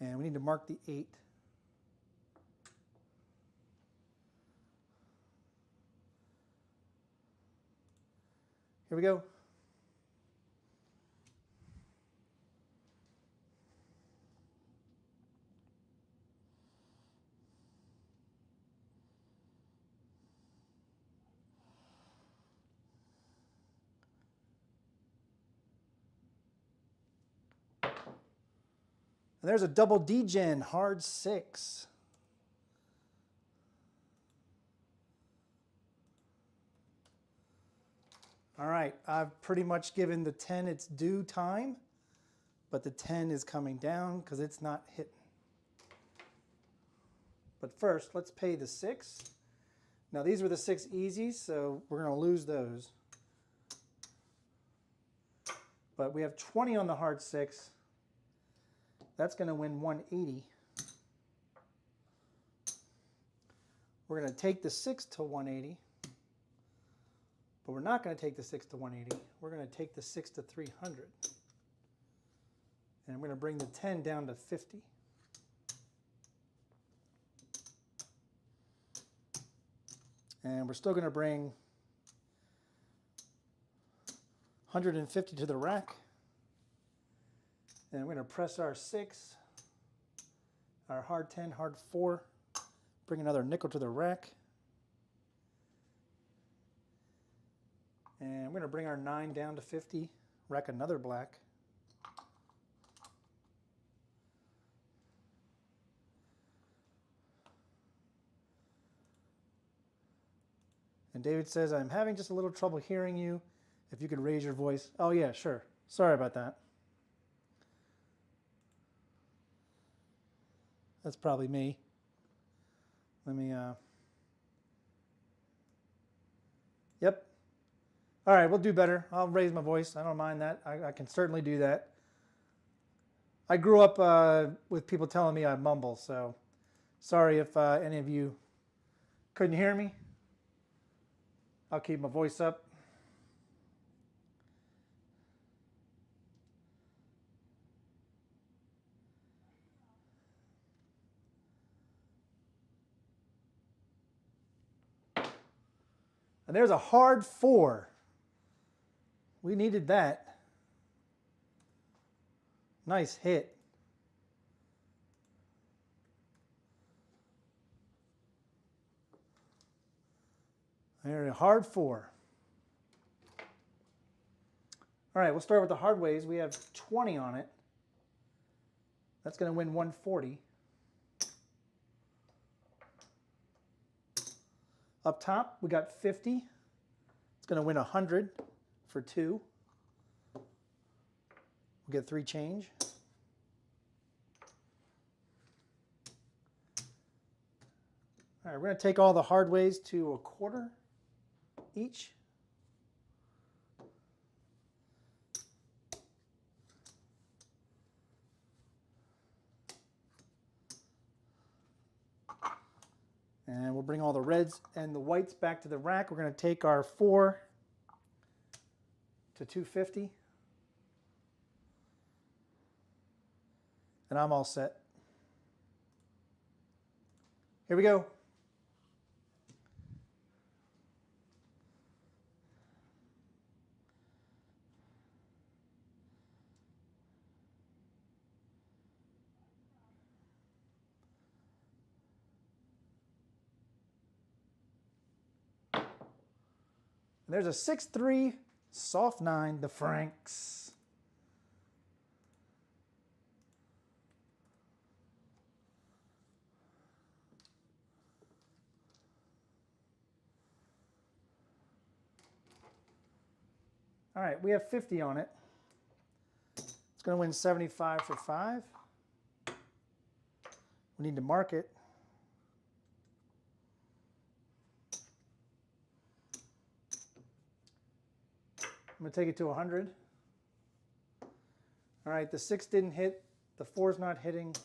And we need to mark the 8. Here we go. And there's a double D-Gen hard 6. All right, I've pretty much given the 10 its due time, but the 10 is coming down because it's not hitting. But first, let's pay the 6. Now these were the 6 easies, so we're going to lose those. But we have 20 on the hard 6. That's going to win 180. We're going to take the 6 to 180. But we're not going to take the 6 to 180. We're going to take the 6 to 300. And we're going to bring the 10 down to 50. And we're still going to bring 150 to the rack. And we're going to press our 6, our hard 10, hard 4, bring another nickel to the rack. And we're going to bring our 9 down to 50, rack another black. And David says, I'm having just a little trouble hearing you. If you could raise your voice. Oh yeah, sure. Sorry about that. That's probably me. Let me, Yep. All right, we'll do better. I'll raise my voice. I don't mind that. I can certainly do that. I grew up with people telling me I mumble, so sorry if any of you couldn't hear me. I'll keep my voice up. And there's a hard 4. We needed that. Nice hit. There, a hard 4. All right, we'll start with the hard ways. We have 20 on it. That's going to win 140. Up top, we got 50. It's going to win 100 for 2. We'll get 3 change. All right, we're going to take all the hard ways to a quarter each. And we'll bring all the reds and the whites back to the rack. We're going to take our 4 to 250. And I'm all set. Here we go. And there's a 6-3, soft 9, the Franks. All right, we have 50 on it. It's going to win 75 for 5. We need to mark it. I'm going to take it to 100. All right, the 6 didn't hit. The 4's not hitting.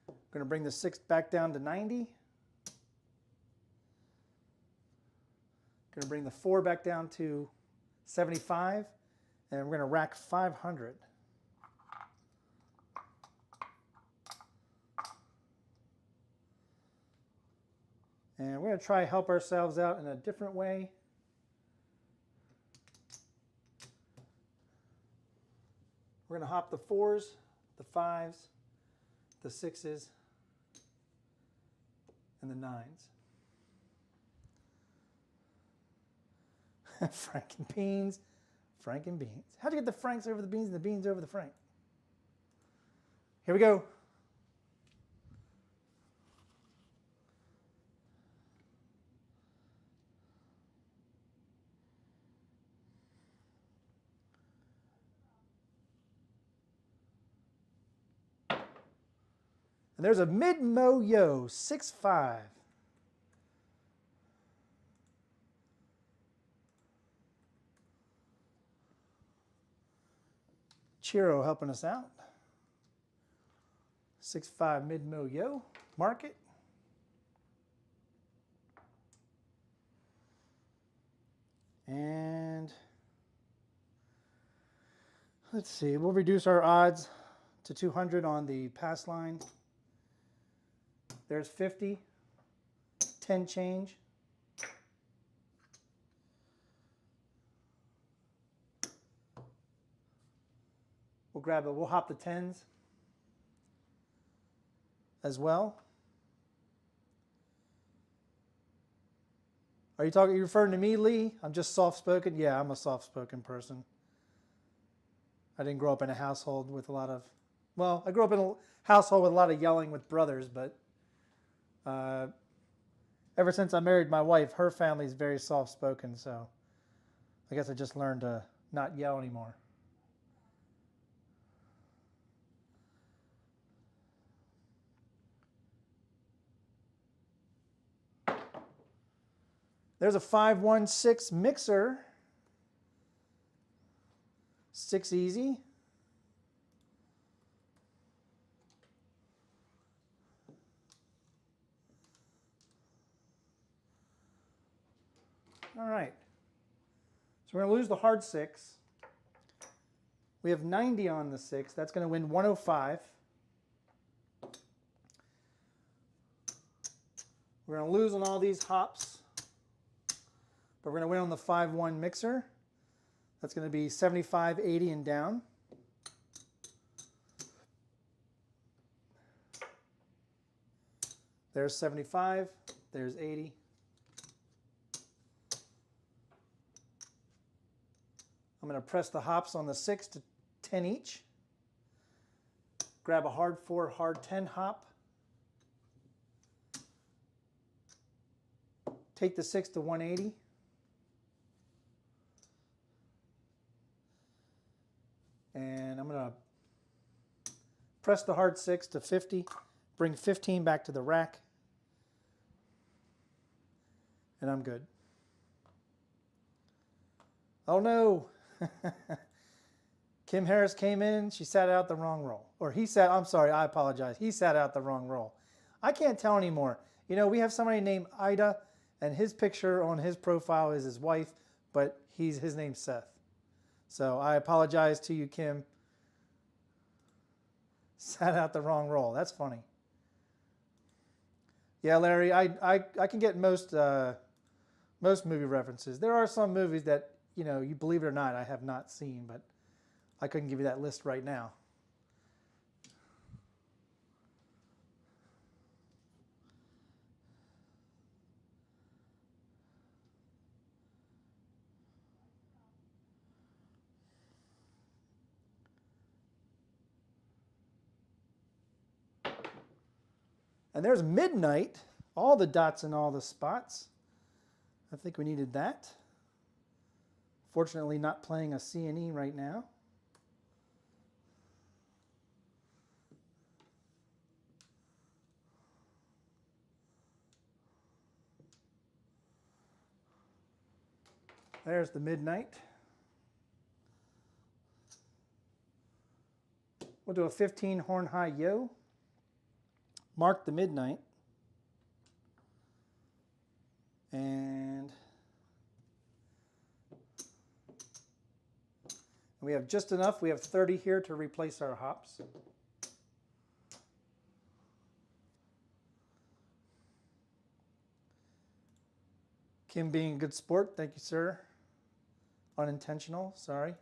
I'm going to bring the 6 back down to 90. Going to bring the 4 back down to 75. And we're going to rack 500. And we're going to try to help ourselves out in a different way. We're going to hop the 4s, the 5s, the 6s, and the 9s. Frank and beans, Frank and beans. How'd you get the Franks over the beans and the beans over the Frank? Here we go. There's a mid-mo-yo, 6.5. Chiro helping us out. 6.5 mid-mo-yo, market. And let's see, we'll reduce our odds to 200 on the pass line. There's 50, 10 change. We'll grab it, we'll hop the 10s as well. Are you referring to me, Lee? I'm just soft-spoken? Yeah, I'm a soft-spoken person. I didn't grow up in a household with a lot of, well, I grew up in a household with a lot of yelling with brothers, but ever since I married my wife, her family's very soft-spoken, so I guess I just learned to not yell anymore. There's a 516 mixer. 6 easy. All right. So we're going to lose the hard 6. We have 90 on the 6. That's going to win 105. We're going to lose on all these hops, but we're going to win on the 5-1 mixer. That's going to be 75, 80, and down. There's 75. There's 80. I'm going to press the hops on the 6 to 10 each. Grab a hard 4, hard 10 hop. Take the 6 to 180. And I'm going to press the hard 6 to 50, bring 15 back to the rack, and I'm good. Oh no! Kim Harris came in, she sat out the wrong roll. Or he sat, I'm sorry, I apologize. He sat out the wrong roll. I can't tell anymore. You know, we have somebody named Ida, and his picture on his profile is his wife, but his name's Seth. So I apologize to you, Kim. Sat out the wrong roll. That's funny. Yeah, Larry, I can get most movie references. There are some movies that, you know, you believe it or not, I have not seen, but I couldn't give you that list right now. And there's midnight, all the dots in all the spots. I think we needed that. Fortunately, not playing a C&E right now. There's the midnight. We'll do a 15 horn high yo. Mark the midnight. And we have just enough. We have 30 here to replace our hops. Kim being a good sport. Thank you, sir. Unintentional, sorry.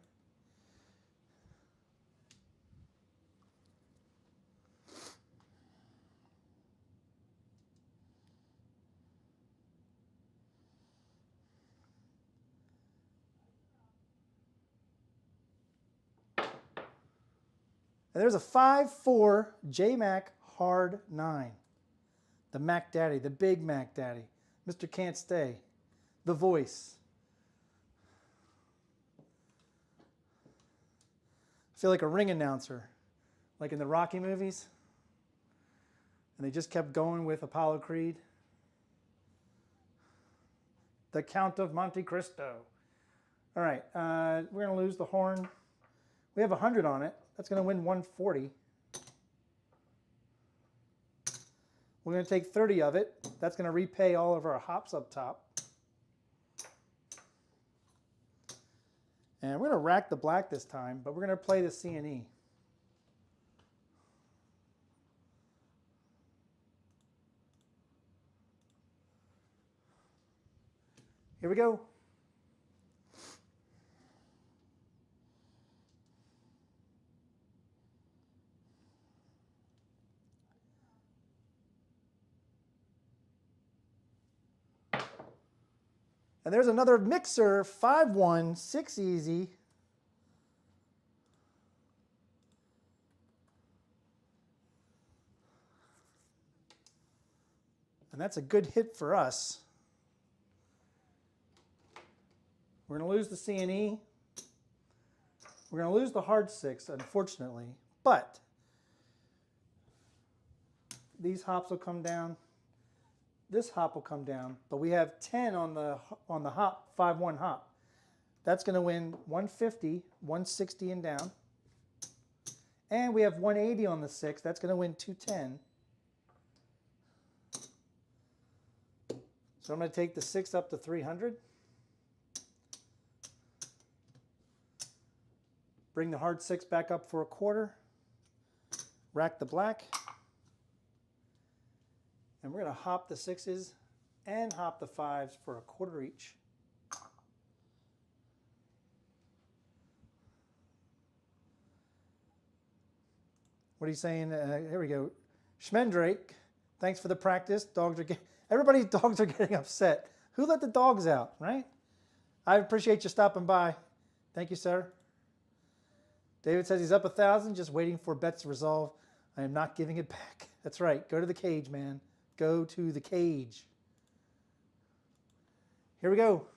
And there's a 5-4 J-Mac hard 9. The Mac Daddy, the big Mac Daddy. Mr. Can't Stay. The voice. I feel like a ring announcer, like in the Rocky movies. And they just kept going with Apollo Creed. The Count of Monte Cristo. All right, we're going to lose the horn. We have 100 on it. That's going to win 140. We're going to take 30 of it. That's going to repay all of our hops up top. And we're going to rack the black this time, but we're going to play the C and E. Here we go. And there's another mixer, 5-1, 6 easy. And that's a good hit for us. We're going to lose the C and E. We're going to lose the hard 6, unfortunately. But these hops will come down. This hop will come down, but we have 10 on the hop, 5-1 hop. That's going to win 150, 160 and down. And we have 180 on the 6. That's going to win 210. So I'm going to take the 6 up to 300. Bring the hard 6 back up for a quarter. Rack the black. And we're going to hop the 6s and hop the 5s for a quarter each. What are you saying? Here we go. Schmendrake, thanks for the practice. Everybody's dogs are getting upset. Who let the dogs out, right? I appreciate you stopping by. Thank you, sir. David says he's up 1,000, just waiting for bets to resolve. I am not giving it back. That's right. Go to the cage, man. Go to the cage. Here we go.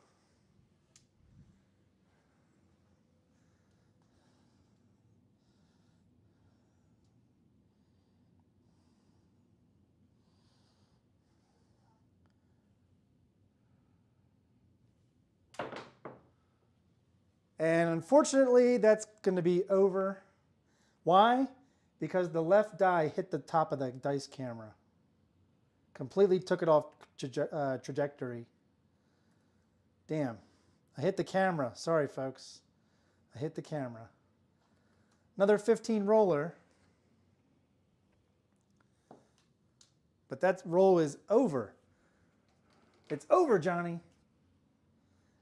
And unfortunately, that's going to be over. Why? Because the left die hit the top of the dice camera. Completely took it off trajectory. Damn. I hit the camera. Sorry, folks. I hit the camera. Another 15 roller. But that roll is over. It's over, Johnny.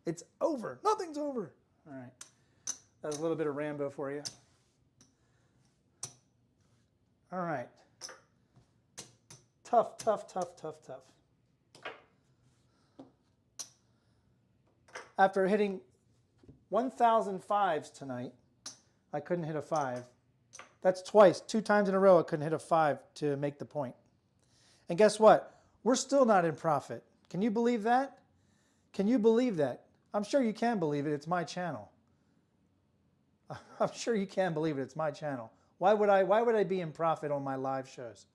It's over. Nothing's over. All right. That's a little bit of Rambo for you. All right. Tough, tough, tough, tough, tough. After hitting 1,005s tonight, I couldn't hit a 5. That's twice, 2 times in a row I couldn't hit a 5 to make the point. And guess what? We're still not in profit. Can you believe that? Can you believe that? I'm sure you can believe it. It's my channel. I'm sure you can believe it. It's my channel. Why would I be in profit on my live shows?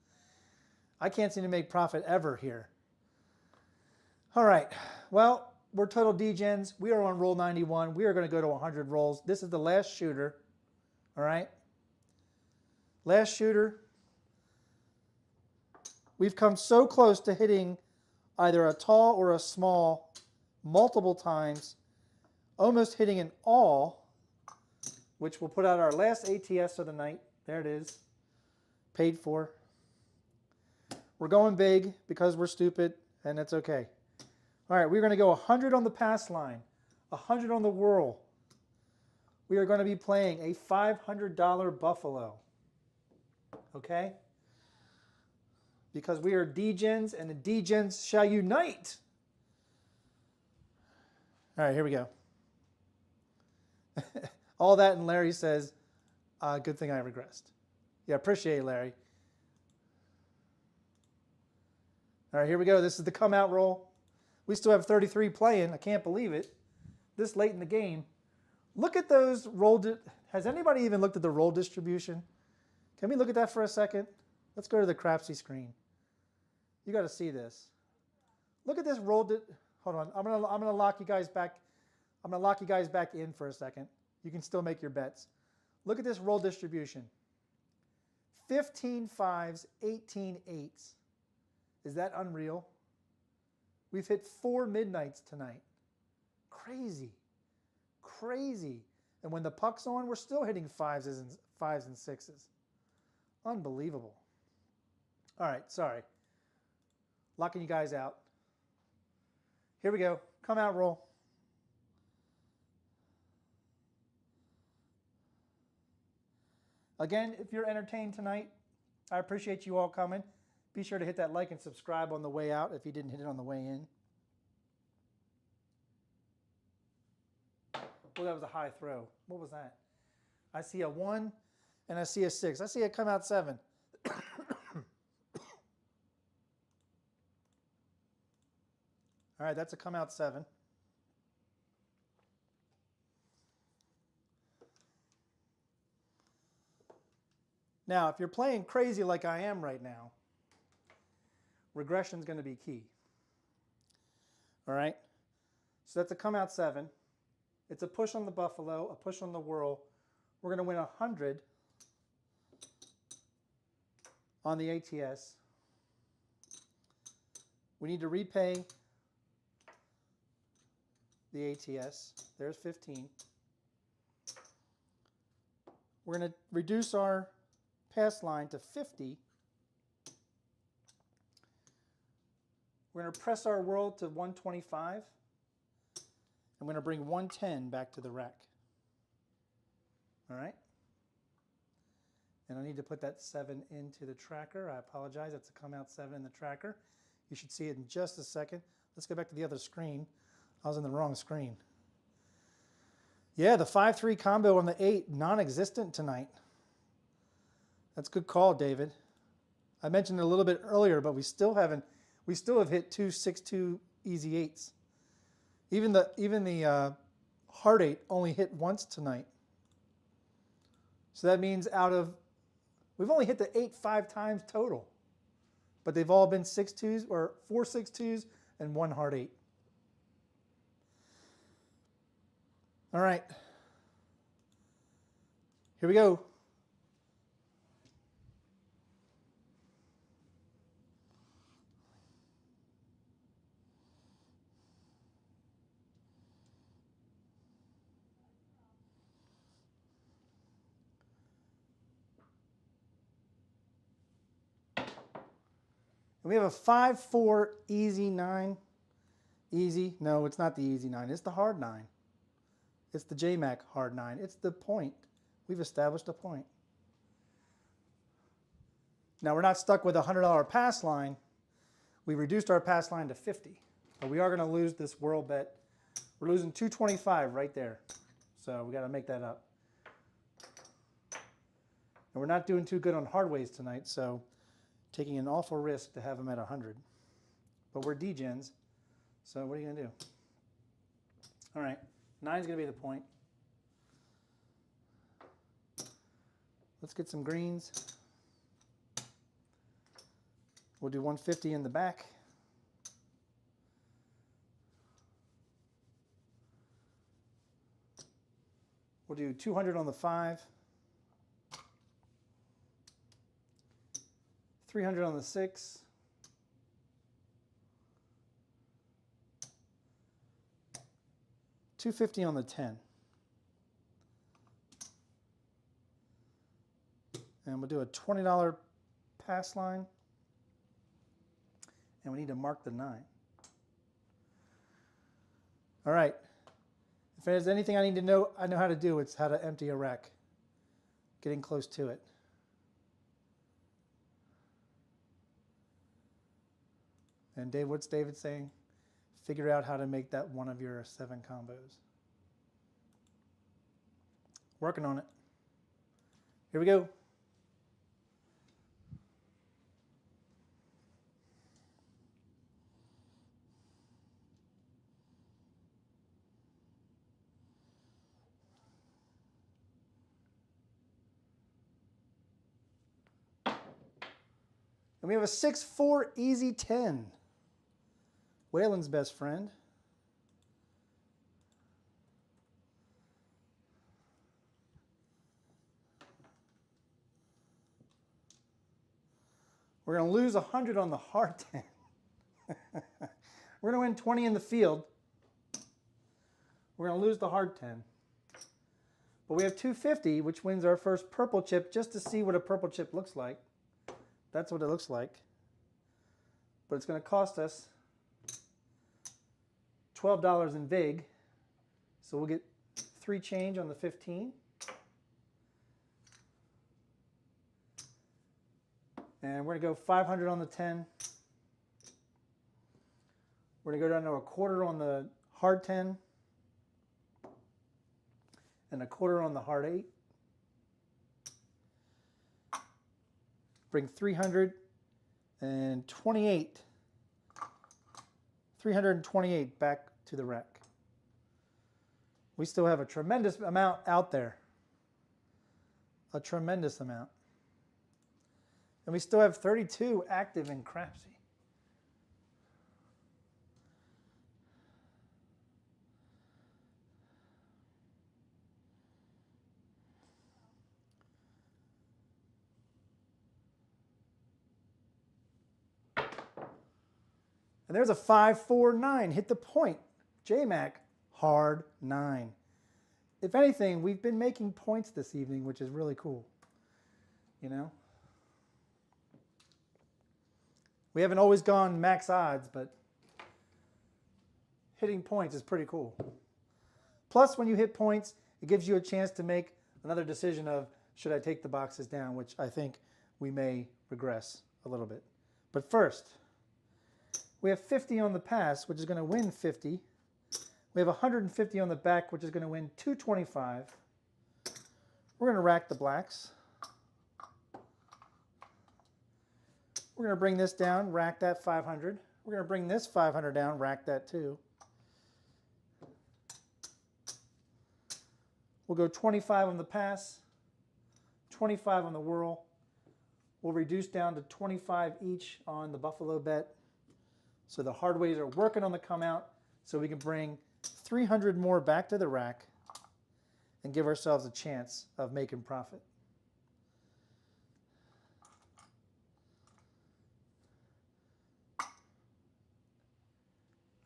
I can't seem to make profit ever here. All right. Well, we're total degens. We are on roll 91. We are going to go to 100 rolls. This is the last shooter. All right. Last shooter. We've come so close to hitting either a tall or a small multiple times, almost hitting an all, which will put out our last ATS of the night. There it is. Paid for. We're going big because we're stupid, and that's okay. All right, we're going to go 100 on the pass line, 100 on the whirl. We are going to be playing a $500 Buffalo. Okay? Because we are degens, and the degens shall unite. All right, here we go. All that, and Larry says, good thing I regressed. Yeah, appreciate it, Larry. All right, here we go. This is the come out roll. We still have 33 playing. I can't believe it. This late in the game. Look at those roll. Has anybody even looked at the roll distribution? Can we look at that for a second? Let's go to the Crapsee screen. You got to see this. Look at this roll. Hold on. I'm gonna lock you guys back. I'm gonna lock you guys back in for a second. You can still make your bets. Look at this roll distribution. 15 fives, 18 eights. Is that unreal? We've hit 4 midnights tonight. Crazy. Crazy. And when the puck's on, we're still hitting fives and sixes. Unbelievable. All right, sorry. Locking you guys out. Here we go. Come out, roll. Again, if you're entertained tonight, I appreciate you all coming. Be sure to hit that like and subscribe on the way out if you didn't hit it on the way in. Well, that was a high throw. What was that? I see a 1 and I see a 6. I see it come out 7. All right, that's a come out 7. Now, if you're playing crazy like I am right now, regression is going to be key. All right? So that's a come out 7. It's a push on the buffalo, a push on the whirl. We're going to win 100 on the ATS. We need to repay the ATS. There's 15. We're going to reduce our pass line to 50. We're going to press our whirl to 125. I'm going to bring 110 back to the rack. All right? And I need to put that 7 into the tracker. I apologize. That's a come out 7 in the tracker. You should see it in just a second. Let's go back to the other screen. I was in the wrong screen. Yeah, the 5-3 combo on the 8, non-existent tonight. That's a good call, David. I mentioned it a little bit earlier, but we still have hit 2 6-2 easy 8s. Even the hard 8 only hit once tonight. So that means we've only hit the 8 5 times total, but they've all been 6-2s or 4 6-2s and 1 hard 8. All right, here we go. We have a 5-4 easy 9. Easy? No, it's not the easy 9. It's the hard 9. It's the JMac hard 9. It's the point. We've established a point. Now we're not stuck with a $100 pass line. We reduced our pass line to 50. But we are going to lose this whirl bet. We're losing 225 right there. So we got to make that up. And we're not doing too good on hard ways tonight, so taking an awful risk to have them at 100. But we're degens, so what are you going to do? All right, 9's going to be the point. Let's get some greens. We'll do 150 in the back. We'll do 200 on the 5. 300 on the 6. $250 on the 10. And we'll do a $20 pass line. And we need to mark the 9. All right. If there's anything I need to know, I know how to do. It's how to empty a rack. Getting close to it. And Dave, what's David saying? Figure out how to make that one of your 7 combos. Working on it. Here we go. And we have a 6-4 easy 10. Waylon's best friend. We're going to lose 100 on the hard 10. We're going to win 20 in the field. We're going to lose the hard 10. But we have 250, which wins our first purple chip, just to see what a purple chip looks like. That's what it looks like. But it's going to cost us $12 in VIG. So we'll get 3 change on the 15. And we're going to go 500 on the 10. We're going to go down to a quarter on the hard 10. And a quarter on the hard 8. Bring 328 back to the rack. We still have a tremendous amount out there. A tremendous amount. And we still have 32 active in Crapsee. And there's a 5-4-9. Hit the point. J-Mac, hard 9. If anything, we've been making points this evening, which is really cool. You know? We haven't always gone max odds, but hitting points is pretty cool. Plus, when you hit points, it gives you a chance to make another decision of, should I take the boxes down, which I think we may regress a little bit. But first, we have 50 on the pass, which is going to win 50. We have 150 on the back, which is going to win 225. We're going to rack the blacks. We're going to bring this down, rack that 500. We're going to bring this 500 down, rack that too. We'll go 25 on the pass, 25 on the whirl. We'll reduce down to 25 each on the buffalo bet. So the hard ways are working on the come out, so we can bring 300 more back to the rack and give ourselves a chance of making profit.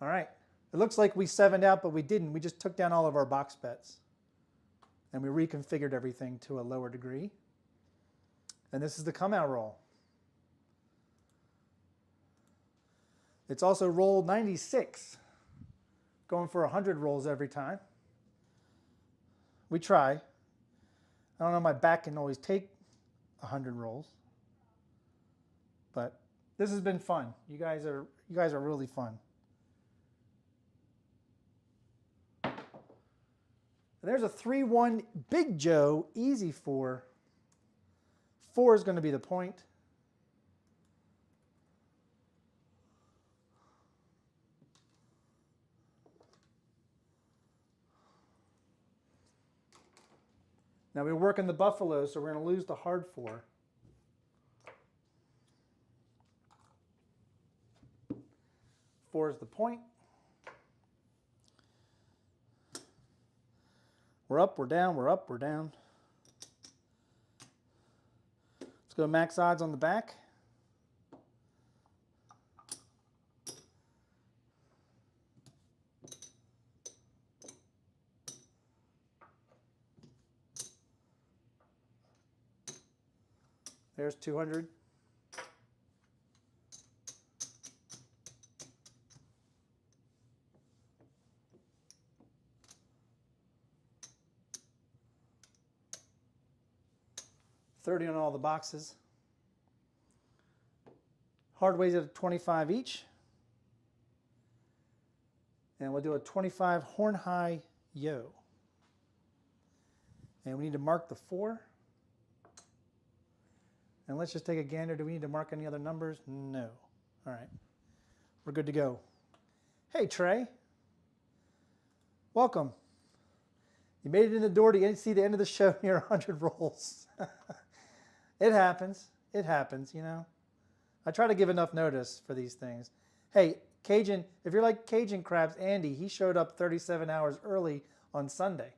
All right, it looks like we 7'd out, but we didn't. We just took down all of our box bets and we reconfigured everything to a lower degree. And this is the come out roll. It's also roll 96, going for 100 rolls every time. We try. I don't know, my back can always take 100 rolls, but this has been fun. You guys are really fun. There's a 3-1 Big Joe, easy 4. 4 is going to be the point. Now we're working the buffalo, so we're going to lose the hard 4. Four is the point. We're up, we're down, we're up, we're down. Let's go max odds on the back. There's 200. $30 on all the boxes. Hard ways at 25 each. And we'll do a 25 horn high yo. And we need to mark the 4. And let's just take a gander. Do we need to mark any other numbers? No. All right. We're good to go. Hey, Trey. Welcome. You made it in the door to see the end of the show near 100 rolls. It happens. It happens, you know. I try to give enough notice for these things. Hey, Cajun, if you're like Cajun Craps, Andy, he showed up 37 hours early on Sunday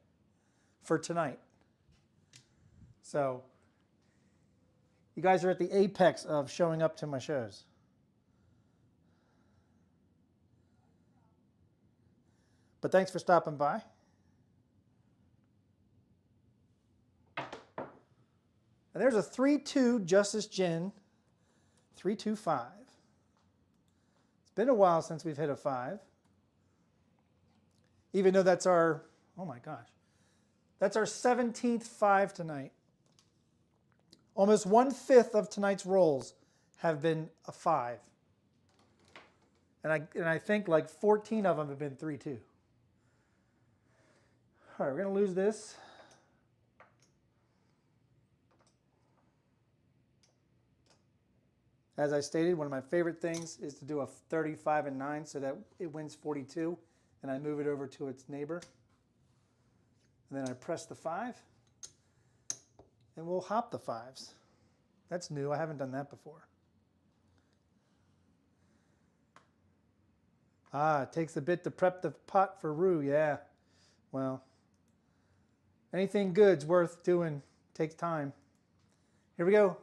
for tonight. So you guys are at the apex of showing up to my shows. But thanks for stopping by. And there's a 3-2 Justice Gin, 3-2-5. It's been a while since we've hit a 5. Even though that's our, oh my gosh, that's our 17th 5 tonight. Almost 1/5 of tonight's rolls have been a 5. And I think like 14 of them have been 3-2. All right, we're going to lose this. As I stated, one of my favorite things is to do a 35 and 9 so that it wins 42, and I move it over to its neighbor. And then I press the 5, and we'll hop the 5s. That's new. I haven't done that before. Ah, it takes a bit to prep the pot for roux. Yeah. Well, anything good's worth doing. Takes time. Here we go.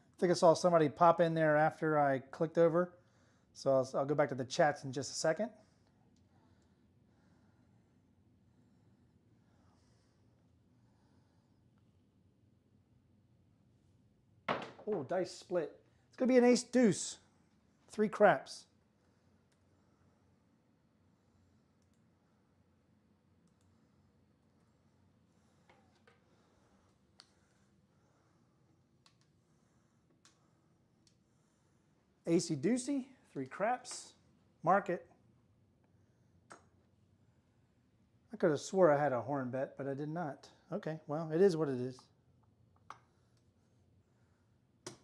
I think I saw somebody pop in there after I clicked over. So I'll go back to the chats in just a second. Oh, dice split. It's going to be an ace deuce. 3 craps. Acey deucey, 3 craps. Mark it. I could have swore I had a horn bet, but I did not. Okay, well, it is what it is.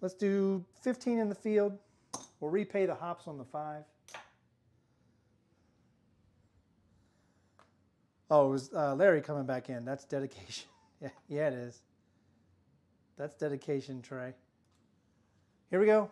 Let's do 15 in the field. We'll repay the hops on the 5. Oh, it was Larry coming back in. That's dedication. Yeah, it is. That's dedication, Trey. Here we go.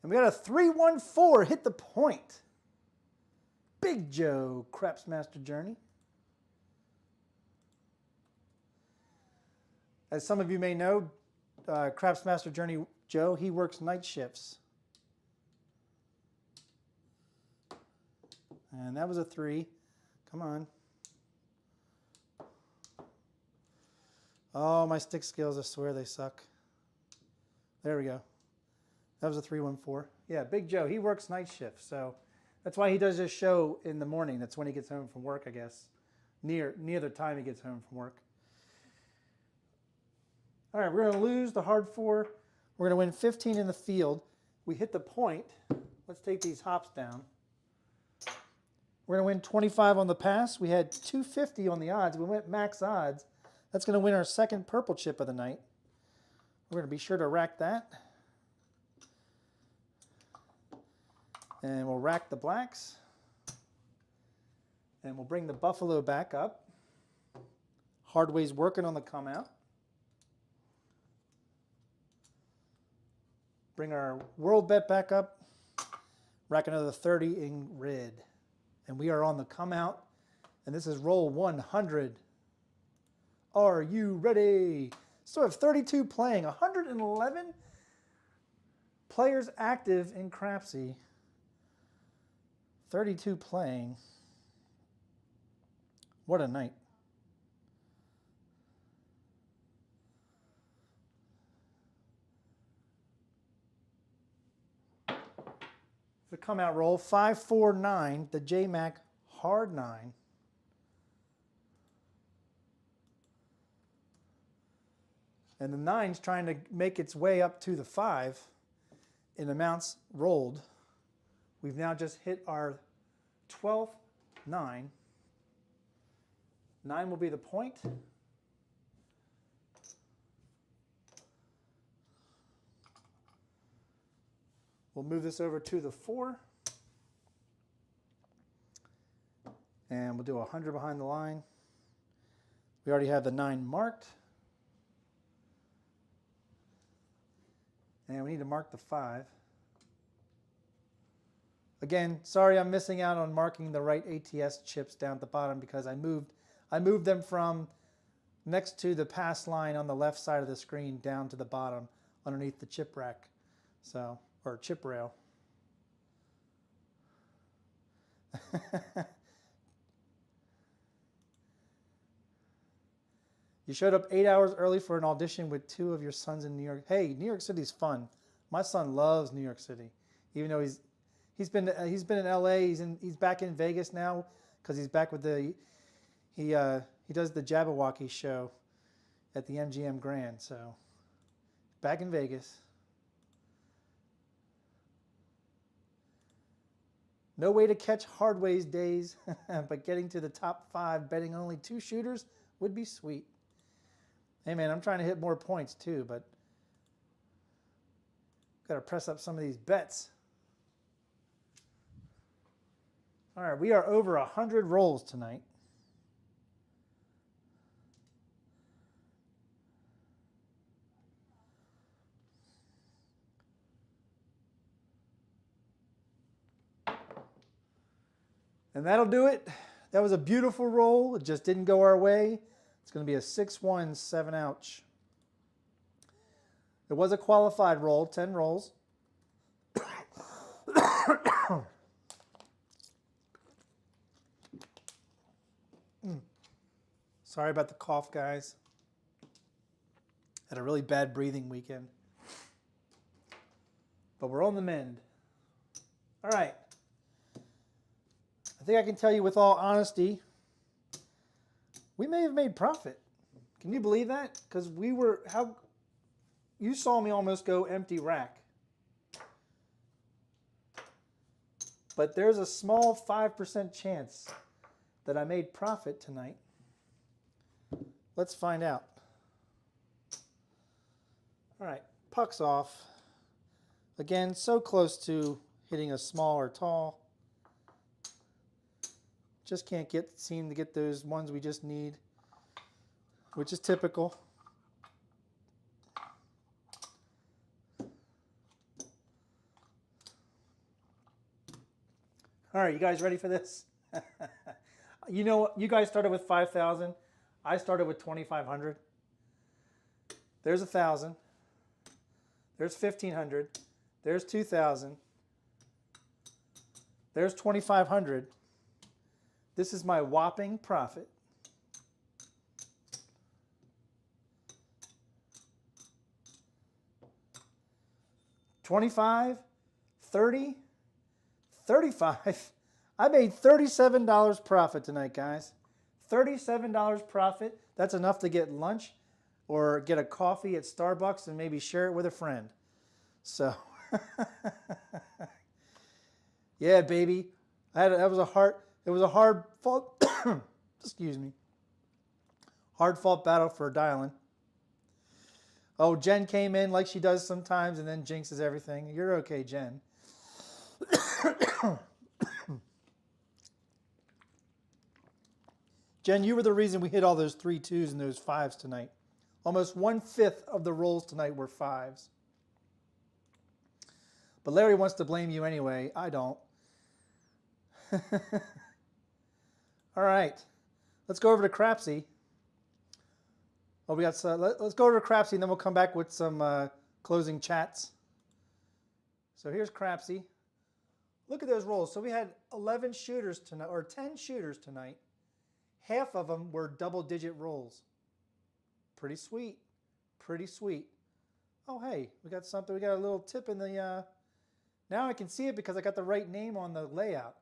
And we got a 3-1-4, hit the point. Big Joe, Craps Master Journey. As some of you may know, Craps Master Journey Joe, he works night shifts. And that was a 3. Come on. Oh, my stick skills, I swear they suck. There we go. That was a 3-1-4. Yeah, Big Joe, he works night shift, so that's why he does this show in the morning. That's when he gets home from work, I guess. Near the time he gets home from work. All right, we're going to lose the hard 4. We're going to win 15 in the field. We hit the point. Let's take these hops down. We're going to win 25 on the pass. We had 250 on the odds. We went max odds. That's going to win our second purple chip of the night. We're going to be sure to rack that. And we'll rack the blacks. And we'll bring the buffalo back up. Hardway's working on the come out. Bring our world bet back up. Rack another 30 in red. And we are on the come out. And this is roll 100. Are you ready? So I have 32 playing, 111 players active in Crapsee. 32 playing. What a night. The come out roll, 5-4-9, the J-Mac hard 9. And the 9's trying to make its way up to the 5 in amounts rolled. We've now just hit our 12th 9. 9 will be the point. We'll move this over to the 4. And we'll do 100 behind the line. We already have the 9 marked. And we need to mark the 5. Again, sorry I'm missing out on marking the right ATS chips down at the bottom because I moved them from next to the pass line on the left side of the screen down to the bottom underneath the chip rack. So, or chip rail. You showed up 8 hours early for an audition with 2 of your sons in New York. Hey, New York City's fun. My son loves New York City, even though he's been in LA. He's back in Vegas now because he's back with he does the Jabberwocky show at the MGM Grand. So back in Vegas. No way to catch Hardways days, but getting to the top 5 betting only 2 shooters would be sweet. Hey man, I'm trying to hit more points too, but got to press up some of these bets. All right, we are over 100 rolls tonight. And that'll do it. That was a beautiful roll. It just didn't go our way. It's going to be a 6-1, 7 ouch. It was a qualified roll, 10 rolls. Sorry about the cough, guys. Had a really bad breathing weekend. But we're on the mend. All right. I think I can tell you with all honesty, we may have made profit. Can you believe that? Because you saw me almost go empty rack. But there's a small 5% chance that I made profit tonight. Let's find out. All right, puck's off. Again, so close to hitting a small or tall. Just can't seem to get those ones we just need, which is typical. All right, you guys ready for this? You know what? You guys started with 5,000. I started with 2,500. There's 1,000. There's 1,500. There's 2,000. There's 2,500. This is my whopping profit. $25, $30, $35. I made $37 profit tonight, guys. $37 profit. That's enough to get lunch or get a coffee at Starbucks and maybe share it with a friend. So, yeah, baby. It was a hard fought, excuse me, hard fought battle for dialing. Oh, Jen came in like she does sometimes and then jinxes everything. You're okay, Jen. Jen, you were the reason we hit all those 3 2s and those 5s tonight. Almost 1/5 of the rolls tonight were 5s. But Larry wants to blame you anyway. I don't. All right, let's go over to Crapsee. Oh, let's go over to Crapsee, and then we'll come back with some closing chats. So here's Crapsee. Look at those rolls. So we had 11 shooters tonight, or 10 shooters tonight. Half of them were double-digit rolls. Pretty sweet, pretty sweet. Oh, hey, we got something. We got a little tip in the. Now I can see it because I got the right name on the layout.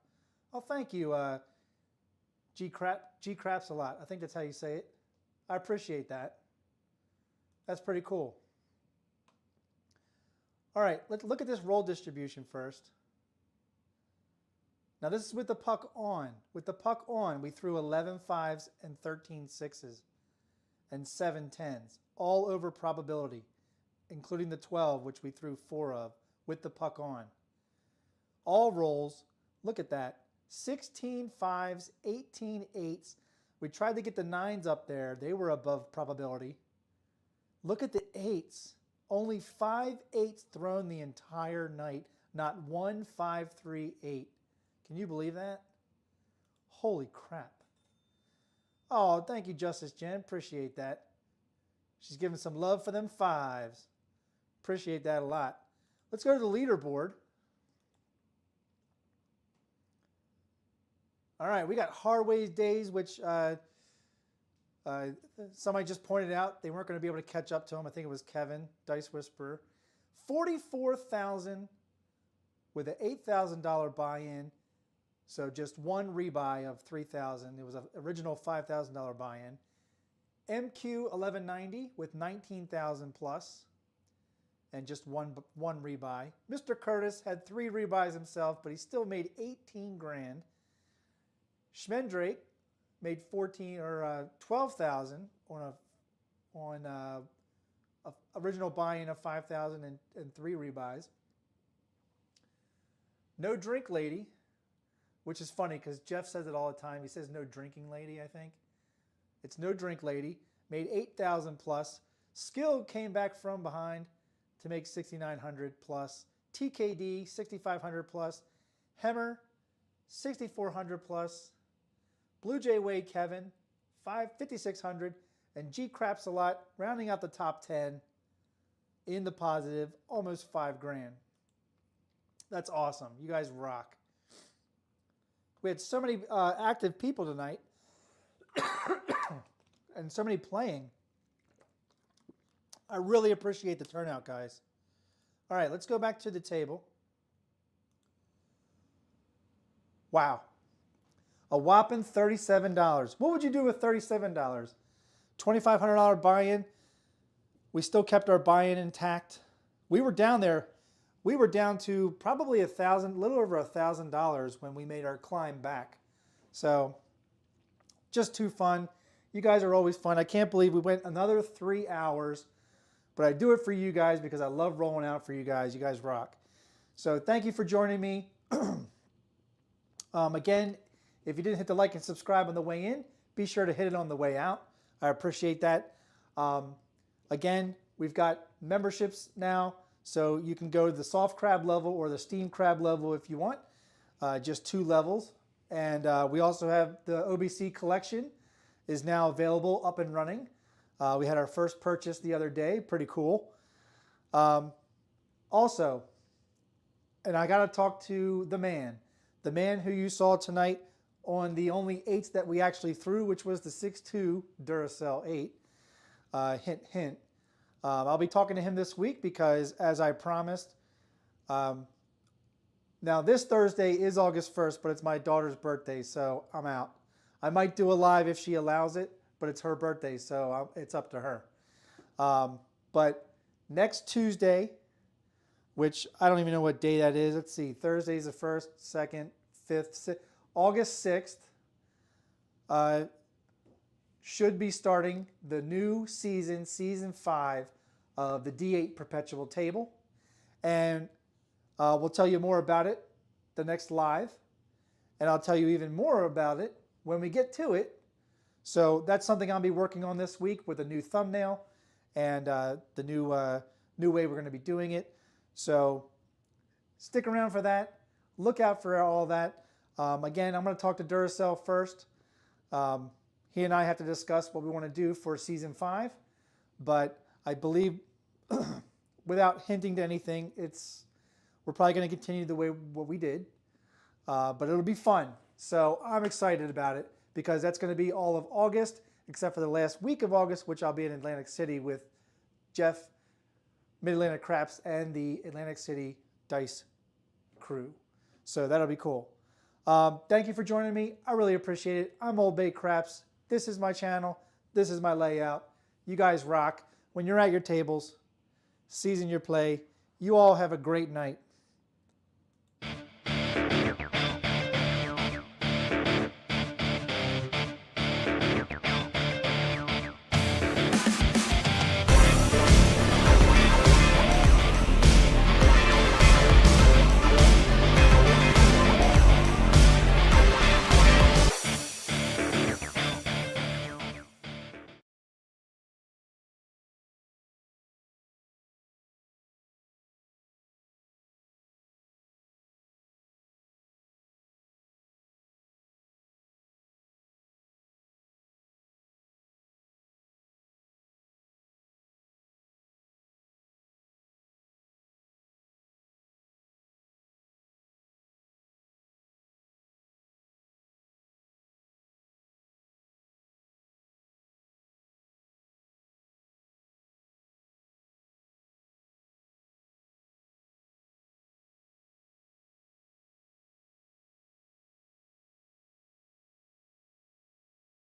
Oh, thank you. G-Craps a lot. I think that's how you say it. I appreciate that. That's pretty cool. All right, let's look at this roll distribution first. Now this is with the puck on. With the puck on, we threw 11 5s and 13 6s and 7 10s, all over probability, including the 12, which we threw 4 of, with the puck on. All rolls. Look at that. 16 fives, 18 eights. We tried to get the nines up there. They were above probability. Look at the eights. Only 5 eights thrown the entire night. Not 1 5 3 8. Can you believe that? Holy crap. Oh, thank you, Justice Jen. Appreciate that. She's giving some love for them fives. Appreciate that a lot. Let's go to the leaderboard. All right, we got Hardways Days, which somebody just pointed out they weren't going to be able to catch up to him. I think it was Kevin, Dice Whisperer. 44,000 with an $8,000 buy-in. So just one rebuy of 3,000. It was an original $5,000 buy-in. MQ 1190 with 19,000 plus, and just one rebuy. Mr. Curtis had 3 rebuys himself, but he still made 18 grand. Schmendrake made 12,000 on a original buy-in of 5,000 and 3 rebuys. No Drink Lady, which is funny because Jeff says it all the time. He says no drinking lady, I think. It's No Drink Lady, made 8,000 plus. Skill came back from behind to make 6,900 plus. TKD 6,500 plus. Hemmer 6,400 plus. Blue Jay Way Kevin 5,600, and G Craps a lot rounding out the top 10 in the positive, almost 5 grand. That's awesome. You guys rock. We had so many active people tonight and so many playing. I really appreciate the turnout, guys. All right, let's go back to the table. Wow. A whopping $37. What would you do with $37? $2,500 buy-in. We still kept our buy-in intact. We were down there. We were down to probably little over $1,000 when we made our climb back. So just too fun. You guys are always fun. I can't believe we went another 3 hours, but I do it for you guys because I love rolling out for you guys. You guys rock. So thank you for joining me. Again, if you didn't hit the like and subscribe on the way in, be sure to hit it on the way out. I appreciate that. Again, we've got memberships now, so you can go to the soft crab level or the steam crab level if you want, just 2 levels. And we also have the OBC collection is now available, up and running. We had our first purchase the other day, pretty cool. Also, and I got to talk to the man who you saw tonight on the only 8s that we actually threw, which was the 6.2 Duracell 8. Hint, hint. I'll be talking to him this week because, as I promised, now this Thursday is August 1st, but it's my daughter's birthday, so I'm out. I might do a live if she allows it, but it's her birthday, so it's up to her. But next Tuesday, which I don't even know what day that is. Let's see. Thursday's the 1st, 2nd, 5th, 6th. August 6th should be starting the new season, season 5 of the D8 Perpetual Table. And we'll tell you more about it the next live. And I'll tell you even more about it when we get to it. So that's something I'll be working on this week with a new thumbnail and the new way we're going to be doing it. So stick around for that. Look out for all that. Again, I'm going to talk to Duracell first. He and I have to discuss what we want to do for season 5. But I believe, without hinting to anything, we're probably going to continue the way what we did. But it'll be fun. So I'm excited about it because that's going to be all of August, except for the last week of August, which I'll be in Atlantic City with Jeff, Mid-Atlantic Craps, and the Atlantic City Dice crew. So that'll be cool. Thank you for joining me. I really appreciate it. I'm OldBayCraps. This is my channel. This is my layout. You guys rock. When you're at your tables, season your play. You all have a great night.